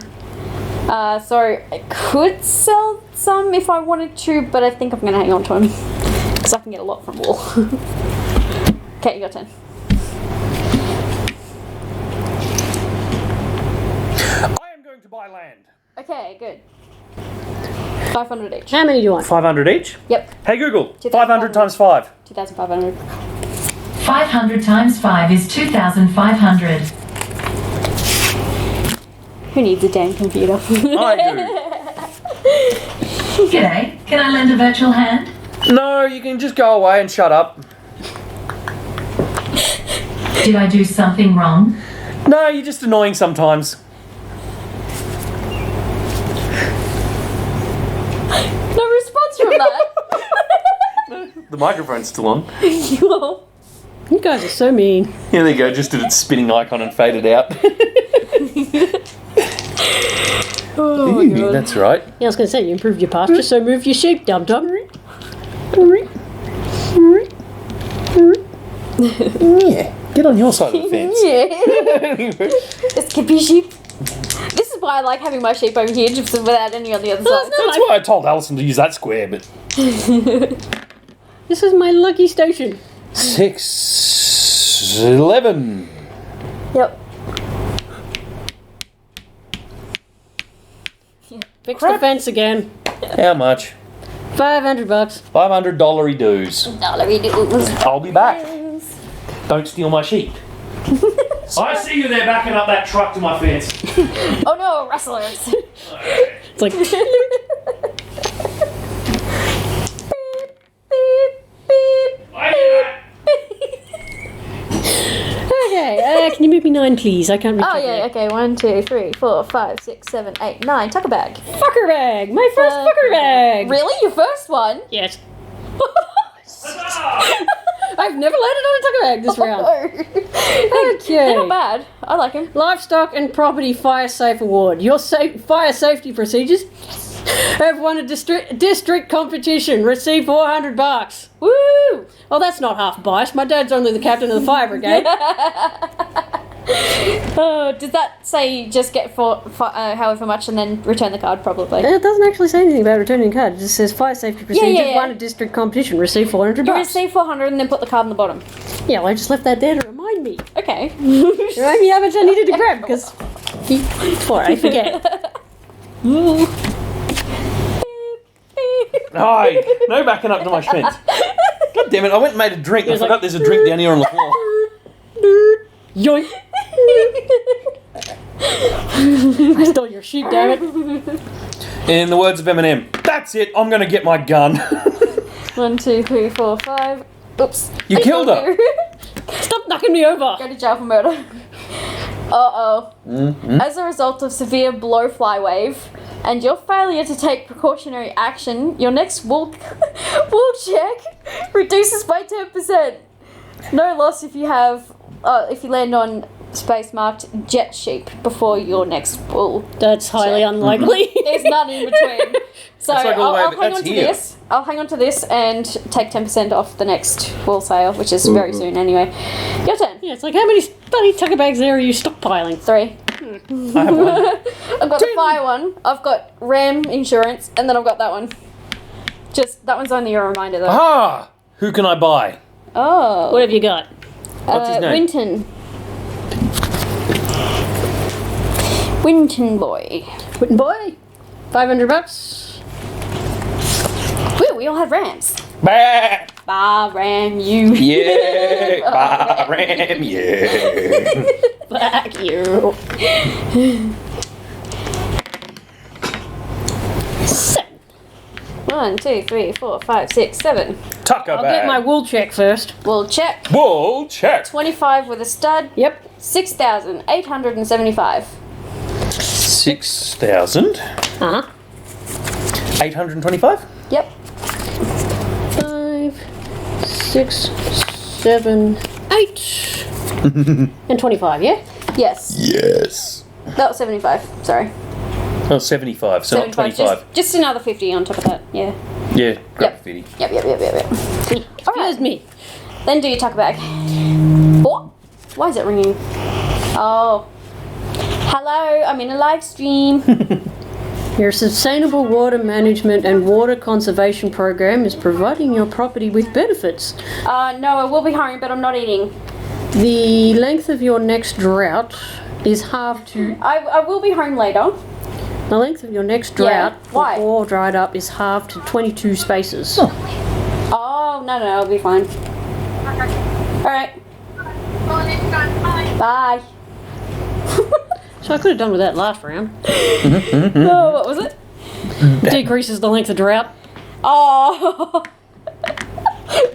So I could sell some if I wanted to, but I think I'm going to hang on to them because I can get a lot from wool. Okay, your turn. I am going to buy land. Okay, good. 500 each. How many do you want? 500 each? Yep, Hey Google, 2,500. 500 times 5. 2,500. 500 times 5 is 2,500. Who needs a damn computer? I G'day, can I lend a virtual hand? do. No, you can just go away and shut up. Did I do something wrong? No, you're just annoying sometimes. No response from that. The microphone's still on. You guys are so mean. Here they go, just did its spinning icon and faded out. Oh my god. That's right. Yeah, I was going to say, you improved your pasture, so move your sheep, dum-dum. Yeah, get on your side of the fence. Yeah. It's Skippy sheep. This is why I like having my sheep over here just without any on the other side. That's why I told Alison to use that square, but This is my lucky station. 6, 11. Yep. Fix the fence again. How much? $500. $500 dues. Dollary doos. I'll be back. Don't steal my sheep. I see you there backing up that truck to my fence. Oh no, rustlers. It's like, Beep, beep, beep. okay, can you move me 9, please? I can't reach Oh over yeah, there. okay. 1, 2, 3, 4, 5, 6, 7, 8, 9. Tucker bag. Fucker bag! My first fucker bag! Really? Your first one? Yes. I've never landed on a tucker bag this round. They're Okay. not bad. I like him. Livestock and Property Fire Safe Award. Your fire safety procedures have won a district competition. Receive $400. Woo! Oh, that's not half biased. My dad's only the captain of the fire brigade. Oh, did that say just get for however much and then return the card? Probably. It doesn't actually say anything about returning a card. It just says fire safety procedures. yeah. Won a district competition. Receive $400. You receive 400 and then put the card on the bottom. Yeah, well, I just left that there to remind me. Okay. Remind me how much I needed to grab because before I forget. Hi, no backing up to my fence. God damn it, I went and made a drink. I was forgot like, there's a drink down here on the floor. Yoink! I stole your sheep, damn it. In the words of Eminem, that's it, I'm gonna get my gun. 1, 2, 3, 4, 5. Oops. You killed her. Stop knocking me over. Go to jail for murder. Uh-oh. As a result of severe blowfly wave and your failure to take precautionary action, your next wool check reduces by 10%. No loss if you have if you land on space marked jet sheep before your next wool. That's highly check. unlikely. There's none in between. So That's like all the way- I'll hang that's on to here. this. I'll hang on to this and take 10% off the next wool sale, which is very soon anyway. Your turn. Yeah, it's like, how many bloody tucker bags there are you stockpiling? 3. I have one. I've got the fire one. I've got RAM insurance, and then I've got that one. Just that one's only a reminder though. Ah! Who can I buy? Oh. What have you got? What's his name? Winton boy. Witten boy? $500? Woo, we all have Rams. Bah! Bah, Ram, you. Yeah! Bah, ram, yeah! Fuck you. 7. 1, 2, 3, 4, 5, 6, 7. Tucker I'll bag. get my wool check first. We'll check. Wool check. 25 with a stud. Yep. 6,875. 6,825? Uh-huh. Yep. 5, 6, 7, 8. And 25, yeah? Yes. Yes. That was 75. Sorry. Oh, 75, so not 25. Just another 50 on top of that. Yeah. Yeah, grab Yep. 50. Yep. Excuse me. Then do your tucker bag. Oh, why is it ringing? Oh. Hello, I'm in a live stream. Your sustainable water management and water conservation program is providing your property with benefits. No, I will be home, but I'm not eating. The length of your next drought is halved to... I will be home later. The length of your next Yeah, drought why? before dried up is halved to 22 spaces. Oh, no, I'll be fine. Alright. Bye. So I could have done with that last round. Oh, what was it? Decreases the length of drought. Oh.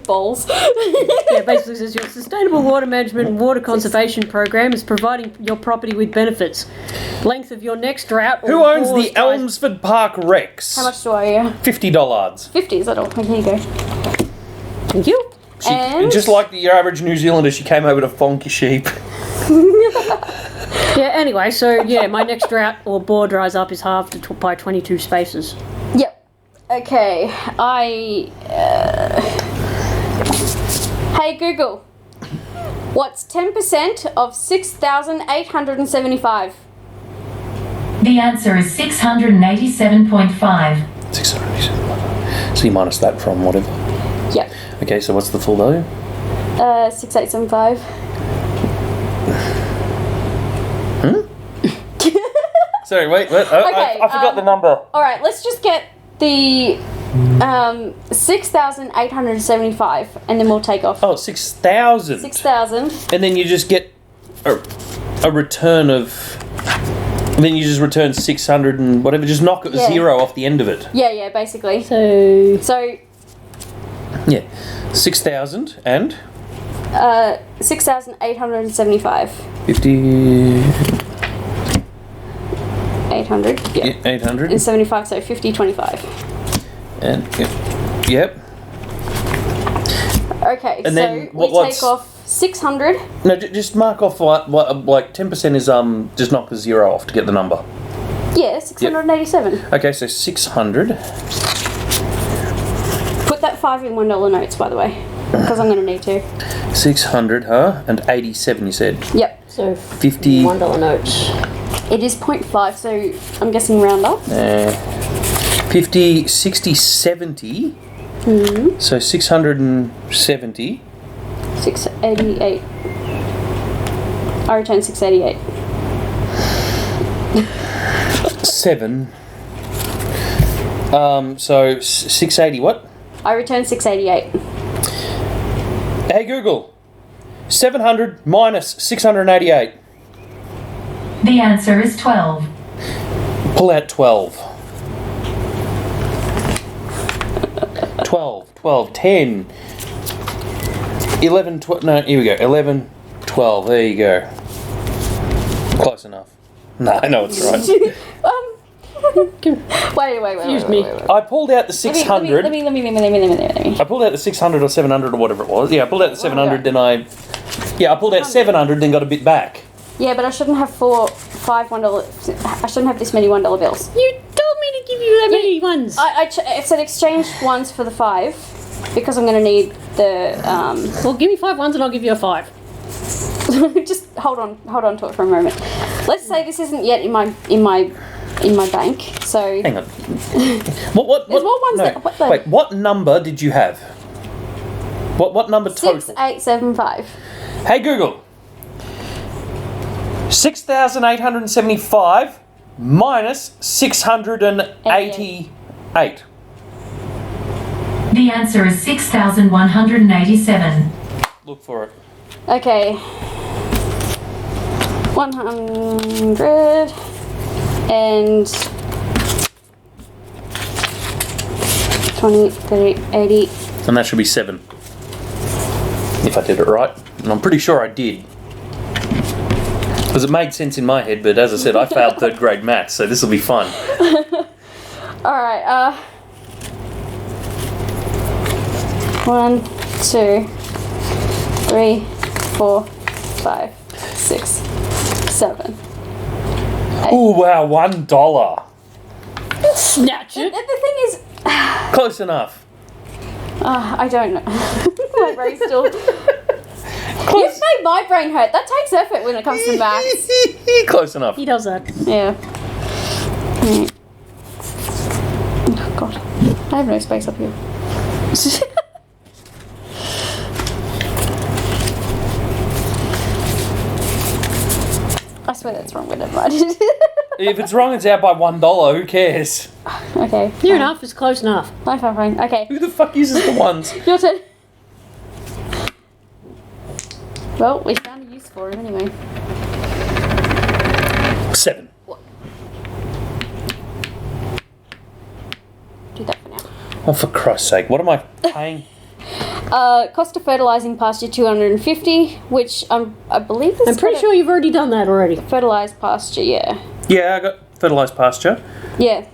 Balls. Yeah, basically says your sustainable water management and water conservation program is providing your property with benefits. Length of your next drought. Who or owns the dries- Elmsford Park Rex? How much do I owe? $50. 50, is that all? Here you go. Thank you. She, And- just like your average New Zealander, she came over to fonk your sheep. Yeah, anyway, so yeah, my next drought or bore dries up is halved to by 22 spaces. Yep. Okay, Hey Google, what's 10% of 6,875? The answer is 687.5. 600. So you minus that from whatever. Yep. Okay, so what's the full value? 6875. Sorry, wait. I forgot the number. Alright, let's just get the 6,875 and then we'll take off. Oh, 6,000. 6,000. And then you just get a return of... And then you just return 600 and whatever. Just knock a zero off the end of it. Yeah, basically. So Yeah. 6,000 and... 6,875. 50... 800. Yeah. 800. And 75, so 5025. And... Yep. Okay, And so then we what's- take off 600. No, just mark off what like 10% is just knock the zero off to get the number. Yeah, 687. Okay, so 600. Put that 5 in $1 notes, by the way, because I'm going to need to. 600, huh? And 87, you said. Yep. so 50. $1 notes. It is 0.5, so I'm guessing round up. 50, 60, 70. So 670. 688. I return 688. 7. So 680 what? I return 688. Hey Google. 700 minus 688. The answer is 12. Pull out 12. 12, 10, 11, 12, no, here we go, 11, 12, there you go. Close enough. No, I know it's right. Wait. Excuse me. I pulled out the 600. Let me. I pulled out the 600 or 700 or whatever it was. Yeah, I pulled out the 700, then I pulled out 700, then got a bit back. Yeah, but I shouldn't have $5 $1. I shouldn't have this many $1 bills. You told me to give you that many ones. I said exchange ones for the 5 because I'm going to need the. Well, give me 5 ones and I'll give you a 5. Just hold on to it for a moment. Let's say this isn't yet in my bank. So Hang on. What? There's more ones no. that- what the- Wait, what number did you have? What number total? 6875. Hey Google. 6,875 minus 688. The answer is 6,187. Look for it. Okay. 100 and 20, 30, 80. And that should be 7. If I did it right. And I'm pretty sure I did. Because it made sense in my head, but as I said, I failed 3rd grade maths, so this will be fun. Alright, 1, 2, 3, 4, 5, 6, 7. Ooh, wow, $1. Snatch it. The thing is, Close enough. I don't know. My brain's still. You've made my brain hurt. That takes effort when it comes to maths. Close enough. He does that. Yeah. Oh, God. I have no space up here. I swear that's wrong, but never mind. If it's wrong, it's out by $1. Who cares? Okay. Near enough is close enough. Fine. Okay. Who the fuck uses the ones? Your turn. Well, we found a use for him anyway. 7. Do that for now. Oh, for Christ's sake, what am I paying? Cost of fertilizing pasture $250, which I believe is. I'm pretty sure you've already done that already. Fertilized pasture, yeah. Yeah, I got fertilised pasture. Yeah.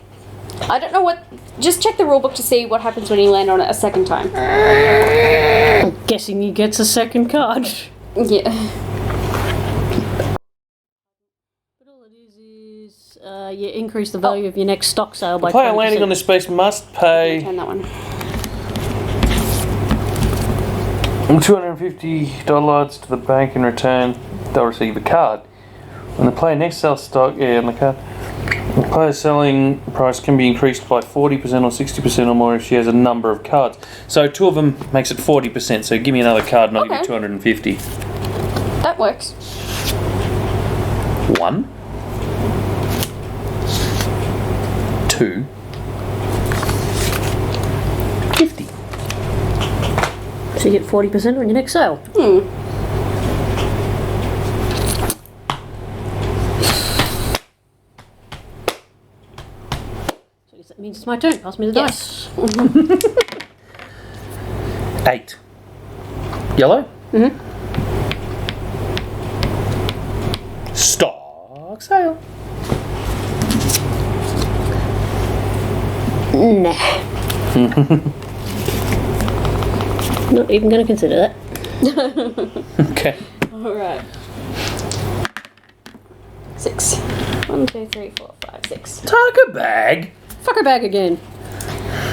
I don't know what. Just check the rulebook to see what happens when you land on it a second time. I'm guessing he gets a second card. Yeah. But all it is you increase the value of your next stock sale by Player 20%. landing on this space must pay Turn that one. $250 to the bank in return. They'll receive a card. When the player next sells stock, on the card. The player's selling price can be increased by 40% or 60% or more if she has a number of cards. So 2 of them makes it 40%. So give me another card and I'll give you 250. That works. 1, 2, 50. So you get 40% on your next sale. So I guess that means it's my turn. Pass me the dice. 8. Yellow? Stock sale. Nah. Not even going to consider that. Okay. Alright. 6. 1, 2, 3, 4, 5, 6. Tucker bag. Fuck her back again.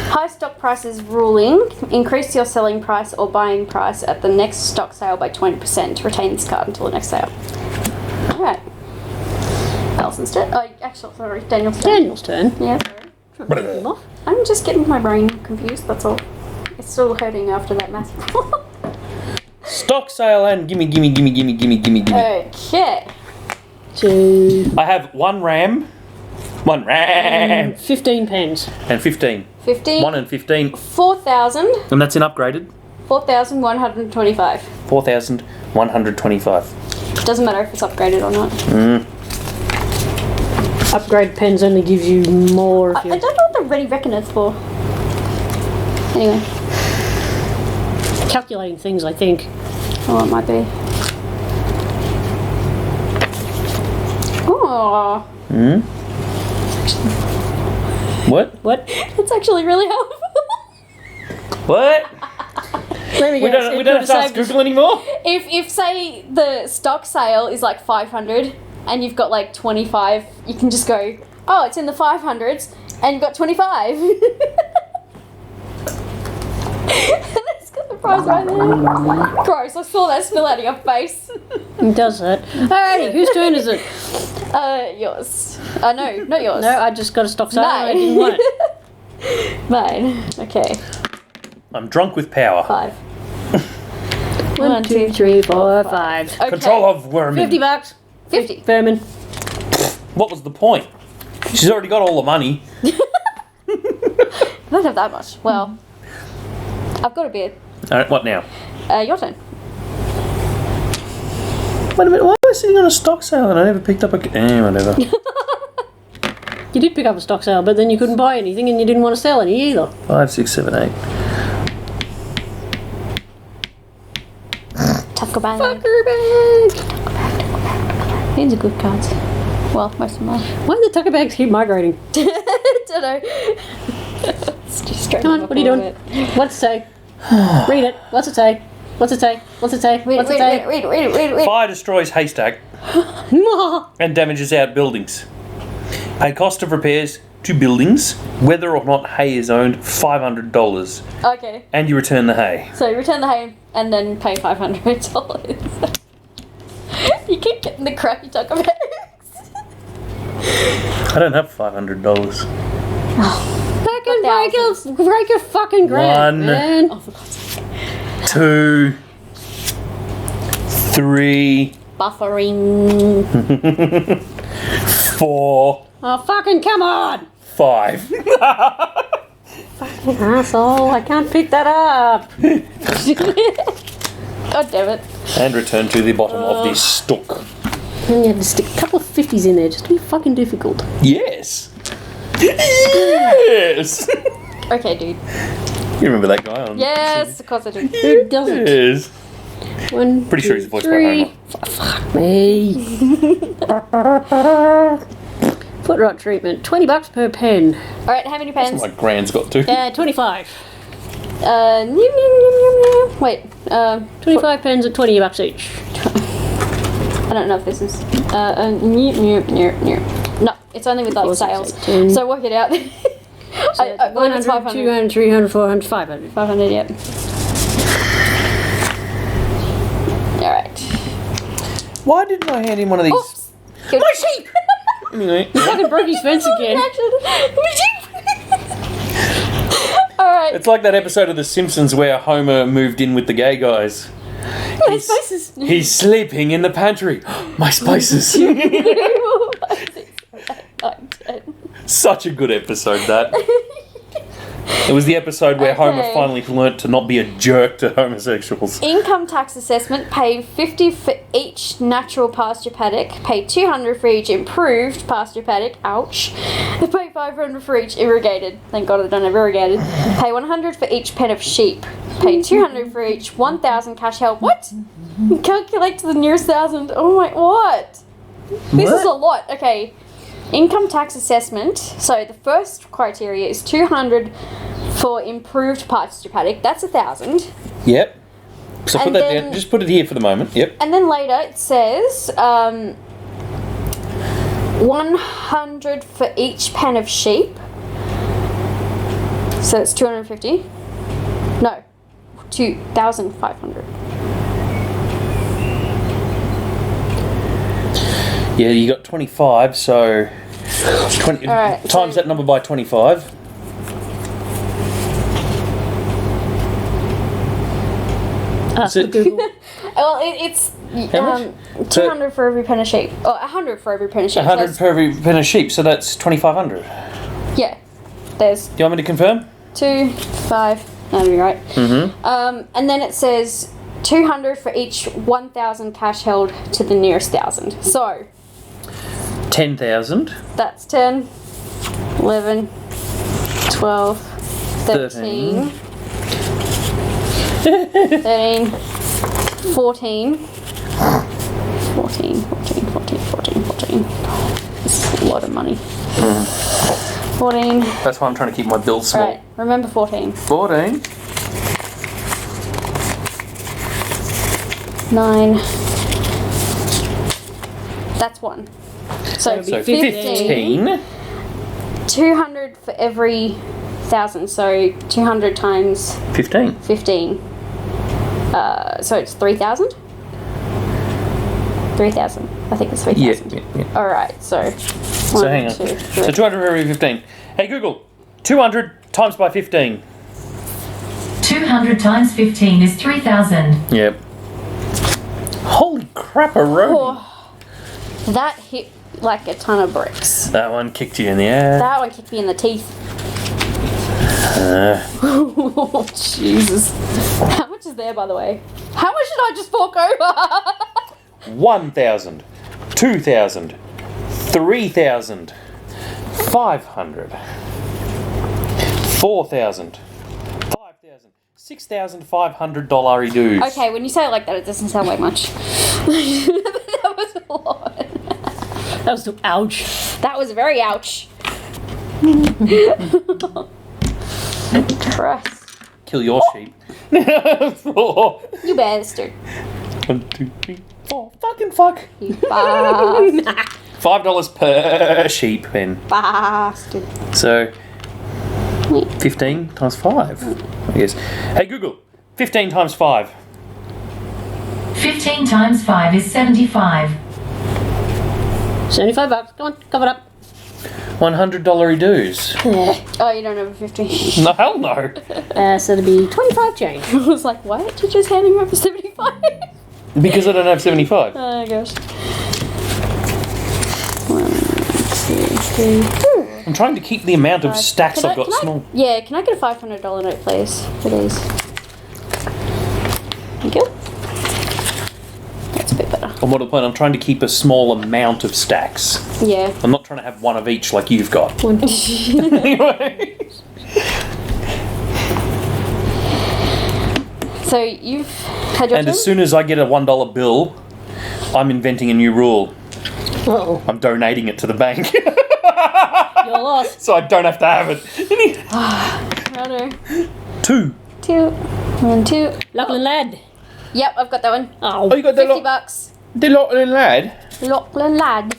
High stock prices ruling. Increase your selling price or buying price at the next stock sale by 20%. Retain this card until the next sale. Alright. Alison's turn. Oh, actually, sorry, Daniel's turn. Daniel's turn. Yeah, sorry. Trying to pick him off. I'm just getting my brain confused, that's all. It's still hurting after that massive. Stock sale and gimme. Okay. 2. I have 1 ram. 1 ram. 15 pens. And 15. 15. 1 and 15. 4,000. And that's in upgraded. 4,125. 4,125. Doesn't matter if it's upgraded or not. Upgrade pens only gives you more if you... I don't know what the Ready Reckoner's for. Anyway. Calculating things, I think. Oh, it might be. Oh. What? What? It's actually really helpful. What? Let me We guess. don't have to ask Google anymore? If say the stock sale is like 500 and you've got like 25, you can just go, oh, it's in the 500s and you've got 25. It's got the price right there. Gross, I saw that spill out of your face. It does that. Alrighty, whose turn is it? Yours. No, not yours. No, I just got a stock sale. I Mine. didn't want it. Mine. Okay. I'm drunk with power. 5. 1, 2, 3, 4, 5. Okay. Control of vermin. $50. 50. Vermin. What was the point? She's already got all the money. I don't have that much. Well, I've got a bit. Alright, what now? Your turn. Wait a minute, why am I sitting on a stock sale and I never picked up a... whatever. You did pick up a stock sale, but then you couldn't buy anything and you didn't want to sell any either. 5, 6, 7, 8. Tucker bag. Fucker bag. These are good cards. Well, most of them are. Why do the tucker bags keep migrating? Don't know. It's just straight Come on, what are you doing? What's it say? Read it. What's it say? What's it say? What's it say? Read What's it it, say? read it. Fire destroys haystack and damages out buildings. Pay cost of repairs to buildings, whether or not hay is owned, $500. Okay, And you return the hay. so you return the hay and then pay $500. You keep getting the crappy tucker bags. I don't have $500. Fucking break your fucking grand, 1, man. Oh, for God's sake. 2, 3, Buffering. 4, Oh, fucking come on! 5. Fucking asshole, I can't pick that up. God damn it. And return to the bottom of this stock. And you had to stick a couple of 50s in there just to be fucking difficult. Yes. Yes. Okay, dude. You remember that guy on? Yes, of course I do. Who doesn't? Yes. 1, Pretty sure he's voiced by 3. Homer. Fuck me. Foot rot treatment. $20 per pen. Alright, how many pens? My grand's got to. 25. Wait, 25 pens at $20 each. I don't know if this is. No, it's only with like 4, 6, sales. 8, 10. So work it out. So I believe it's 100, 500. 200, 300, 400, 500. 500, yep. Alright. Why didn't I hand him one of these? Oops. Good. My sheep! Anyway. Fucking broke his fence again. Alright. It's like that episode of The Simpsons where Homer moved in with the gay guys. My spices. He's sleeping in the pantry. My spices. Such a good episode, that. It was the episode where Homer Okay. finally learnt to not be a jerk to homosexuals. Income tax assessment, pay 50 for each natural pasture paddock, pay 200 for each improved pasture paddock, ouch. Pay 500 for each irrigated, thank God I don't have irrigated. Pay 100 for each pen of sheep, pay 200 for each 1,000 cash held. What? Calculate to the nearest thousand. Oh my, what? This is a lot. Okay. Income tax assessment. So the first criteria is 200 for improved pasture paddock. That's 1,000. Yep. So put And that then- down. Just put it here for the moment. Yep. And then later it says 100 for each pen of sheep. So it's 250. No, 2,500. Yeah, you got 25, so 20 Alright, times so- that number by 25. Ask Is for it- Google. Well, it's How much? 200 for every pen of sheep. Or 100 for every pen of sheep. 100 That's- per every pen of sheep, so that's 2,500. Yeah. There's Do you want me to confirm? 2, 5. That'll be right. Mm-hmm. And then it says 200 for each 1,000 cash held to the nearest 1,000. So 10,000. that's 10, 11, 12, 13, 13, 14, 14. It's a lot of money. 14. That's why I'm trying to keep my bills small. Right, remember 14. 14. 9. That's 1. So So 15. 15. 200 for every 1,000. So 200 times 15. 15. So it's 3,000? 3,000. I think it's 3,000. Yeah. Alright, so. So hang on. 2, 3. So 200 for every 15. Hey Google, 200 times by 15. 200 times 15 is 3,000. Yep. Holy crap-a-roni. Oh, that hit like a ton of bricks. That one kicked you in the ass. That one kicked me in the teeth. Oh, Jesus. How much is there, by the way? How much did I just fork over? 1,000, 2,000, 3,000, 500, 4,000, 5,000, $6,500 dues. Okay, when you say it like that, it doesn't sound like much. That was a lot. That was so ouch. That was very ouch. Trust. Kill your sheep. 4. You bastard. 1, 2, 3, 4. Fucking fuck. You bastard. $5 per sheep then. Bastard. So 15 times 5, I guess. Hey Google, 15 times 5. 15 times 5 is 75. $75. Come on, cover it up. $100 dues. Oh, you don't have a 50. No, hell no. So it'd be 25 change. I was like, what? You're just handing me over 75? Because I don't have 75. Oh, gosh. 1, 2, 3. I'm trying to keep the amount of stacks I've got small. Yeah, can I get a $500 note, please, for these? Thank you. That's a bit better. On what point I'm trying to keep a small amount of stacks. Yeah. I'm not trying to have one of each like you've got. Anyway. So you've had your And turn? as soon as I get a $1 bill, I'm inventing a new rule. Uh-oh. I'm donating it to the bank. You're lost. So I don't have to have it. Righto. 2. 2. 1, 2. Lachlan Lad. Yep, I've got that one. Oh, Oh. you got the $50. The Lachlan Lad. Lachlan Lad.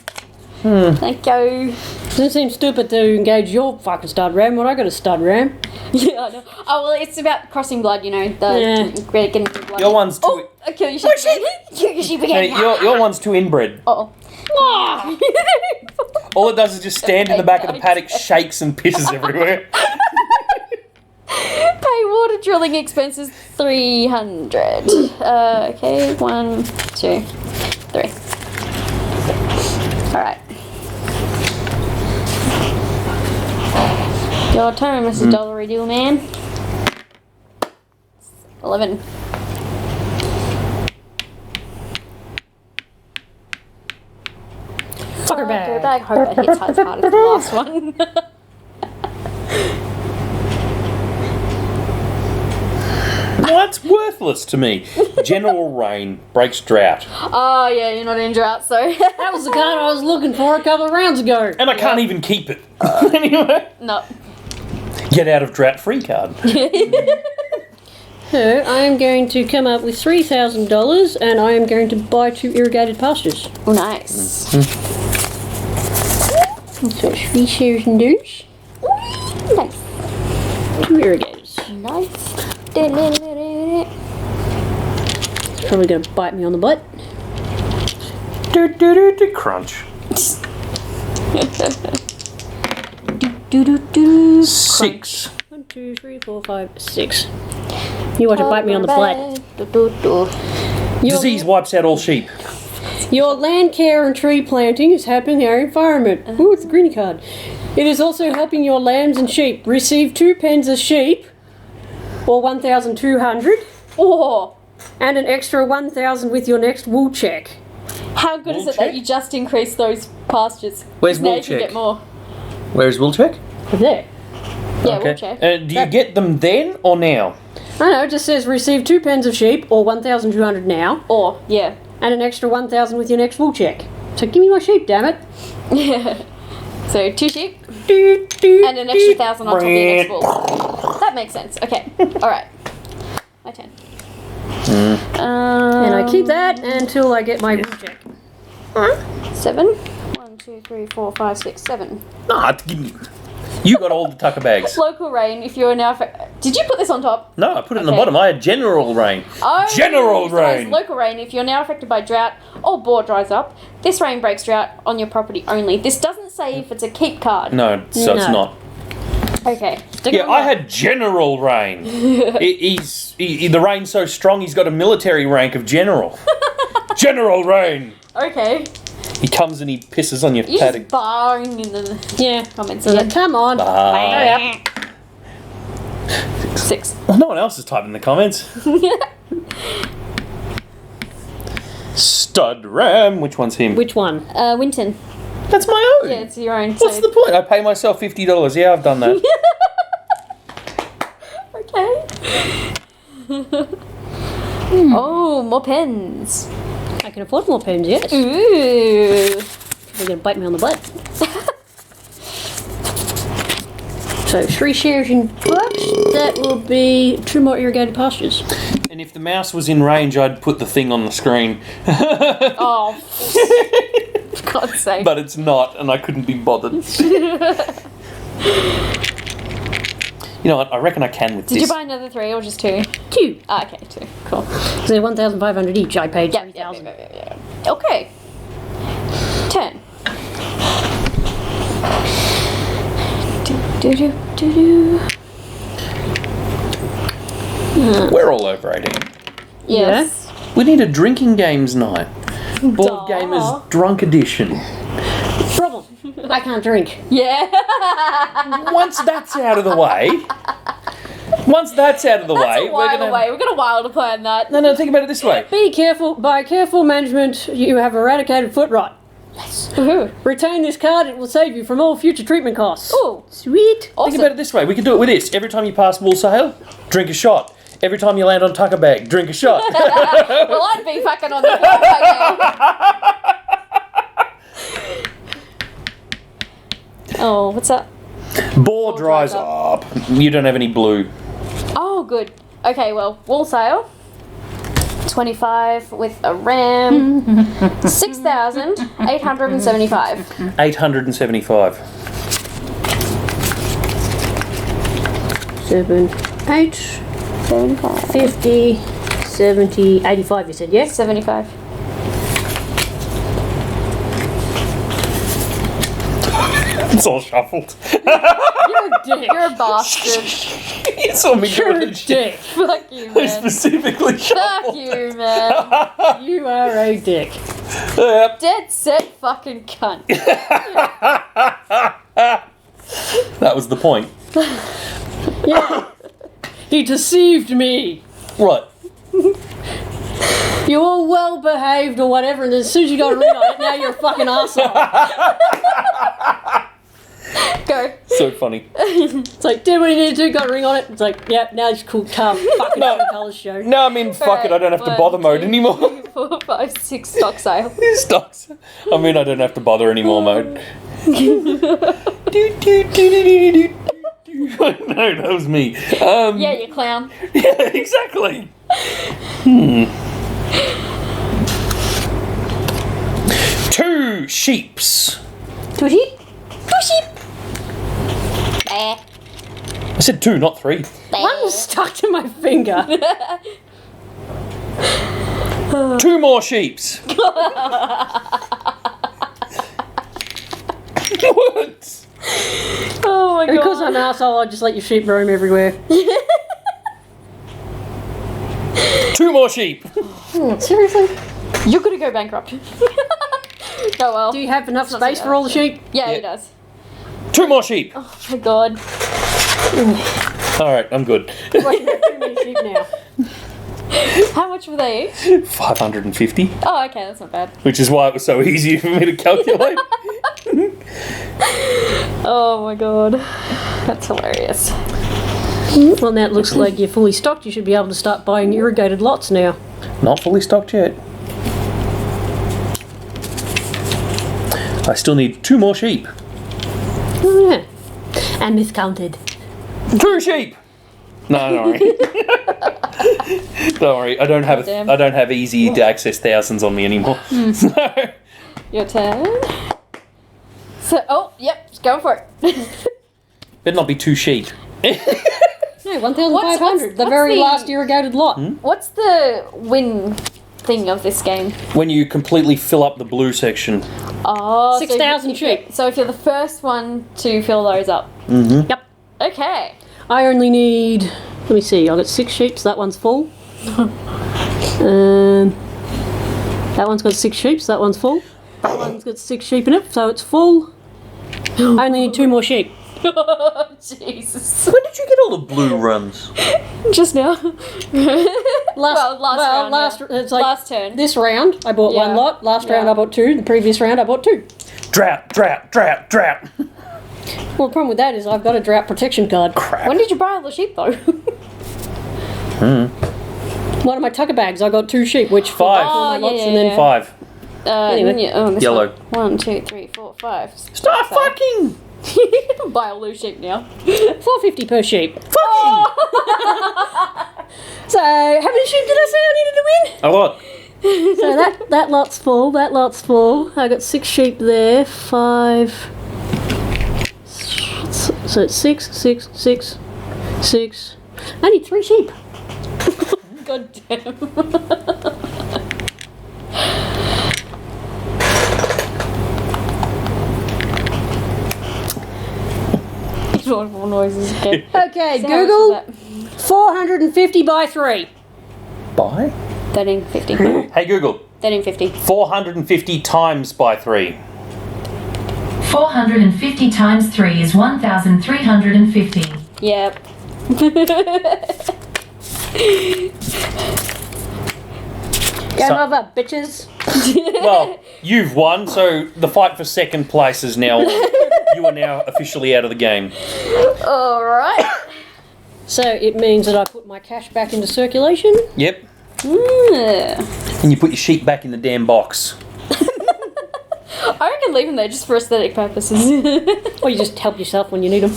Thank you. Doesn't seem stupid to engage your fucking stud ram when I got a stud ram. Yeah, I know. Oh, well, it's about crossing blood, you know. Getting the blood. Your one's too. Oh, I kill your sheep again. Kill your sheep Hey, again. your one's too inbred. Uh-oh. All it does is just stand in the back of the paddock, shakes and pisses everywhere. Pay water drilling expenses 300. Okay, 1, 2, 3. Alright. Your turn, Mrs. Dollary Deal Man. 11. Fucker Go bag. back. Hope that hits as hard as the last one. That's worthless to me. General rain breaks drought. Oh yeah, you're not in drought, so That was the card I was looking for a couple of rounds ago. And I can't even keep it. Anyway. no. Get out of drought free card. So I am going to come up with $3,000 and I am going to buy 2 irrigated pastures. Oh, nice. So 3 shares and those. Nice. 2 irrigators. Nice. It's probably going to bite me on the butt. Crunch. Do 6. 1, 2, 3, 4, 5, 6. You want to bite me on the butt. Disease wipes out all sheep. Your land care and tree planting is helping our environment. Ooh, it's a greenie card. It is also helping your lambs and sheep. Receive 2 pens of sheep, or 1,200, Oh, and an extra 1,000 with your next wool check. how good is Wool it that check? you just increased those pastures? Where's 'Cause now wool you can check? get more. Where's Woolcheck? There. Yeah, we'll check. Do you get them then or now? I know, it just says receive 2 pens of sheep, or 1,200 now, Or, yeah. and an extra 1,000 with your next wool check. So give me my sheep, damn it. So 2 sheep and an extra 1,000 on top of your next wool. That makes sense. Okay. Alright. My turn. And I keep that until I get my wool check. 7. 1, 2, 3, 4, 5, 6, 7. Nah, you got all the tucker bags. Local rain if you're now... Did you put this on top? No, I put it in the Okay. bottom. I had general rain. Oh, General so it's rain. local rain if you're now affected by drought or bore dries up. This rain breaks drought on your property only. This doesn't say if it's a keep card. No, so it's No. not. Okay. Yeah, I had general rain. The rain's so strong he's got a military rank of general. General rain. Okay. He comes and he pisses on your You paddock. just barring in the Yeah. comments So again. come on. Hurry up. 6. Well, no one else is typing in the comments. Stud Ram. Which one's him? Which one? Winton. That's my own. Yeah, it's your own. What's the point? I pay myself $50. Yeah, I've done that. Okay. Oh, more pens. I can afford more pens, yes. Ooh. They're going to bite me on the butt. So 3 shares in books. That will be 2 more irrigated pastures. And if the mouse was in range, I'd put the thing on the screen. Oh. For God's sake. But it's not, and I couldn't be bothered. You know what? I reckon I can with Did this. you buy another 3 or just 2? 2. Ah, okay, 2. Cool. So they're 1,500 each. I paid Yeah, 3,000. yeah. Okay. Turn. Do. We're all over 18. Yes. We need a drinking games night. Board Duh. Gamers Drunk Edition. Problem. I can't drink. Yeah. Once that's out of the way, we're That's a gonna. while away. We've got a while to plan that. No, think about it this way. Be careful. By careful management, you have eradicated foot rot. Ooh. Retain this card. It will save you from all future treatment costs. Ooh. Sweet. Awesome. Think about it this way. We could do it with this. Every time you pass Wool Sale, drink a shot. Every time you land on Tucker Bag, drink a shot. Well, I'd be fucking on the floor right now. Oh, what's that? Bore dries up. You don't have any blue. Oh, good. Okay, well, wool sale. 25 with a ram. 6,875. 875. 7, 8, 75. 50, 70, 85, you said, yeah? 75. It's all shuffled. You're a dick. You're a bastard. You saw me You're doing a that shit. dick. Fuck you, I man. specifically Fuck shuffled. you, man. You are a dick. Yep. Dead set fucking cunt. That was the point. Yeah. He deceived me. Right. You were well behaved or whatever, and as soon as you got a ring on it, now you're a fucking arsehole. Go. So funny. It's like, did what you need to do, got a ring on it. It's like, yep, now it's cool, calm, fucking No. colours show. No, I mean, fuck it. I don't have to bother mode anymore. 3, 4, 5, 6 stock sale. Stocks. I mean, I don't have to bother anymore mode. No, that was me. Yeah, you clown. Yeah, exactly. 2 sheeps. 2 sheep. 2 sheep. Bah. I said 2, not 3. One was stuck to my finger. 2 more sheeps. What? Oh my god. Because I'm an arsehole, I just let your sheep roam everywhere. 2 more sheep. Seriously? You're gonna go bankrupt. Oh well. Do you have enough space for all the sheep? Yeah, Yeah. he does. 2 more sheep. Oh my god. Alright, I'm good. Wait, too many sheep now. How much were they each? 550, Oh, okay, that's not bad. which is why it was so easy for me to calculate. Oh my god. That's hilarious. Well, now it looks like you're fully stocked. You should be able to start buying irrigated lots now. Not fully stocked yet. I still need 2 more sheep. Oh, yeah. And miscounted. 2 sheep. No, don't worry. Don't worry. I don't have Damn. I don't have easy to access thousands on me anymore. So, Your turn. So, oh, yep, just go for it. better not be 2 sheep. No, 1,500. The what's very the- last irrigated lot. What's the win thing of this game? When you completely fill up the blue section. Oh, 6,000 sheep. So if you're the first one to fill those up. Yep. Okay. I only need. Let me see. I've got 6 sheep, so that one's full. That one's got 6 sheep, so that one's full. That one's got 6 sheep in it, so it's full. I only need 2 more sheep. Oh, Jesus. When did you get all the blue runs? Just now. Last round. It's like last turn. this round, I bought Yeah. 1 lot. Last round, Yeah. I bought 2. The previous round, I bought 2. Drought. Well, the problem with that is I've got a drought protection card. Crap. When did you buy all the sheep though? One of my tucker bags, I got 2 sheep, which 5. all my yeah, lots, yeah, and then yeah. 5. Anyway. This Yellow. 1, 2, 3, 4, 5. Stop fucking! Buy all new sheep now. $4.50 per sheep. Oh. So, how many sheep did I say I needed to win? A lot. So that lot's full. That lot's full. I got 6 sheep there. 5. So it's 6, 6, 6, 6. I need 3 sheep. God damn. More noises again. Okay, So how much Google. was 450 by 3. By? that? 1350. Hey Google. 1350. 450 times by 3. 450 times 3 is 1,350. Yep. Game over, bitches. Well, you've won, so the fight for second place is now. You are now officially out of the game. Alright. So it means that I put my cash back into circulation. Yep. Mm. And you put your sheep back in the damn box. I reckon leave them there just for aesthetic purposes. Or you just help yourself when you need them.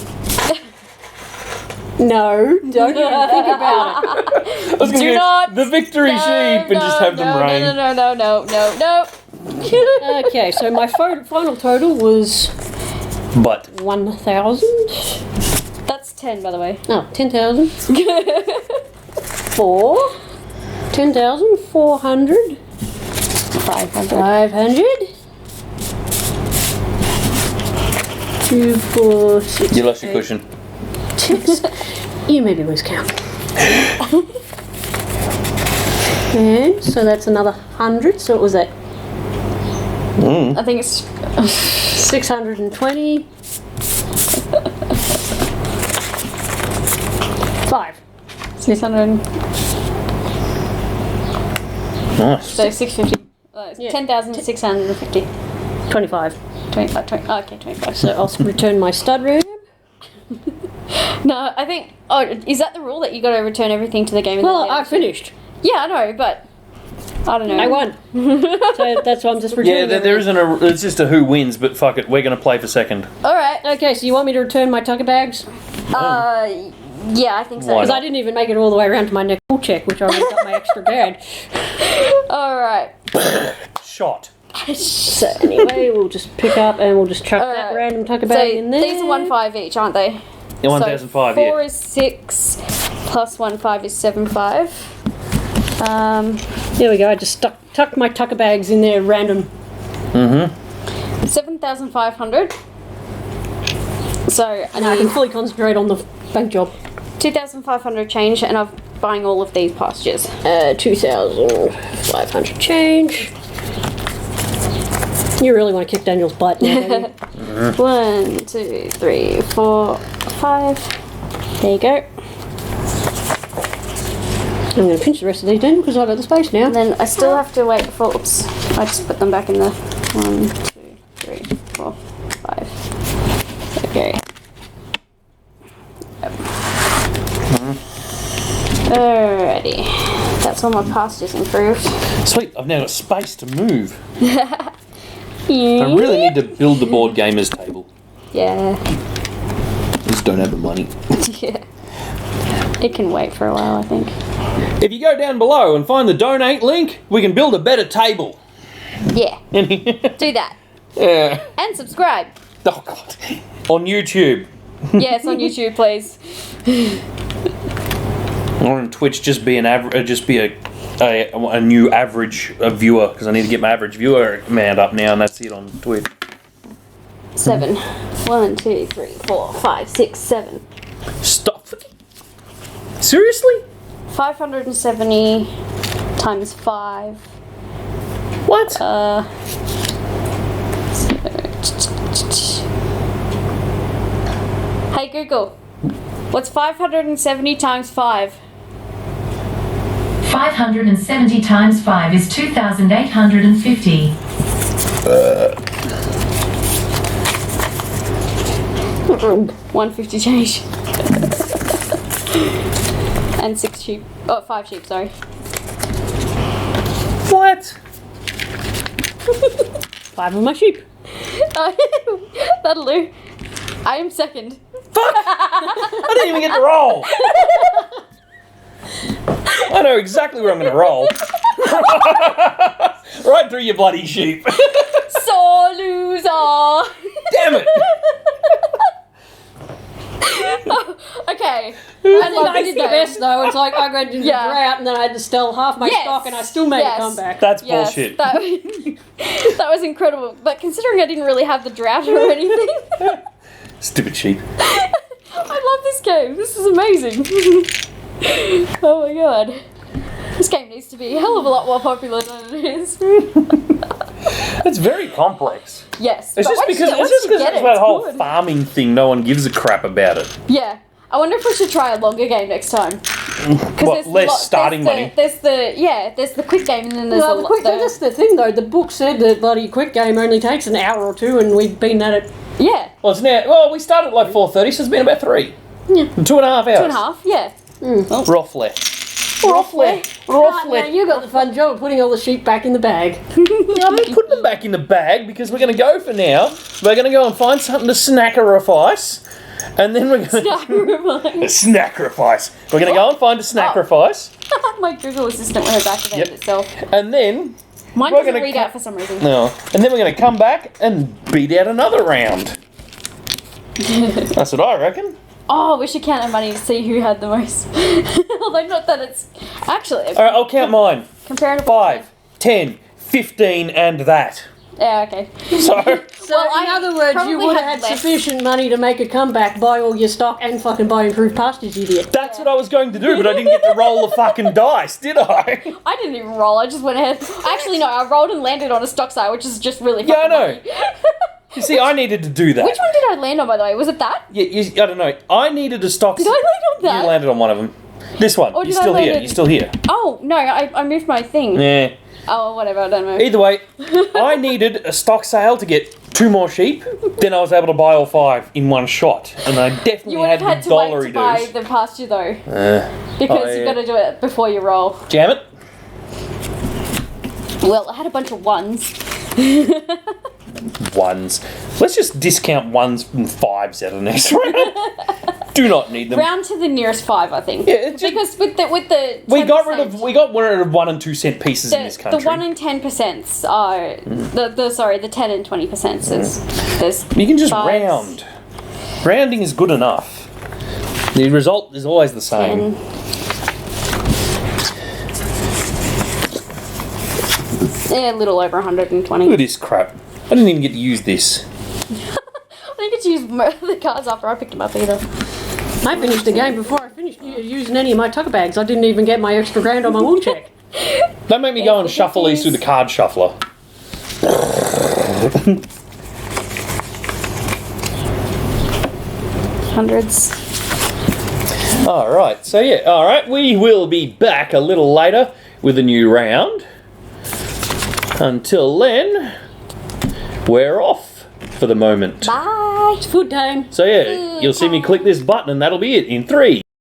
No, don't even think about it. I was gonna Do get not- the victory sheep and just have them reign. No. Okay, so my final total was But 1,000. That's 10, by the way. Oh, 10,000. 4. 10,400. 500. 500. 2, 4, 6. You lost your 8, cushion. 6. You maybe lose count. And so that's another 100. So what was that? I think it's 620. 5. 600. Nice. So 650. It's Yeah. 10,650. 25. 25, 20. Oh, okay, 25. So I'll return my stud ram. No, I think. Oh, is that the rule that you got to return everything to the game? Well, I finished. Yeah, I know, but I don't know. I won. So that's why I'm just returning. Yeah, there isn't a. It's just a who wins, but fuck it, we're gonna play for second. All right. Okay, so you want me to return my tucker bags? Yeah, I think so. Why Because not? I didn't even make it all the way around to my next pull check, which I already got my extra badge. All right. Shot. So anyway, we'll just pick up and we'll just chuck that Alright. random tucker So bag in there. these are 1,500 each, aren't they? Yeah, 1,005. So 4 Yeah. is 6 plus 1,500 is 7,500. There we go. I just tucked my tucker bags in there random. 7,500. So And I can fully concentrate on the bank job. 2,500 change, and I'm buying all of these pastures. 2,500 change. You really want to kick Daniel's butt now, don't you? 1, 2, 3, 4, 5. There you go. I'm going to pinch the rest of these in because I've got the space now. And then I still have to wait for. Oops. I just put them back in the 1, 2, 3, 4, 5. Okay. Alrighty. That's all my pastures improved. Sweet. I've now got space to move. Yeah. I really need to build the board gamers table. Yeah. I just don't have the money. Yeah. It can wait for a while, I think. If you go down below and find the donate link, we can build a better table. Yeah. Yeah. Do that. And subscribe. Oh god. On YouTube. Yes, on YouTube, please. Or on Twitch, just be an average. Just be a new average viewer, because I need to get my average viewer amount up now, and that's it on Twitch. 7. 1, 2, 3, 4, 5, 6, 7. Stop. Seriously? 570 times 5. What? Hey Google, what's 570 times 5? 570 times 5 is 2,850. 150 change. And 6 sheep. Oh, 5 sheep, sorry. What? 5 of my sheep. That'll do. I am second. Fuck! I didn't even get to roll. I know exactly where I'm going to roll. Right through your bloody sheep. So loser! Damn it! Okay. I think I did the best though. It's like I went into the Yeah. drought and then I had to sell half my Yes. stock and I still made Yes. a comeback. That's Yes, bullshit. that was incredible. But considering I didn't really have the drought or anything, Stupid sheep. I love this game. This is amazing. Oh my god. This game needs to be a hell of a lot more popular than it is. It's very complex. Yes. It's but just once because you it's get it, that it's whole good. farming thing. No one gives a crap about it. Yeah. I wonder if we should try a longer game next time. What, less starting money? There's the quick game and then there's Well, the the quick, that's the thing though. The book said that bloody quick game only takes an hour or two, and we've been at it. yeah. Well, it's now. Well, we started at like 4:30, so it's been about 3. Yeah. 2.5 hours. 2.5. Yeah. Roughly. Roughly. Now you got the fun job of putting all the sheep back in the bag. I'm not putting them back in the bag because we're going to go for now. We're going to go and find something to snackerifice. And then we're going to... Snackerifice. We're going to go and find a snackerifice. My Google Assistant went back to Yep. itself. And then... Mine we're doesn't gonna read out for some reason. No. And then we're going to come back and beat out another round. That's what I reckon. Oh, we should count our money to see who had the most. Although not that it's... Actually, All right, I'll count mine. comparing... 5, 10, 15, and that. Yeah, okay. So, So, Well, in I other words, you probably would have had had less. sufficient money to make a comeback, buy all your stock, and fucking buy improved pastures, idiot. that's what I was going to do, but I didn't get to roll the fucking dice, did I? I didn't even roll. I just went ahead. Actually, no. I rolled and landed on a stock sale, which is just really Yeah, I fucking know. lucky. You see, I needed to do that. Which one did I land on, by the way? Was it that? Yeah, I don't know. I needed a stock. Did I land on that? You landed on one of them. This one. Or You're did I still land here. it- You're still here. Oh no! I moved my thing. Yeah. Oh, whatever. I don't know. Either way, I needed a stock sale to get 2 more sheep. Then I was able to buy all 5 in one shot, and I definitely You would had have had the to wait dollary to buy dues. the pasture though, because oh, you've yeah. got to do it before you roll. Jam it. Well, I had a bunch of ones. Ones. Let's just discount 1s and 5s out of the next round. Do not need them. Round to the nearest 5, I think. Yeah, it's just- because with the We got 10%, rid of 1 and 2 cent pieces in this country. the 1 and 10% are the 10 and 20%. There's You can just fives, round. Rounding is good enough. The result is always the same. 10. Yeah, a little over 120. Look at this crap. I didn't even get to use this. I didn't get to use the cards after I picked them up either. I finished the game before I finished using any of my tucker bags. I didn't even get my extra grand on my wool check. Don't make me go and shuffle these through the card shuffler. Hundreds. Alright, so yeah, alright, we will be back a little later with a new round. Until then, we're off for the moment. Bye. It's food time. So yeah, you'll see me click this button and that'll be it in 3,